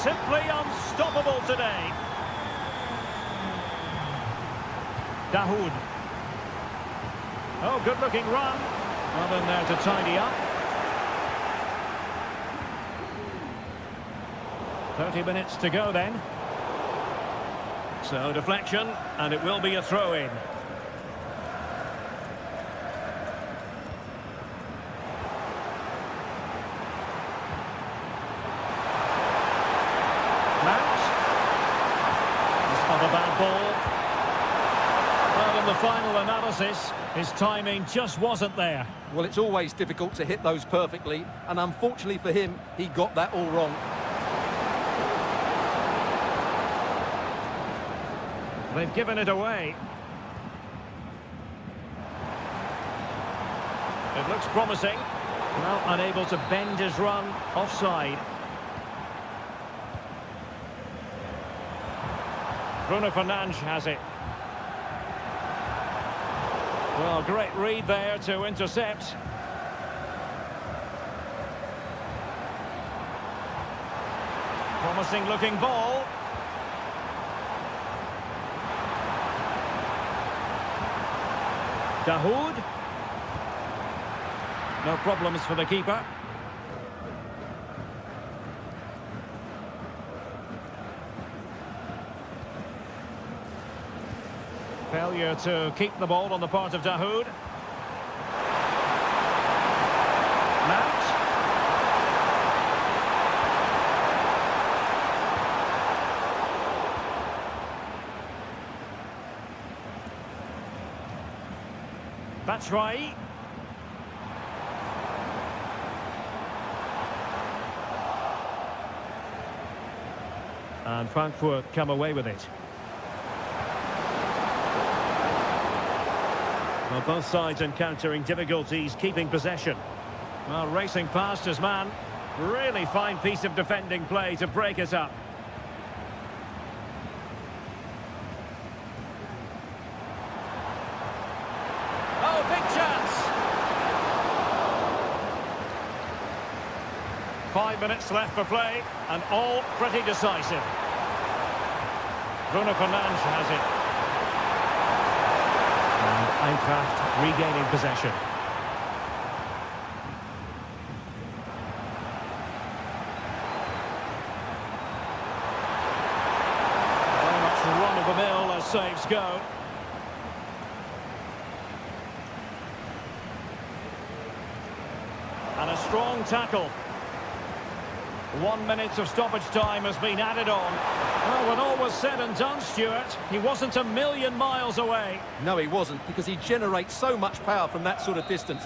Simply unstoppable today. Dahoud. Oh, good-looking run. Well in there to tidy up. 30 minutes to go then. So deflection, and it will be a throw-in. Mount. This other bad ball. Well, in the final analysis, his timing just wasn't there. Well, it's always difficult to hit those perfectly, and unfortunately for him, he got that all wrong. They've given it away. It looks promising. Well, unable to bend his run. Offside. Bruno Fernandes has it. Well, great read there to intercept. Promising looking ball. Dahoud. No problems for the keeper. Failure to keep the ball on the part of Dahoud. Mount. Batshuayi. And Frankfurt come away with it. Well, both sides encountering difficulties keeping possession. Well, racing past his man. Really fine piece of defending play to break it up. Oh, big chance! 5 minutes left for play, and all pretty decisive. Bruno Fernandes has it. And Eintracht regaining possession. Very much run-of-the-mill as saves go. And a strong tackle. 1 minute of stoppage time has been added on. Well, when all was said and done, Stuart, he wasn't a million miles away. No, he wasn't, because he generates so much power from that sort of distance.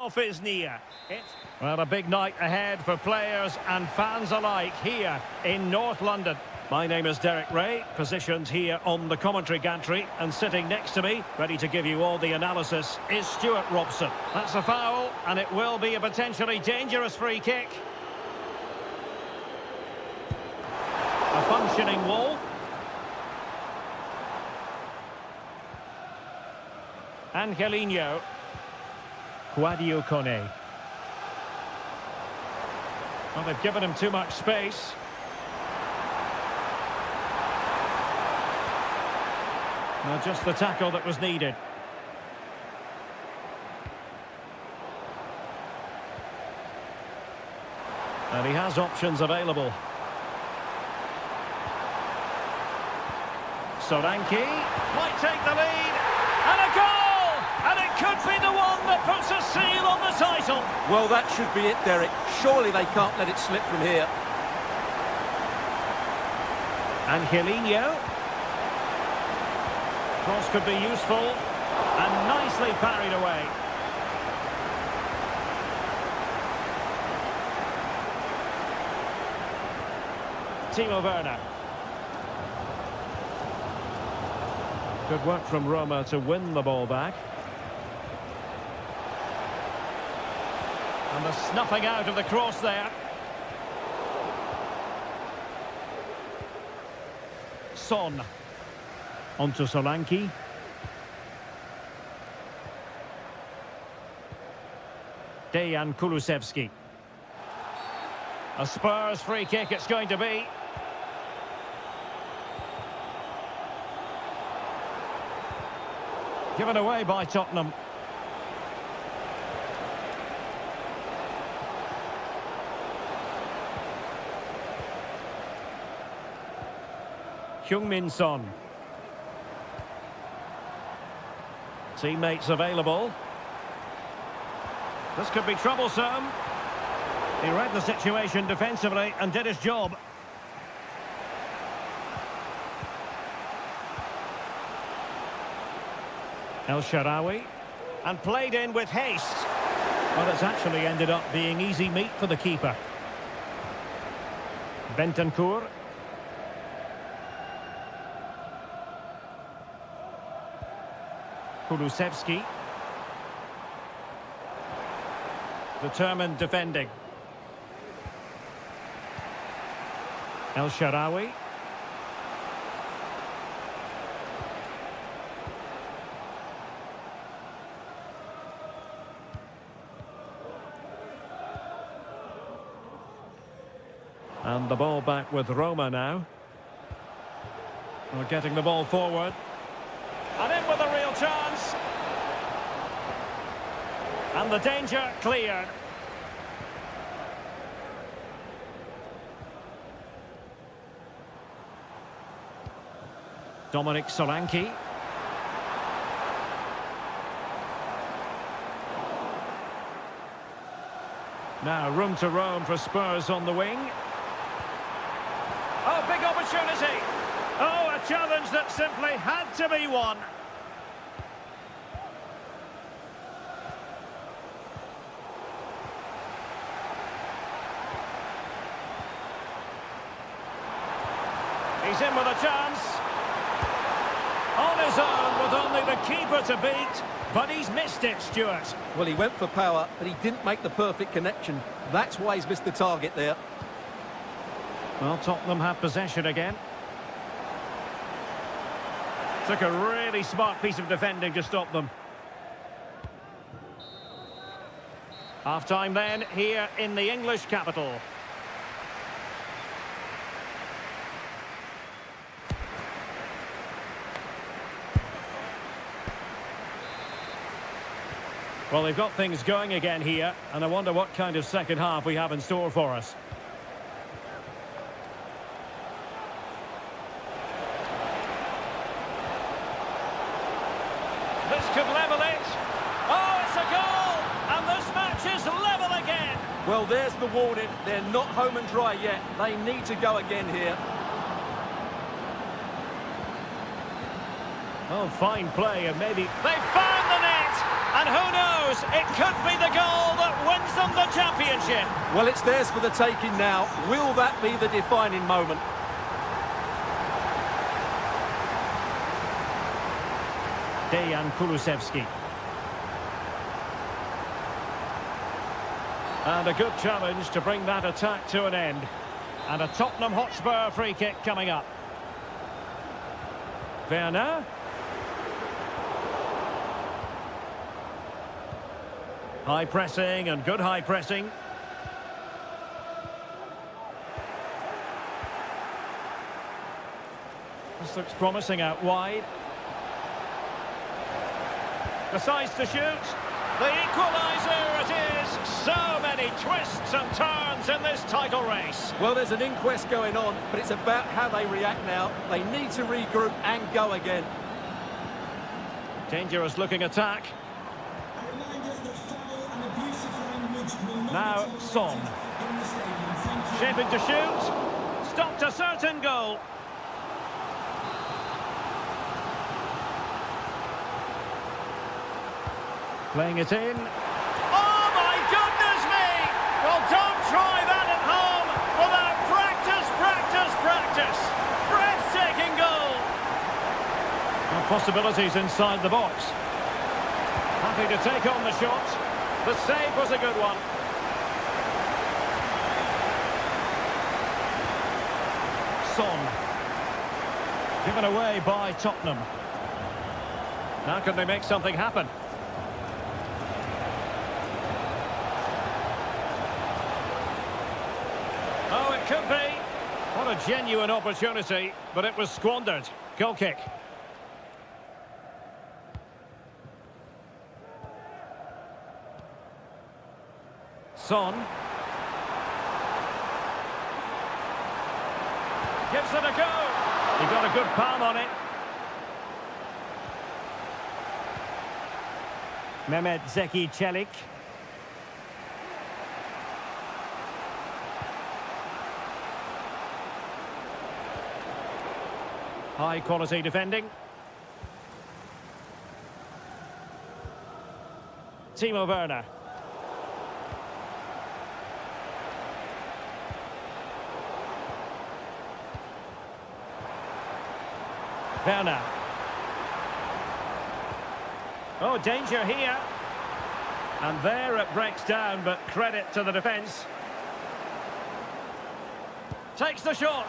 Off is near. Well, a big night ahead for players and fans alike here in North London. My name is Derek Ray, positioned here on the commentary gantry, and sitting next to me, ready to give you all the analysis, is Stuart Robson. That's a foul, and it will be a potentially dangerous free kick. A functioning wall. Angelino. Guadio Kone. Well, they've given him too much space. Well, just the tackle that was needed. And he has options available. Solanke might take the lead. And a goal! And it could be the one that puts a seal on the title. Well, that should be it, Derek. Surely they can't let it slip from here. Angelino. Cross could be useful. And nicely parried away. Timo Werner. Good work from Roma to win the ball back. And the snuffing out of the cross there. Son. Onto Solanke. Dejan Kulusevski. A Spurs free kick it's going to be. Given away by Tottenham. Heung-min Son. Teammates available. This could be troublesome. He read the situation defensively and did his job. El Shaarawy. And played in with haste. But it's actually ended up being easy meat for the keeper. Bentancur. Kulusevski. Determined defending. El Shaarawy. And the ball back with Roma now. We're getting the ball forward. And in with a real chance. And the danger cleared. Dominic Solanke. Now room to roam for Spurs on the wing. Oh, big opportunity. Oh, a challenge that simply had to be won. He's in with a chance. On his own with only the keeper to beat. But he's missed it, Stuart. Well, he went for power, but he didn't make the perfect connection. That's why he's missed the target there. Well, Tottenham have possession again. Took a really smart piece of defending to stop them. Half-time then, here in the English capital. Well, they've got things going again here, and I wonder what kind of second half we have in store for us. This could level it. Oh, it's a goal! And this match is level again. Well, there's the warning. They're not home and dry yet. They need to go again here. Oh, fine play, and maybe they found the net. it. And who knows, it could be the goal that wins them the championship. Well, it's theirs for the taking now. Will that be the defining moment? Dejan Kulusevski. And a good challenge to bring that attack to an end. And a Tottenham Hotspur free kick coming up. Werner. High pressing and good high pressing. This looks promising out wide. Decides to shoot. The equaliser it is. So many twists and turns in this title race. Well, there's an inquest going on, but it's about how they react now. They need to regroup and go again. Dangerous looking attack. A reminder that foul and abusive language will not Now, be Son. tolerated in the stadium. Thank you. Shaping to shoot. Stopped a certain goal. Playing it in. Oh my goodness me! Well, don't try that at home without practice, practice, practice. Breathtaking goal. No possibilities inside the box. Happy to take on the shot. The save was a good one. Son. Given away by Tottenham. Now can they make something happen? Oh, it could be. What a genuine opportunity, but it was squandered. Goal kick. Son. Gives it a go. He got a good palm on it. Mehmet Zeki Çelik. High quality defending. Timo Werner. Werner. Oh, danger here. And there it breaks down, but credit to the defence. Takes the shot.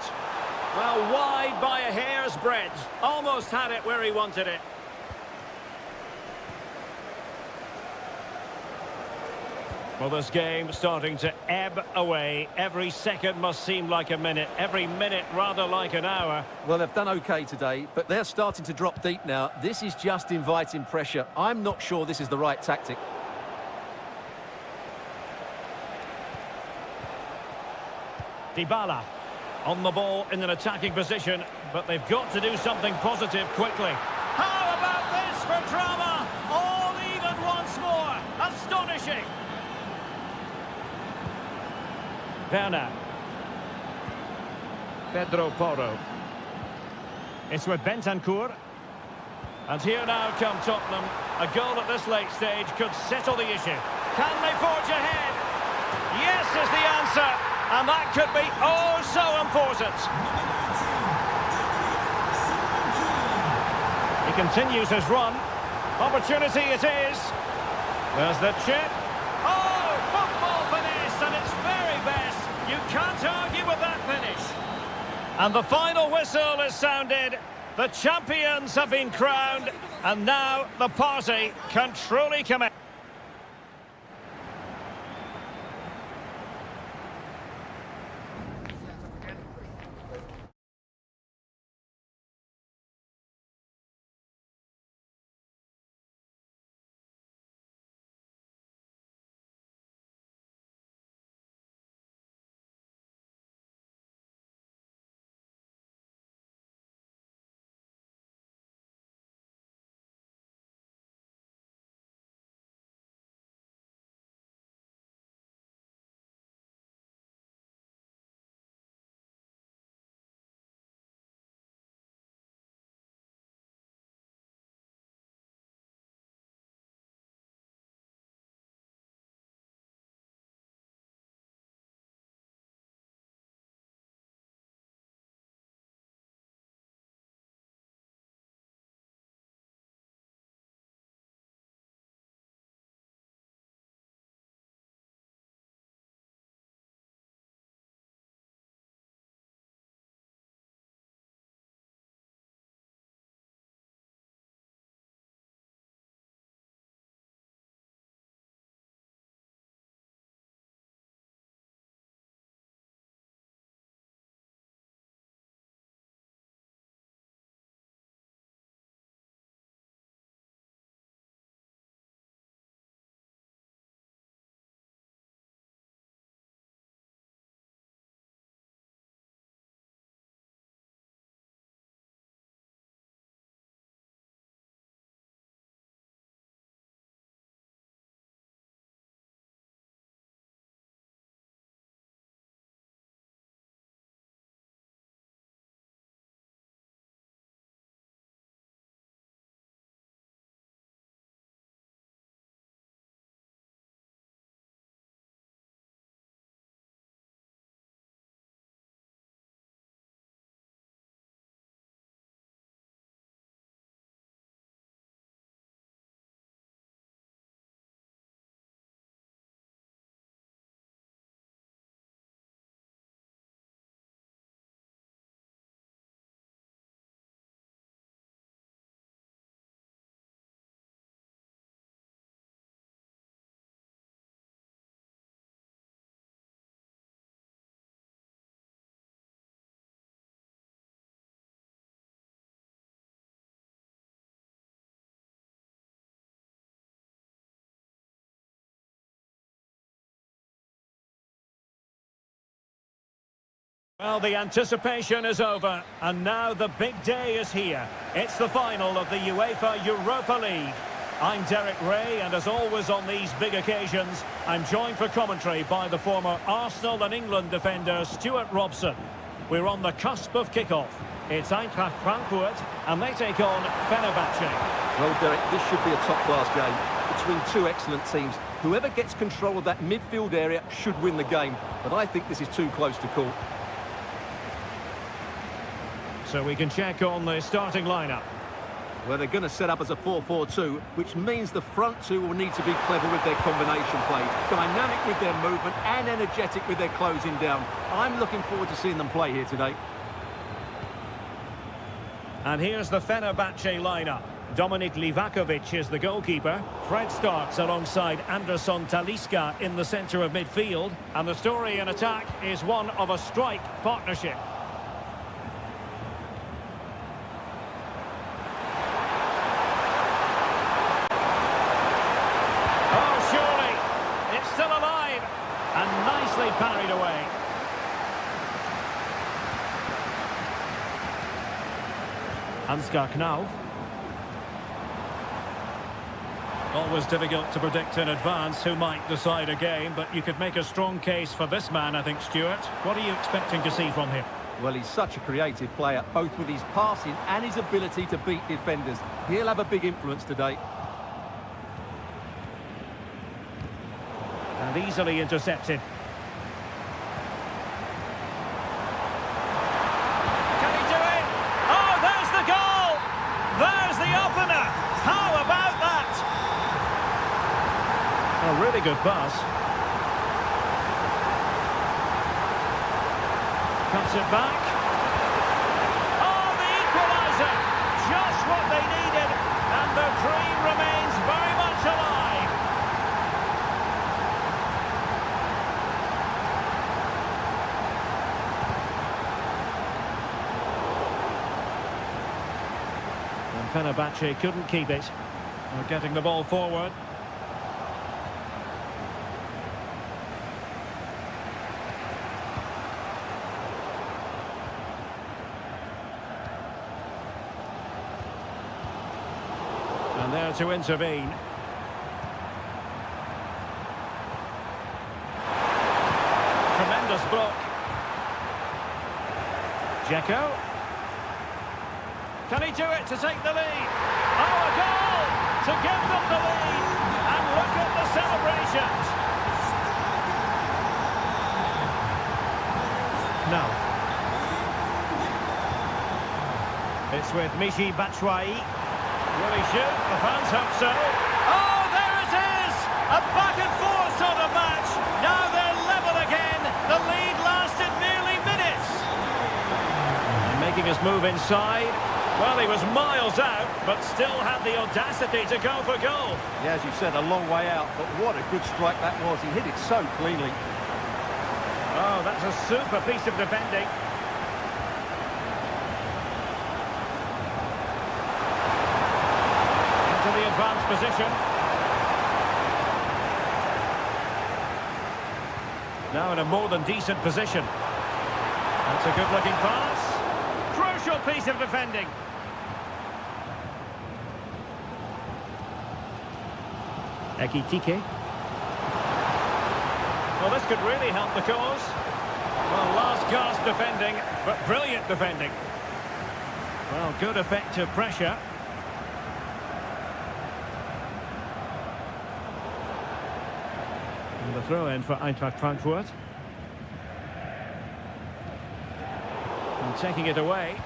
Well, wide by a hair's breadth. Almost had it where he wanted it. Well, this game starting to ebb away. Every second must seem like a minute. Every minute rather like an hour. Well, they've done okay today, but they're starting to drop deep now. This is just inviting pressure. I'm not sure this is the right tactic. Dybala on the ball in an attacking position, but they've got to do something positive quickly. How about this for drama? All even once more. Astonishing. Werner. Pedro Porro. It's with Bentancur. And here now come Tottenham. A goal at this late stage could settle the issue. Can they forge ahead? Yes is the answer. And that could be oh so important. He continues his run. Opportunity it is. There's the chip. Oh, football finish, and it's very best. You can't argue with that finish. And the final whistle is sounded. The champions have been crowned, and now the party can truly commence. Well, the anticipation is over, and now the big day is here. It's the final of the UEFA Europa League. I'm Derek Ray, and as always on these big occasions, I'm joined for commentary by the former Arsenal and England defender Stuart Robson. We're on the cusp of kickoff. It's Eintracht Frankfurt, and they take on Fenerbahce. Well, Derek, this should be a top-class game between two excellent teams. Whoever gets control of that midfield area should win the game, but I think this is too close to call. So we can check on the starting lineup. Well, they're going to set up as a 4-4-2, which means the front two will need to be clever with their combination play, dynamic with their movement and energetic with their closing down. I'm looking forward to seeing them play here today. And here's the Fenerbahce lineup. Dominik Livakovic is the goalkeeper. Fred starts alongside Anderson Talisca in the centre of midfield. And the story in attack is one of a strike partnership. Oh, surely. It's still alive. And nicely parried away. Ansgar Knauf. Always difficult to predict in advance who might decide a game, but you could make a strong case for this man, I think, Stuart. What are you expecting to see from him? Well, he's such a creative player, both with his passing and his ability to beat defenders. He'll have a big influence today. And easily intercepted. Can he do it? Oh, there's the goal! There's the opener! How about that? A really good pass. Cuts it back. Oh, the equaliser! Just what they needed, and the dream remains very much alive. And Fenerbahce couldn't keep it. They're getting the ball forward. And there to intervene. Tremendous block. Dzeko. Can he do it to take the lead? Oh, a goal to give them the lead. And look at the celebrations. Now. It's with Michy Batshuayi. Will he shoot? The fans hope so. Oh, there it is! A back and forth sort of match. Now they're level again. The lead lasted nearly minutes. And making his move inside. Well, he was miles out, but still had the audacity to go for goal. Yeah, as you said, a long way out, but what a good strike that was. He hit it so cleanly. Oh, that's a super piece of defending. Into the advanced position. Now in a more than decent position. That's a good-looking pass. Crucial piece of defending. Ekitike. Well, this could really help the cause. Well, last gasp defending, but brilliant defending. Well, good effective pressure. And the throw-in for Eintracht Frankfurt. And taking it away.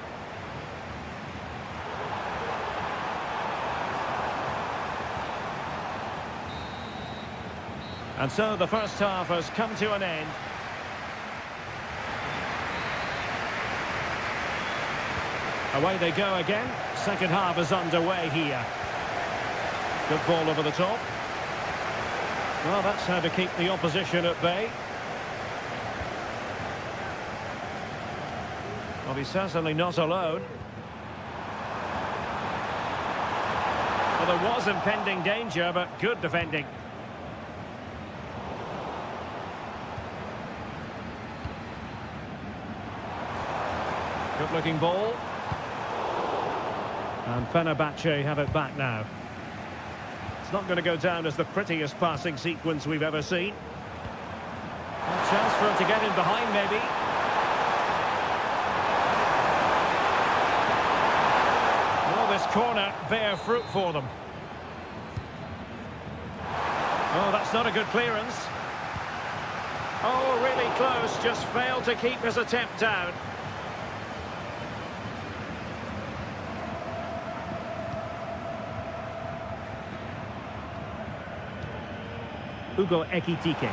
And so the first half has come to an end. Away they go again. Second half is underway here. Good ball over the top. Well, that's how to keep the opposition at bay. Well, he's certainly not alone. Well, there was impending danger, but good defending. Good looking ball. And Fenerbahce have it back now. It's not going to go down as the prettiest passing sequence we've ever seen. A chance for him to get in behind, maybe. Well, this corner bear fruit for them. Oh, that's not a good clearance. Oh, really close, just failed to keep his attempt down. Hugo Ekitike.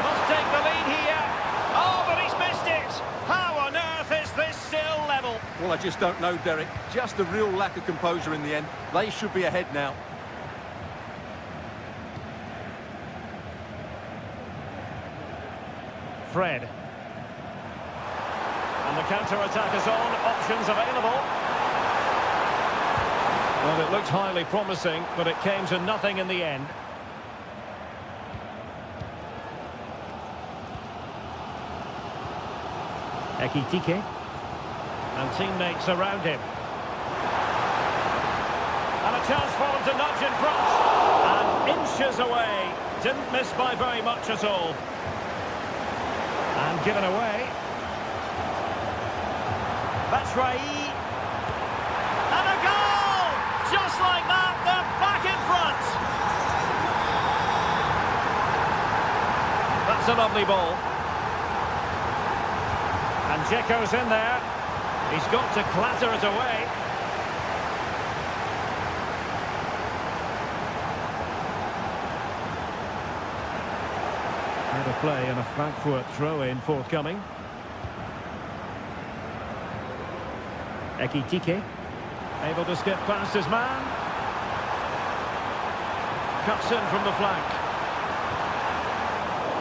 Must take the lead here. Oh, but he's missed it. How on earth is this still level? Well, I just don't know, Derek. Just a real lack of composure in the end. They should be ahead now. Fred. And the counter-attack is on. Options available. Well, it looked highly promising, but it came to nothing in the end. Ekitike. And teammates around him. And a chance for him to nudge in front. And inches away. Didn't miss by very much at all. And given away. That's Rai. And a goal! Just like that, they're back in front. That's a lovely ball. And Dzeko's in there. He's got to clatter it away. Another play and a Frankfurt throw-in forthcoming. Ekitike. Able to skip past his man. Cuts in from the flank.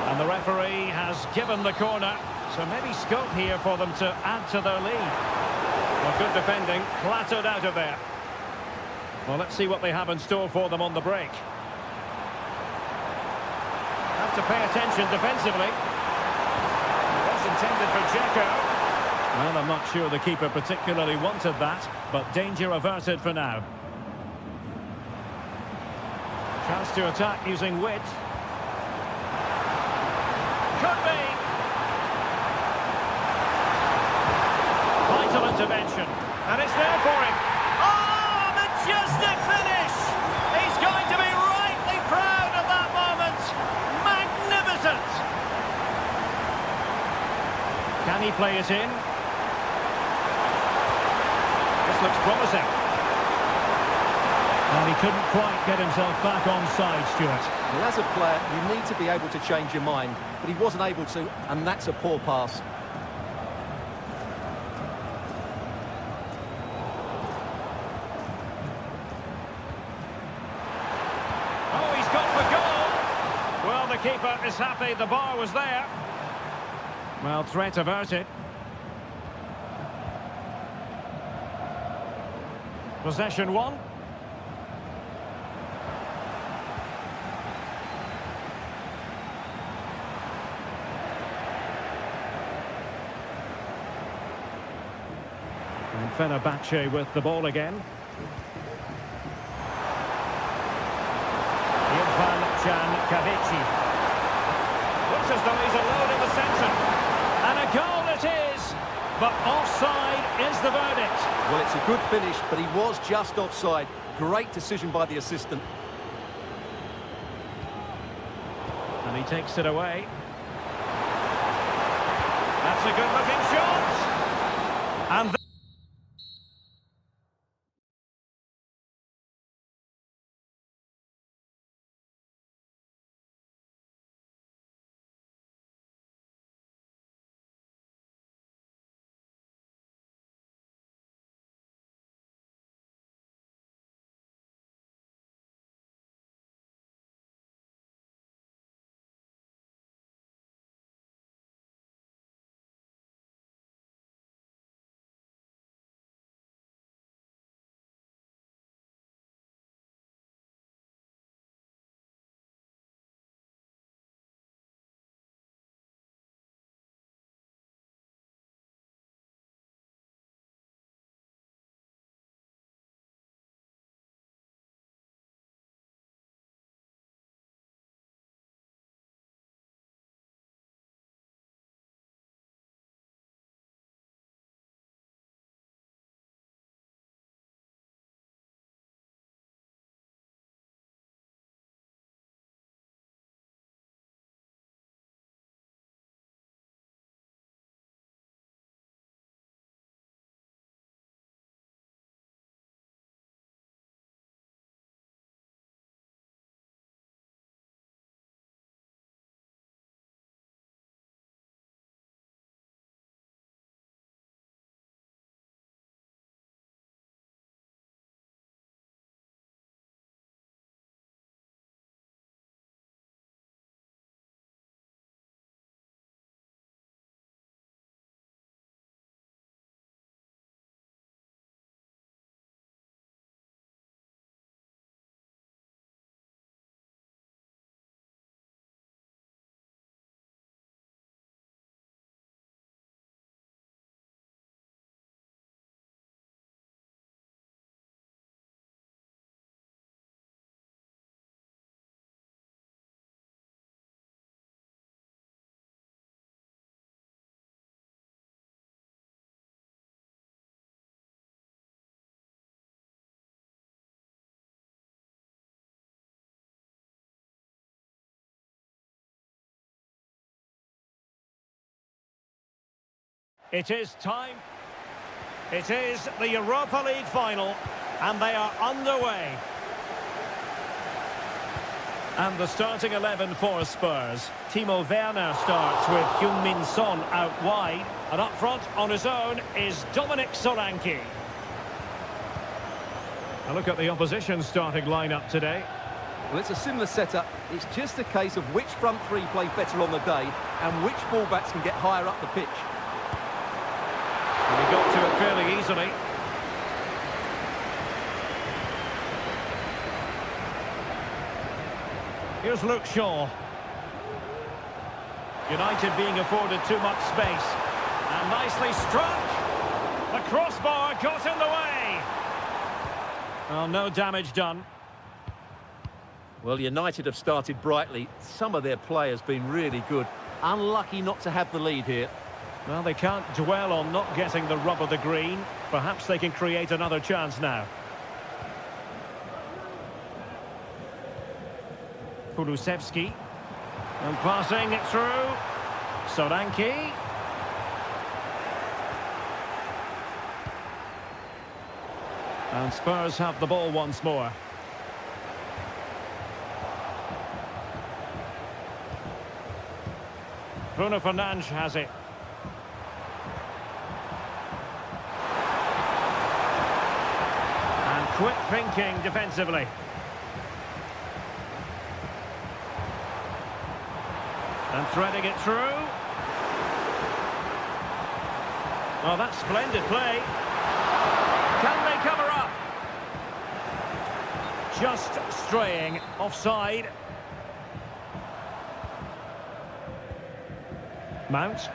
And the referee has given the corner. So maybe scope here for them to add to their lead. Well, good defending. Clattered out of there. Well, let's see what they have in store for them on the break. Have to pay attention defensively. It was intended for Dzeko. Well, I'm not sure the keeper particularly wanted that, but danger averted for now. Chance to attack using width. Could be. Vital intervention. And it's there for him. Oh, majestic finish! He's going to be rightly proud of that moment. Magnificent! Can he play it in? Looks promising. And he couldn't quite get himself back on side, Stuart. Well, as a player, you need to be able to change your mind, but he wasn't able to, and that's a poor pass. Oh, he's got the goal. Well, the keeper is happy the bar was there. Well, threat averted. Possession one. And Fenerbahce with the ball again. Kavici. Looks as though he's alone in the centre. And a goal it is. But offside is the verdict. Well, it's a good finish, but he was just offside. Great decision by the assistant. And he takes it away. That's a good-looking shot. And It is time. It is the Europa League final, and they are underway. And the starting 11 for Spurs. Timo Werner starts with Heung-min Son out wide. And up front on his own is Dominic Solanke. A look at the opposition starting lineup today. Well, it's a similar setup. It's just a case of which front three play better on the day and which fullbacks can get higher up the pitch. And he got to it fairly easily. Here's Luke Shaw. United being afforded too much space. And nicely struck. The crossbar got in the way. Well, no damage done. Well, United have started brightly. Some of their players been really good. Unlucky not to have the lead here. Well, they can't dwell on not getting the rub of the green. Perhaps they can create another chance now. Kulusevski. And passing it through. Solanke. And Spurs have the ball once more. Bruno Fernandes has it. And quick thinking defensively. And threading it through. Oh, that's splendid play. Can they cover up? Just straying offside. Mount.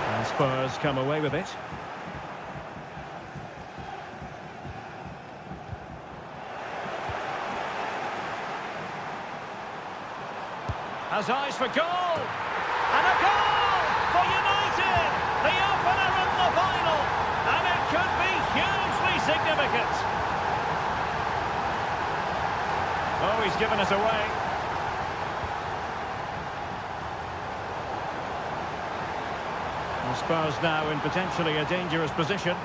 And Spurs come away with it. Has eyes for goal! And a goal for United! The opener in the final! And it could be hugely significant! Oh, he's given us away. And Spurs now in potentially a dangerous position.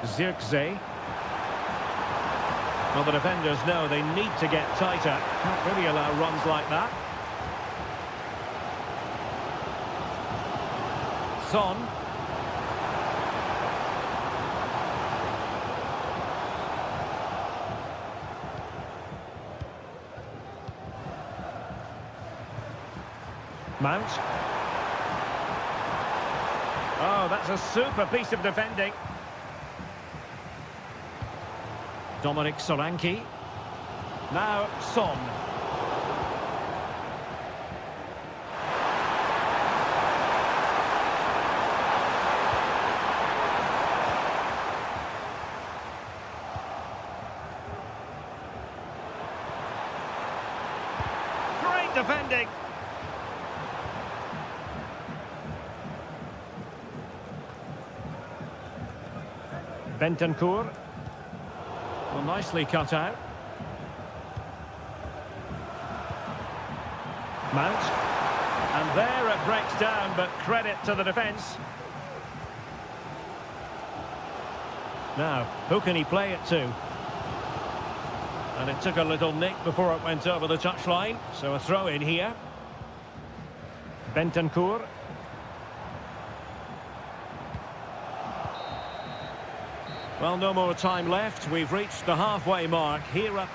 Zirkzee. Well, the defenders know they need to get tighter. Can't really allow runs like that. Son. Mount. Oh, that's a super piece of defending. Dominic Solanke. Now Son. Great defending. Bentancur. Well, nicely cut out. Mount. And there it breaks down, but credit to the defence. Now, who can he play it to? And it took a little nick before it went over the touchline, so a throw in here. Bentancur. Well, no more time left. We've reached the halfway mark here at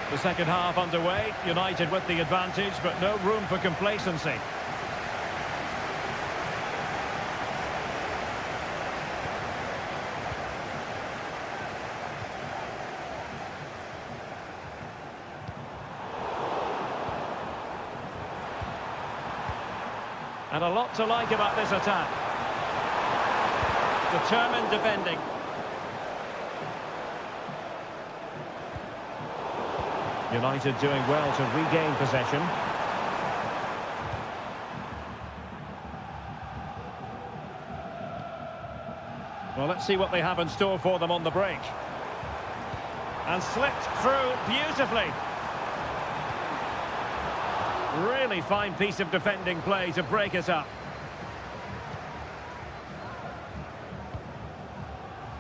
the second half underway. United with the advantage, but no room for complacency. And a lot to like about this attack. Determined defending. United doing well to regain possession. Well, let's see what they have in store for them on the break. And slipped through beautifully. Really fine piece of defending play to break it up.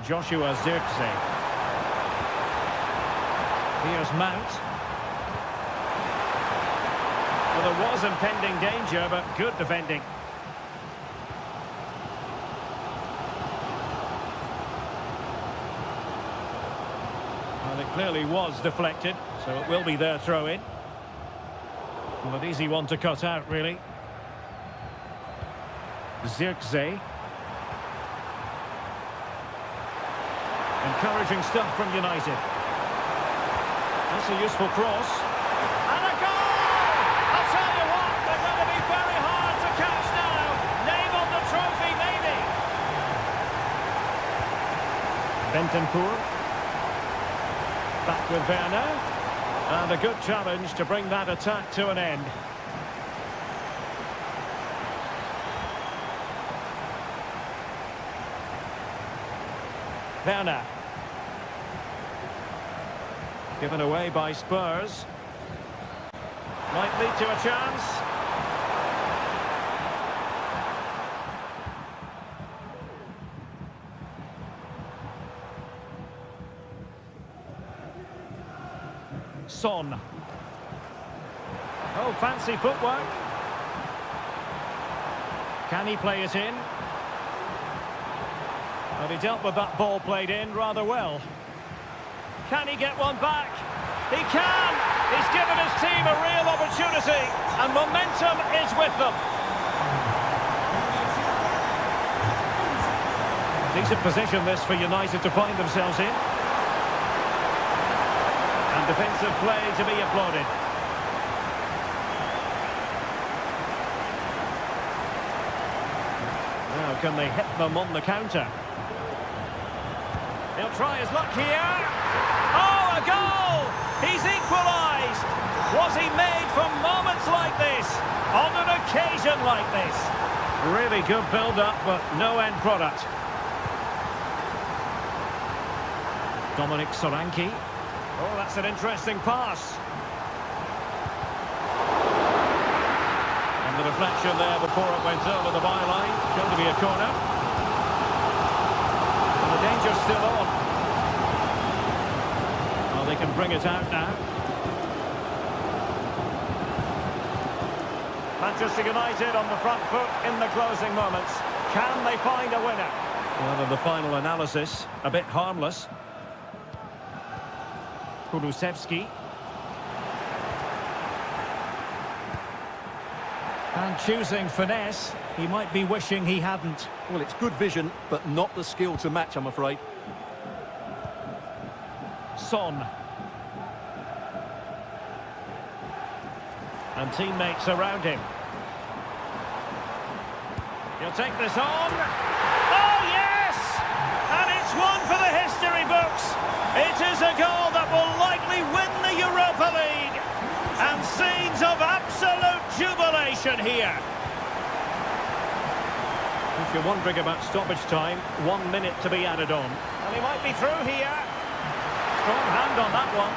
Joshua Zirkzee. Here's Mount. Well, there was impending danger, but good defending. Well, it clearly was deflected, so it will be their throw-in. Well, an easy one to cut out, really. Zirkzee. Encouraging stuff from United. That's a useful cross. And a goal! I'll tell you what, they're going to be very hard to catch now. Name on the trophy, maybe. Bentancur. Back with Werner. And a good challenge to bring that attack to an end. Werner. Given away by Spurs. Might lead to a chance. Son. Oh, fancy footwork. Can he play it in? Well, he dealt with that ball played in rather well. Can he get one back? He can! He's given his team a real opportunity, and momentum is with them. Decent position this for United to find themselves in. And defensive play to be applauded. Now, can they hit them on the counter? He'll try his luck here. Oh, a goal! He's equalised! Was he made for moments like this? On an occasion like this? Really good build-up, but no end product. Dominic Solanke. Oh, that's an interesting pass. And the deflection there before it went over the byline. Going to be a corner. And the danger's still on. Well, they can bring it out now. Manchester United on the front foot in the closing moments. Can they find a winner? Well, in the final analysis, a bit harmless. Kulusevski. And choosing finesse, he might be wishing he hadn't. Well, it's good vision, but not the skill to match, I'm afraid. Son. And teammates around him. He'll take this on. Oh, yes! And it's one for the history books. It is a goal that will likely win the Europa League. And scenes of absolute jubilation here. If you're wondering about stoppage time, 1 minute to be added on. And he might be through here. Strong hand on that one.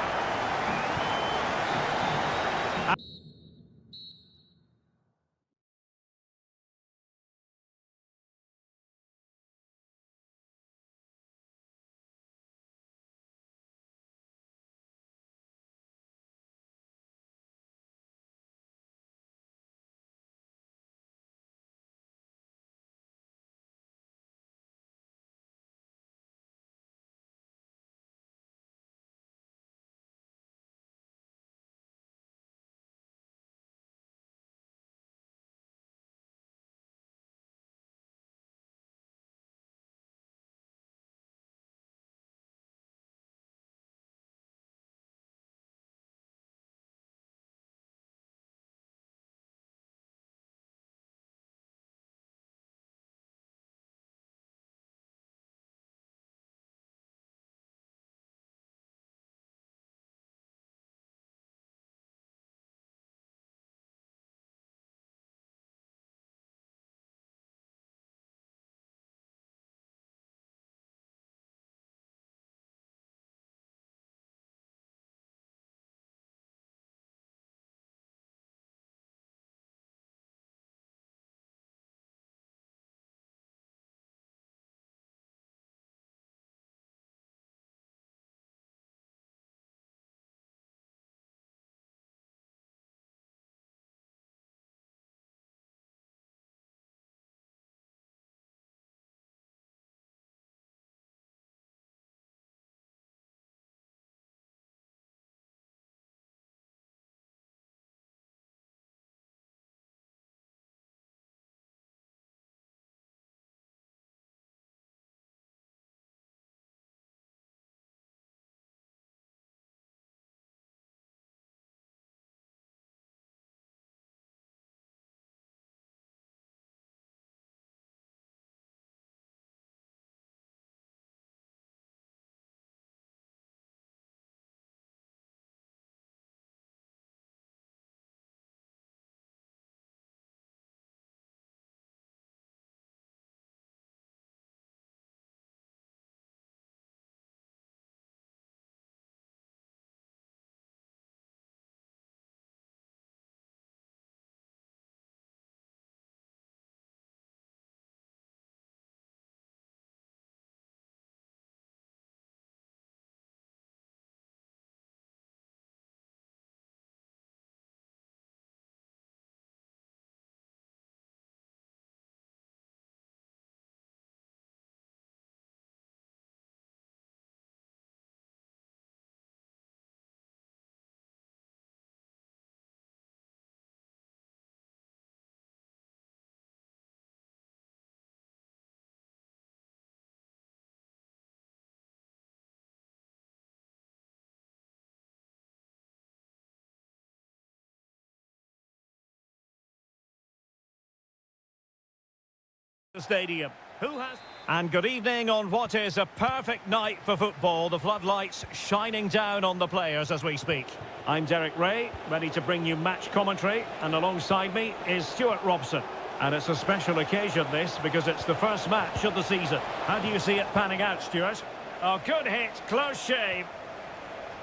Stadium. Who has... And good evening on what is a perfect night for football. The floodlights shining down on the players as we speak. I'm Derek Ray, ready to bring you match commentary, and alongside me is Stuart Robson. And it's a special occasion, this, because it's the first match of the season. How do you see it panning out, Stuart? Oh, good hit, close shave.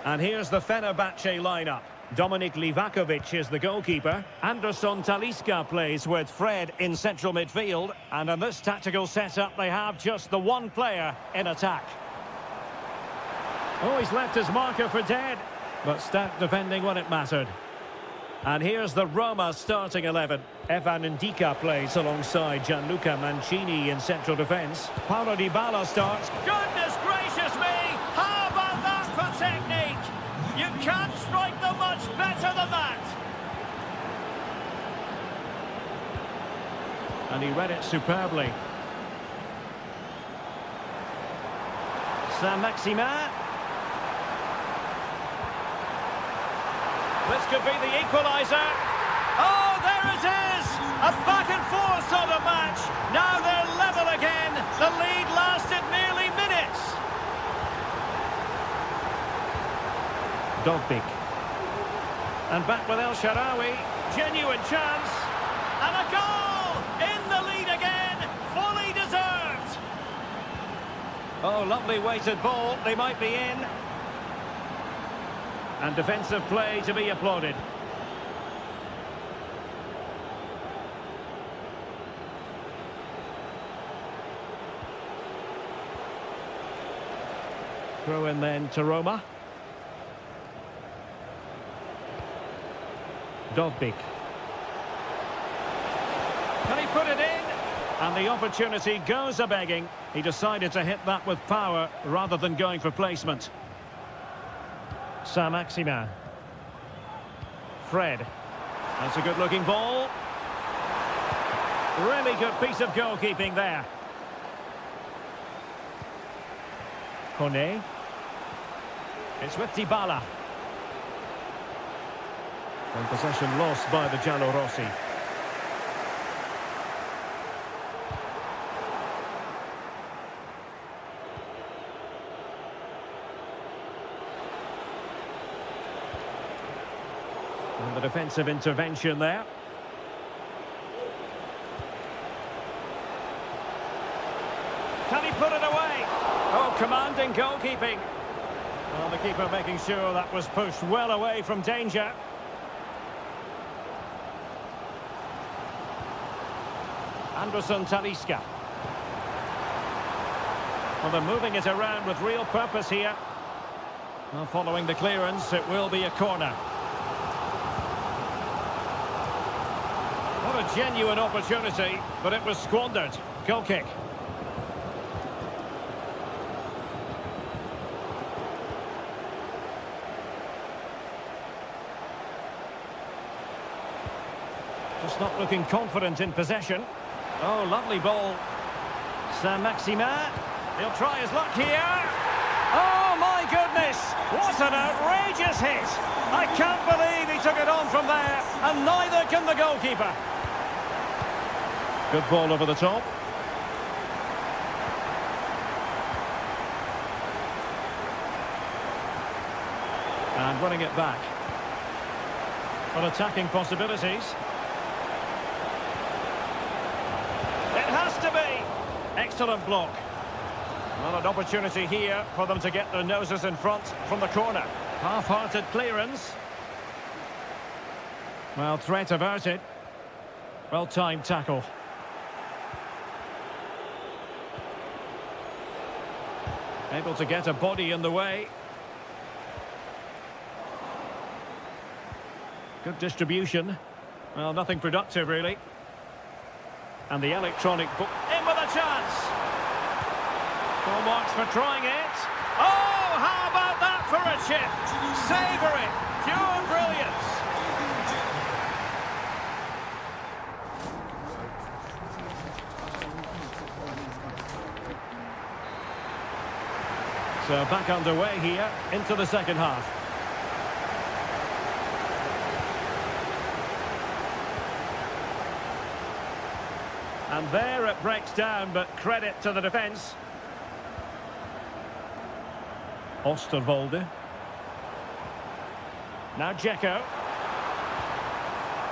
And here's the Fenerbahce lineup. Dominik Livakovic is the goalkeeper. Anderson Talisca plays with Fred in central midfield. And in this tactical setup, they have just the one player in attack. Oh, he's left his marker for dead, but stout defending when it mattered. And here's the Roma starting 11. Evan Ndika plays alongside Gianluca Mancini in central defence. Paulo Dybala starts. Goodness gracious me! How about that for technique? You can't strike them much better than that. And he read it superbly. Saint-Maximin. This could be the equaliser. Oh, there it is! A back and forth sort of match. Now they're level again. The lead lasted nearly minutes. Dogbik. And back with El Shaarawy. Genuine chance. And a goal! In the lead again. Fully deserved. Oh, lovely weighted ball. They might be in. And defensive play to be applauded. Throw in then to Roma. Dogbik. Can he put it in? And the opportunity goes a-begging. He decided to hit that with power rather than going for placement. Saint-Maximin. Fred. That's a good-looking ball. Really good piece of goalkeeping there. Kone. It's with Dybala. And possession lost by the Giallorossi. And the defensive intervention there. Can he put it away? Oh, commanding goalkeeping. Well, the keeper making sure that was pushed well away from danger. Anderson Talisca. Well, they're moving it around with real purpose here. Well, following the clearance, it will be a corner. What a genuine opportunity, but it was squandered. Goal kick. Just not looking confident in possession. Oh, lovely ball. Saint-Maximin. He'll try his luck here. Oh, my goodness. What an outrageous hit. I can't believe he took it on from there. And neither can the goalkeeper. Good ball over the top. And winning it back. Well, attacking possibilities. It has to be. Excellent block. Well, an opportunity here for them to get their noses in front from the corner. Half-hearted clearance. Well, threat averted. Well-timed tackle. Able to get a body in the way. Good distribution. Well, nothing productive, really. And the electronic book in with a chance. Full marks for trying it. Oh, how about that for a chip? Savour it. Pure brilliance. So back underway here into the second half. And And there it breaks down, but credit to the defence. Osterwolde. Now Dzeko.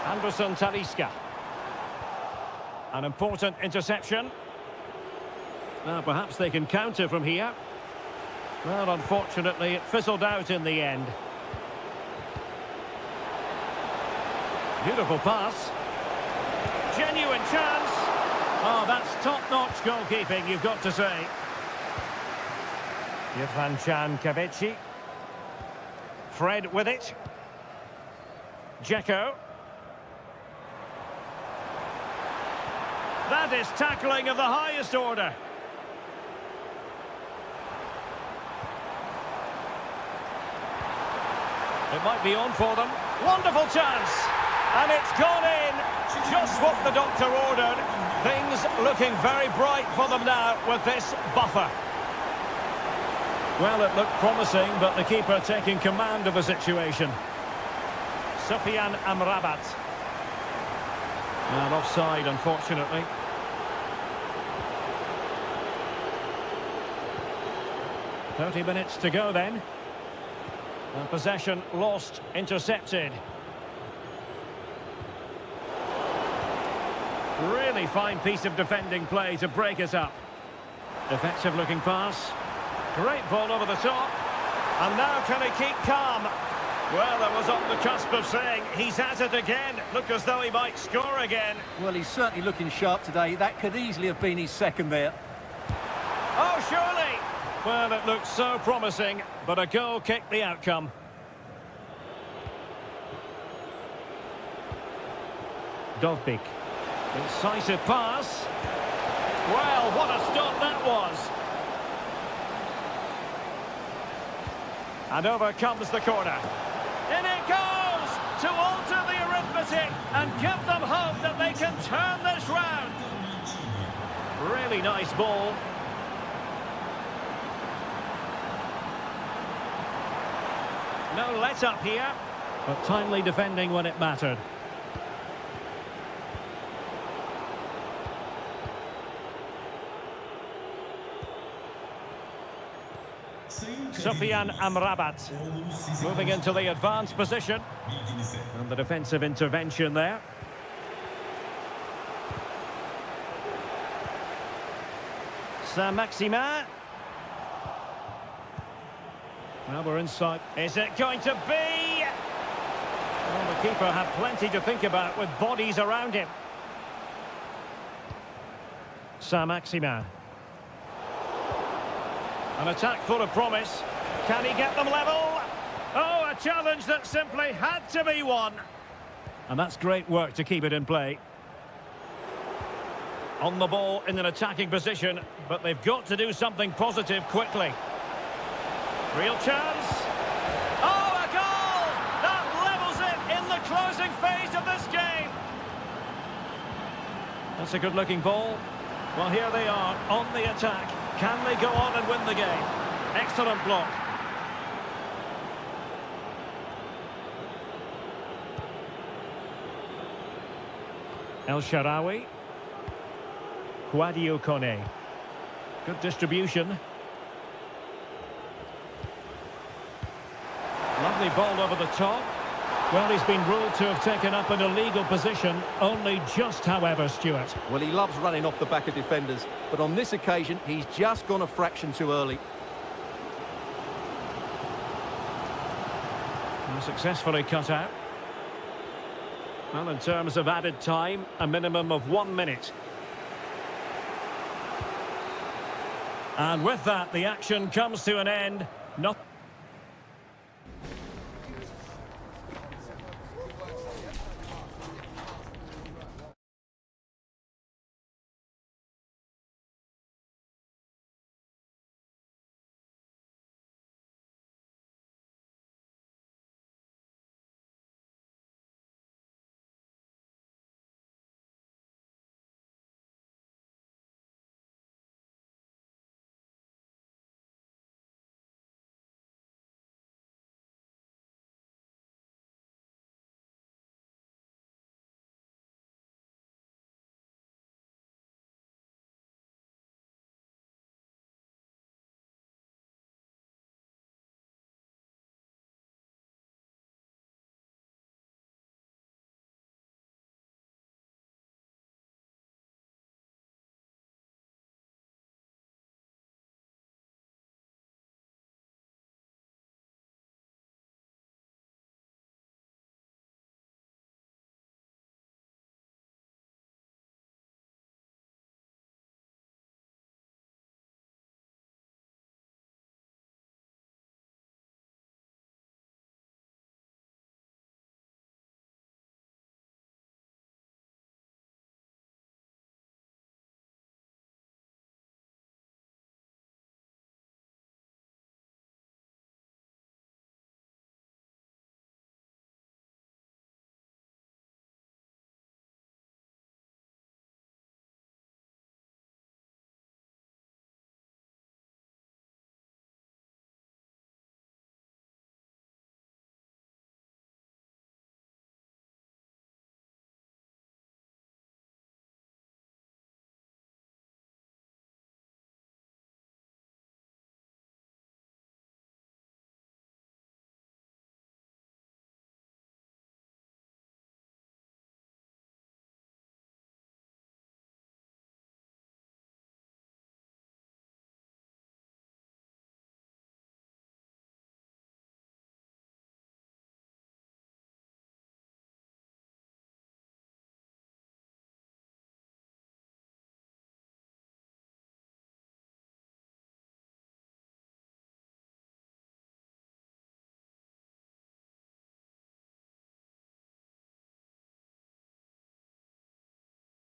Anderson Talisca. An important interception. Now perhaps they can counter from here. Well, unfortunately, it fizzled out in the end. Beautiful pass. Genuine chance. Oh, that's top-notch goalkeeping, you've got to say. Yvan Kavici. Fred with it. Dzeko. That is tackling of the highest order. It might be on for them. Wonderful chance. And it's gone in. Just what the doctor ordered. Things looking very bright for them now with this buffer. Well, it looked promising, but the keeper taking command of the situation. Sufyan Amrabat. And offside, unfortunately. "30 minutes to go then. And possession lost, intercepted. Really fine piece of defending play to break us up. Effective looking pass. Great ball over the top. And now can he keep calm? Well, I was on the cusp of saying he's at it again. Look as though he might score again. Well, he's certainly looking sharp today. That could easily have been his second there. Oh, surely! Well, it looked so promising, but a goal kicked the outcome. Dolbik. Incisive pass. Well, what a stop that was. And over comes the corner. In it goes! To alter the arithmetic and give them hope that they can turn this round. Really nice ball. No let-up here, but timely defending when it mattered. Sufyan Amrabat moving into the advanced position. And the defensive intervention there. Saint-Maximin. Now we're inside. Is it going to be? Well, the keeper had plenty to think about with bodies around him. Saint-Maximin. An attack full of promise. Can he get them level? Oh, a challenge that simply had to be won. And that's great work to keep it in play. On the ball in an attacking position, but they've got to do something positive quickly. Real chance. Oh, a goal! That levels it in the closing phase of this game. That's a good-looking ball. Well, here they are on the attack. Can they go on and win the game? Excellent block. El Shaarawy. Kouadio Kone. Good distribution. Lovely ball over the top. Well, he's been ruled to have taken up an illegal position, only just, however, Stuart. Well, he loves running off the back of defenders, but on this occasion, he's just gone a fraction too early. And successfully cut out. Well, in terms of added time, a minimum of 1 minute. And with that, the action comes to an end. Not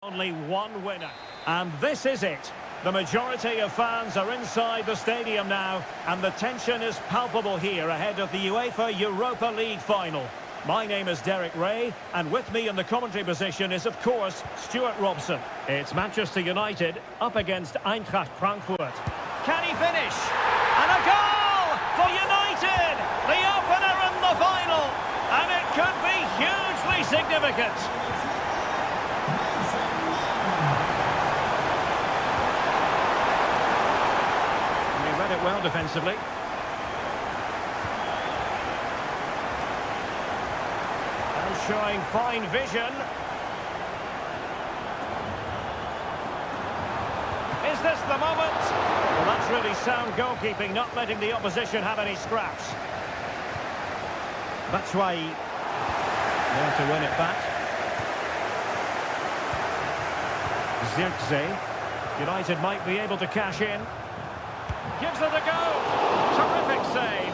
Only one winner. And this is it. The majority of fans are inside the stadium now, and the tension is palpable here ahead of the UEFA Europa League final. My name is Derek Ray, and with me in the commentary position is, of course, Stuart Robson. It's Manchester United up against Eintracht Frankfurt. Can he finish? And a goal for United! The opener in the final! And it could be hugely significant. Read it well defensively. And showing fine vision. Is this the moment? Well, that's really sound goalkeeping, not letting the opposition have any scraps. Batshuayi there to win it back. Zirkzee. United might be able to cash in. Gives it a go. Terrific save.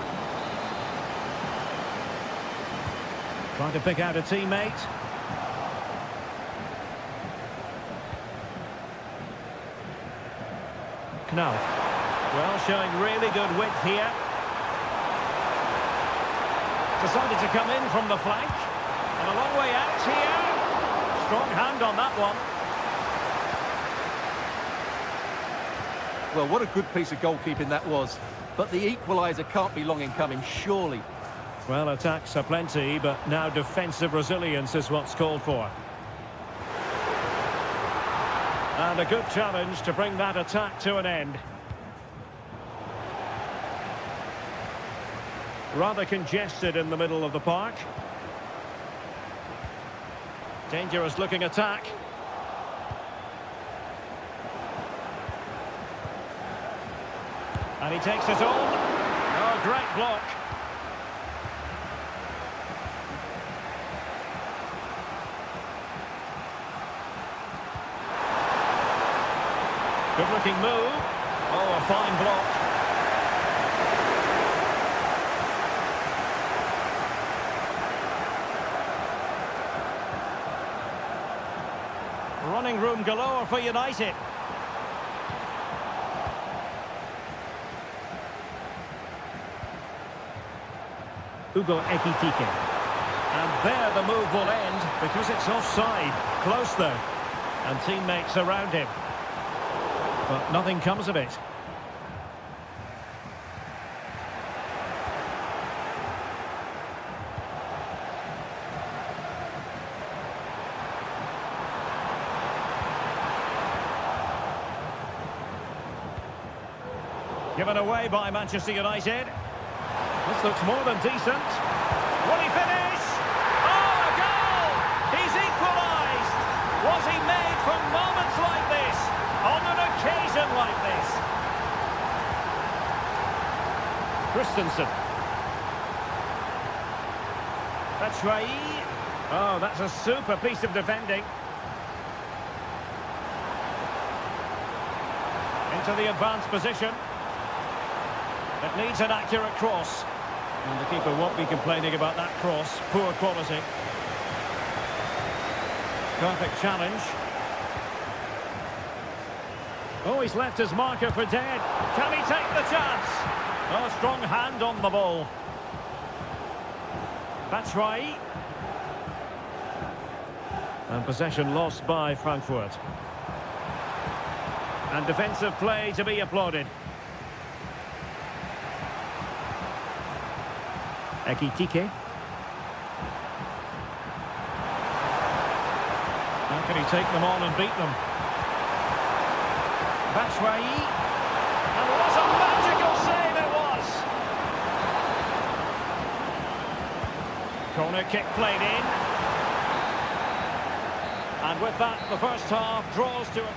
Trying to pick out a teammate. Knauf. Well, showing really good width here. Decided to come in from the flank. And a long way out here. Strong hand on that one. Well, what a good piece of goalkeeping that was. But the equaliser can't be long in coming, surely. Well, attacks are plenty, but now defensive resilience is what's called for. And a good challenge to bring that attack to an end. Rather congested in the middle of the park. Dangerous looking attack. And he takes it on. Oh, great block. Good looking move. Oh, a fine block. Running room galore for United. Hugo Ekitike. And there the move will end because it's offside. Close though. And teammates around him. But nothing comes of it. Given away by Manchester United. This looks more than decent. Will he finish? Oh, a goal! He's equalised! Was he made from moments like this? On an occasion like this? Christensen. Batshuayi. Oh, that's a super piece of defending. Into the advanced position. It needs an accurate cross. And the keeper won't be complaining about that cross. Poor quality. Perfect challenge. Oh, he's left his marker for dead. Can he take the chance? Oh, strong hand on the ball. Batshuayi. And possession lost by Frankfurt. And defensive play to be applauded. Ekitike. How can he take them on and beat them? Batshuayi. And what a magical save it was! Corner kick played in. And with that, the first half draws to it.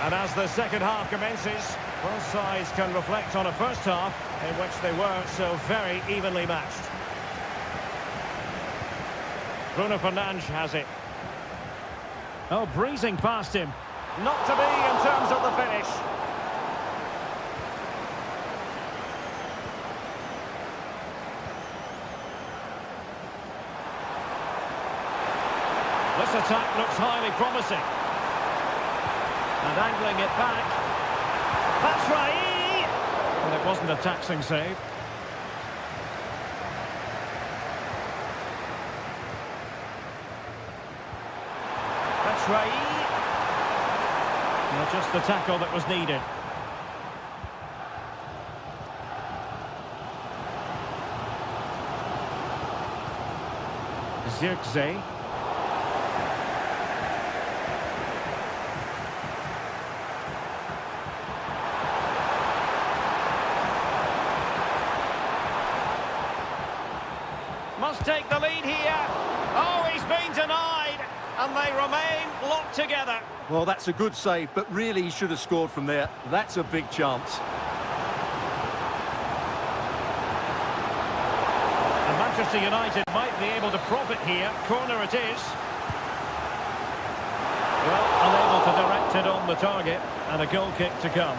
And as the second half commences, both sides can reflect on a first half in which they were so very evenly matched. Bruno Fernandes has it. Oh, breezing past him. Not to be in terms of the finish. attack looks highly promising. And angling it back. That's right. And it wasn't a taxing save. That's right. Not just the tackle that was needed. Zirkzee. Must take the lead here. Oh, he's been denied. And they remain locked together. Well, that's a good save, but really he should have scored from there. That's a big chance. And Manchester United might be able to profit here. Corner it is. Well, unable to direct it on the target. And a goal kick to come.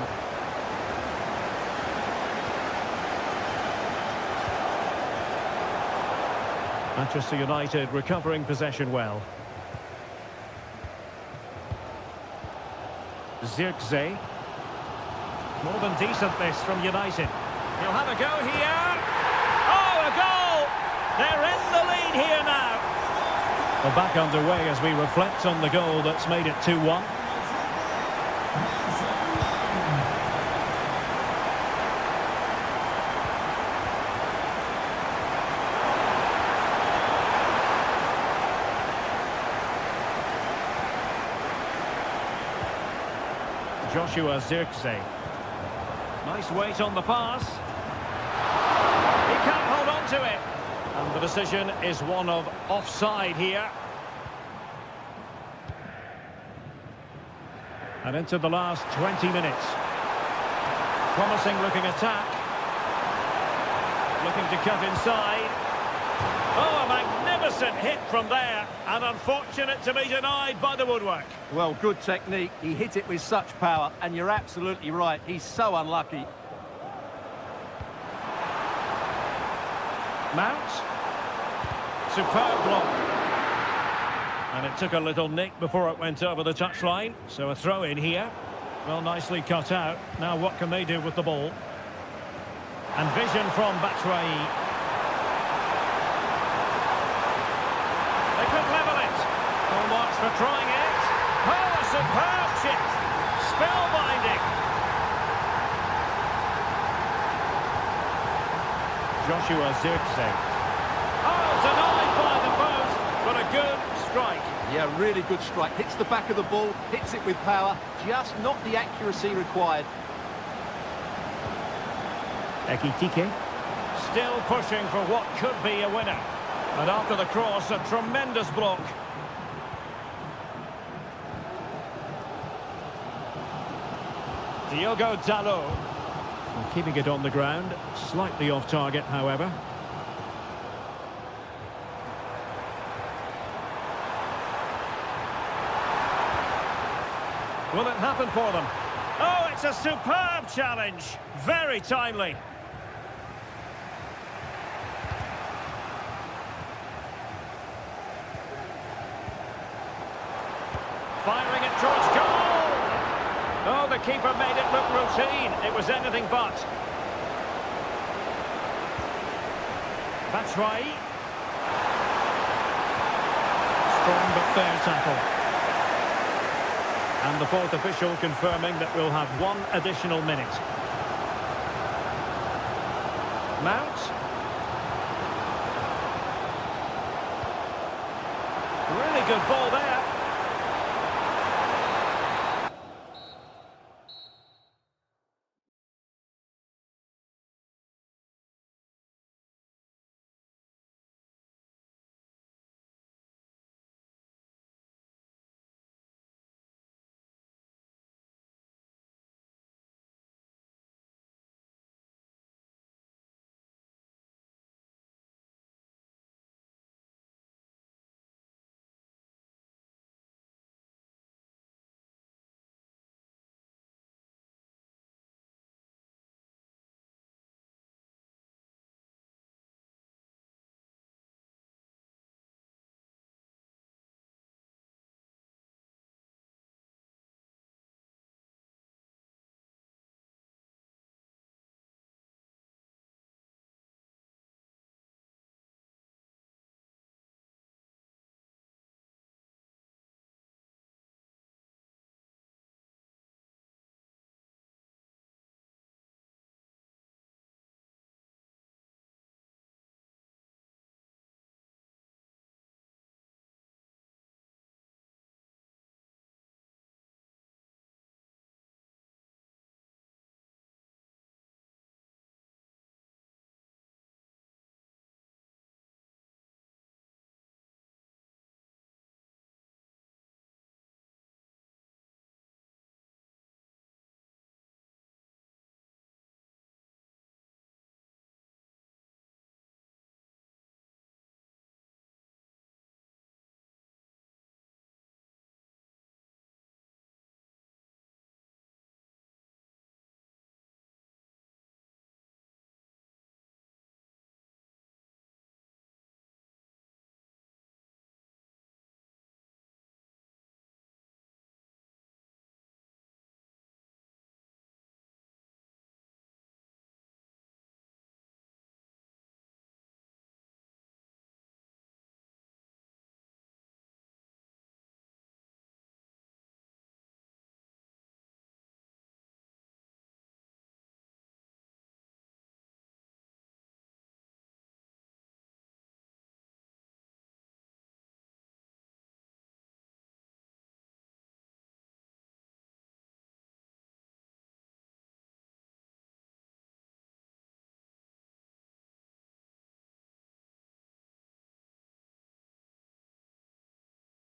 Manchester United recovering possession well. Zirkzee. More than decent this from United. He'll have a go here. Oh, a goal! They're in the lead here now. Well, back underway as we reflect on the goal that's made it 2-1. Joshua Zirkzee. Nice weight on the pass. He can't hold on to it. And the decision is one of offside here. And into the last 20 minutes. Promising looking attack. Looking to cut inside. Oh, a magnificent hit from there. And unfortunate to be denied by the woodwork. Well, good technique. He hit it with such power, and you're absolutely right. He's so unlucky. Mount. Superb block. And it took a little nick before it went over the touchline. So a throw in here. Well, nicely cut out. Now what can they do with the ball? And vision from Batshuayi. They could level it. Full marks for trying it. Oh, a superb chip. Spellbinding. Joshua Zirkzee. Oh, denied by the post, but a good strike. Yeah, really good strike. Hits the back of the ball, hits it with power, just not the accuracy required. Ekitike. Still pushing for what could be a winner. And after the cross, a tremendous block. Diogo Dalot. Keeping it on the ground. Slightly off target, however. Will it happen for them? Oh, it's a superb challenge. Very timely. Firing it towards goal! Oh, the keeper made it look routine. It was anything but. Batshuayi. Strong but fair tackle. And the fourth official confirming that we'll have one additional minute. Mount. Really good ball there.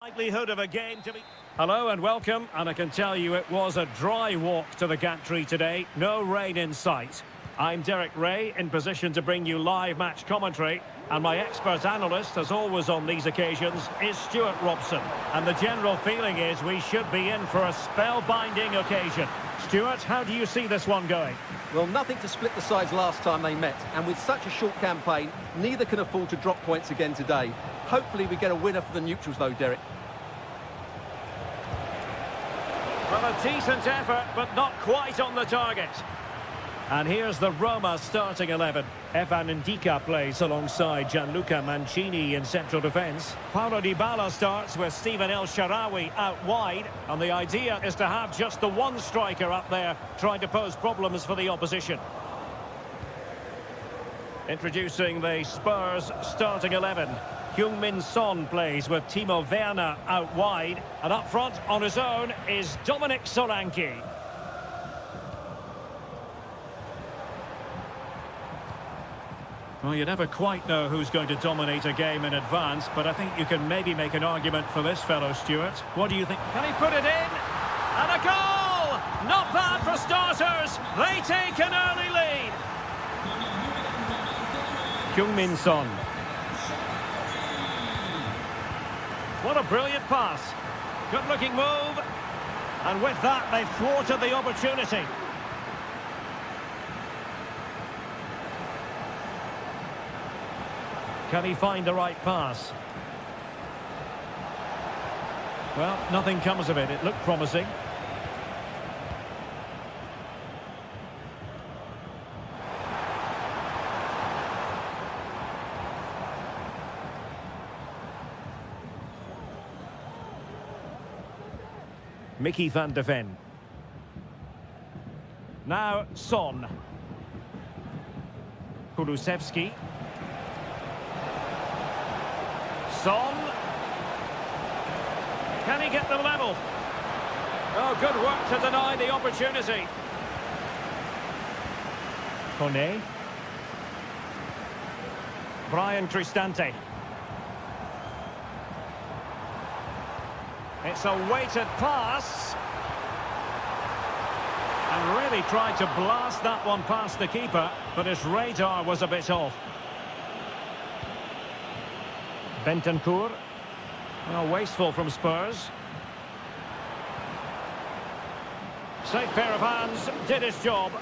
Likelihood of a game to be... Hello and welcome, and I can tell you it was a dry walk to the gantry today. No rain in sight. I'm Derek Ray, in position to bring you live match commentary, and my expert analyst, as always on these occasions, is Stuart Robson. And the general feeling is we should be in for a spellbinding occasion. Stuart, how do you see this one going? Well, nothing to split the sides last time they met, and with such a short campaign, neither can afford to drop points again today. Hopefully we get a winner for the neutrals though, Derek. Well, a decent effort, but not quite on the target. And here's the Roma starting 11. Evan Ndika plays alongside Gianluca Mancini in central defence. Paulo Dybala starts with Steven El Shaarawy out wide. And the idea is to have just the one striker up there trying to pose problems for the opposition. Introducing the Spurs starting 11. Heung-min Son plays with Timo Werner out wide. And up front on his own is Dominic Solanke. Well, you never quite know who's going to dominate a game in advance, but I think you can maybe make an argument for this fellow, Stuart. What do you think? Can he put it in? And a goal! Not bad for starters. They take an early lead. Heung-min Son. What a brilliant pass. Good-looking move. And with that, they've thwarted the opportunity. Can he find the right pass? Well, nothing comes of it. It looked promising. Mickey van de Ven. Now, Son. Kulusevski. Son. Can he get them level? Oh, good work to deny the opportunity. Kone. Brian Cristante. It's a weighted pass. And really tried to blast that one past the keeper, but his radar was a bit off. Bentancur. Well, wasteful from Spurs. Safe pair of hands, did his job.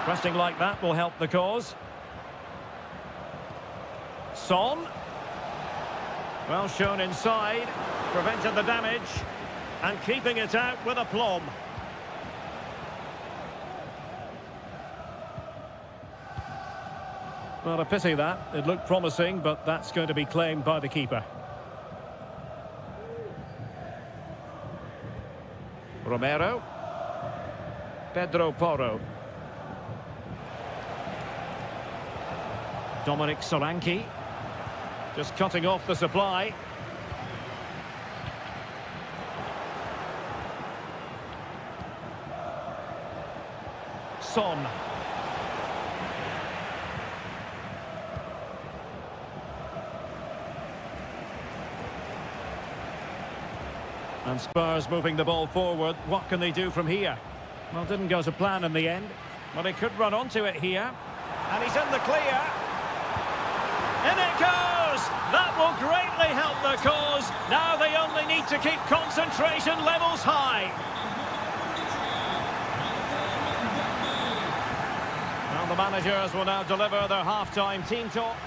Pressing like that will help the cause. Son. Well shown inside, prevented the damage, and keeping it out with aplomb. Well, a pity that. It looked promising, but that's going to be claimed by the keeper. Romero. Pedro Porro. Dominic Solanke. Just cutting off the supply. Son. And Spurs moving the ball forward. What can they do from here? Well, didn't go to plan in the end. But he could run onto it here. And he's in the clear. In it goes! That will greatly help the cause. Now they only need to keep concentration levels high. Well, the managers will now deliver their half-time team talk.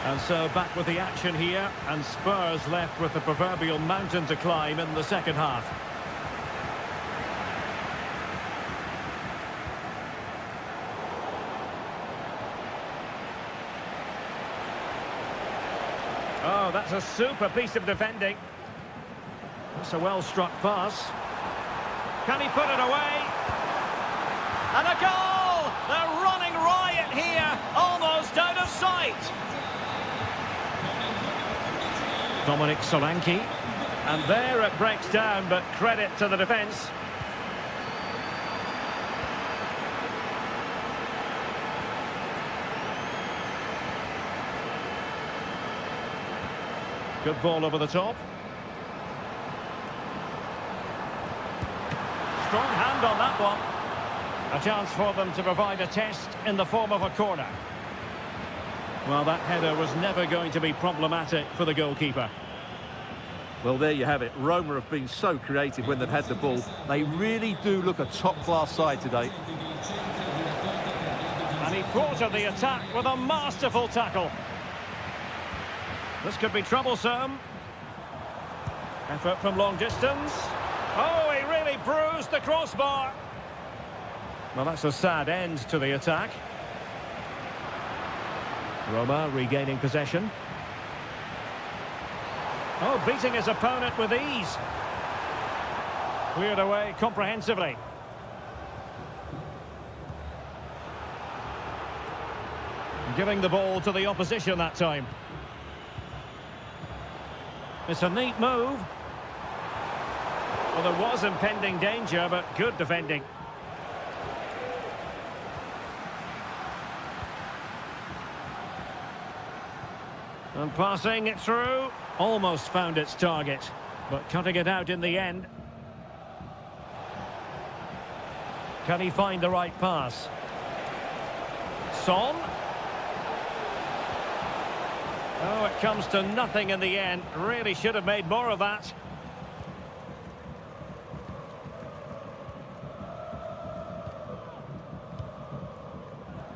And so back with the action here, and Spurs left with the proverbial mountain to climb in the second half. Oh, that's a super piece of defending. That's a well-struck pass. Can he put it away? And a goal! They're running riot here, almost out of sight. Dominic Solanke. And there it breaks down, but credit to the defence. Good ball over the top. Strong hand on that one. A chance for them to provide a test in the form of a corner. Well, that header was never going to be problematic for the goalkeeper. Well, there you have it. Roma have been so creative when they've had the ball. They really do look a top-class side today. And he thwarted the attack with a masterful tackle. This could be troublesome. Effort from long distance. Oh, he really bruised the crossbar. Well, that's a sad end to the attack. Roma regaining possession. Oh, beating his opponent with ease. Cleared away comprehensively. Giving the ball to the opposition that time. It's a neat move. Well, there was impending danger, but good defending. And passing it through. Almost found its target, but cutting it out in the end. Can he find the right pass? Son. Oh, it comes to nothing in the end. Really should have made more of that.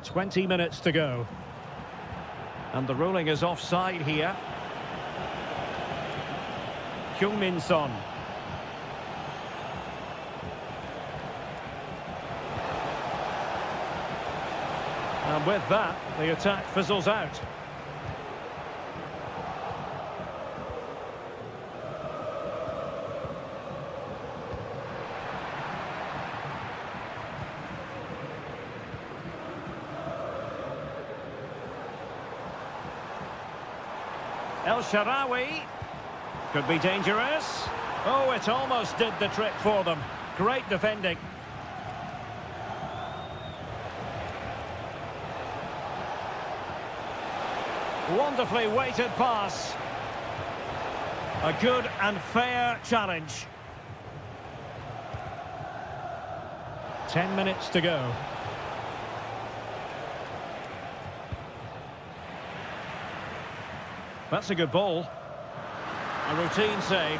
"20 minutes to go. And the ruling is offside here. Son. And with that, the attack fizzles out. El Shaarawy. Could be dangerous. Oh, it almost did the trick for them. Great defending. Wonderfully weighted pass. A good and fair challenge. 10 minutes to go. That's a good ball. A routine save.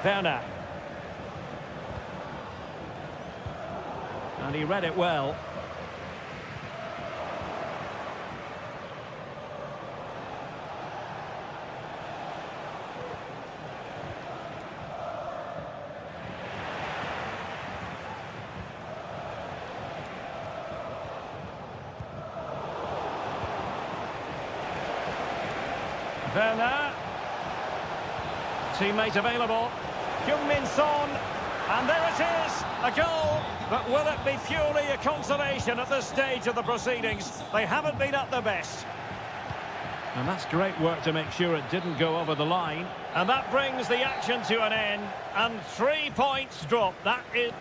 Werner. And he read it well. Werner. Teammate available. Son. And there it is, a goal. But will it be purely a consolation at this stage of the proceedings? They haven't been at their best. And that's great work to make sure it didn't go over the line. And that brings the action to an end. And 3 points dropped. That is...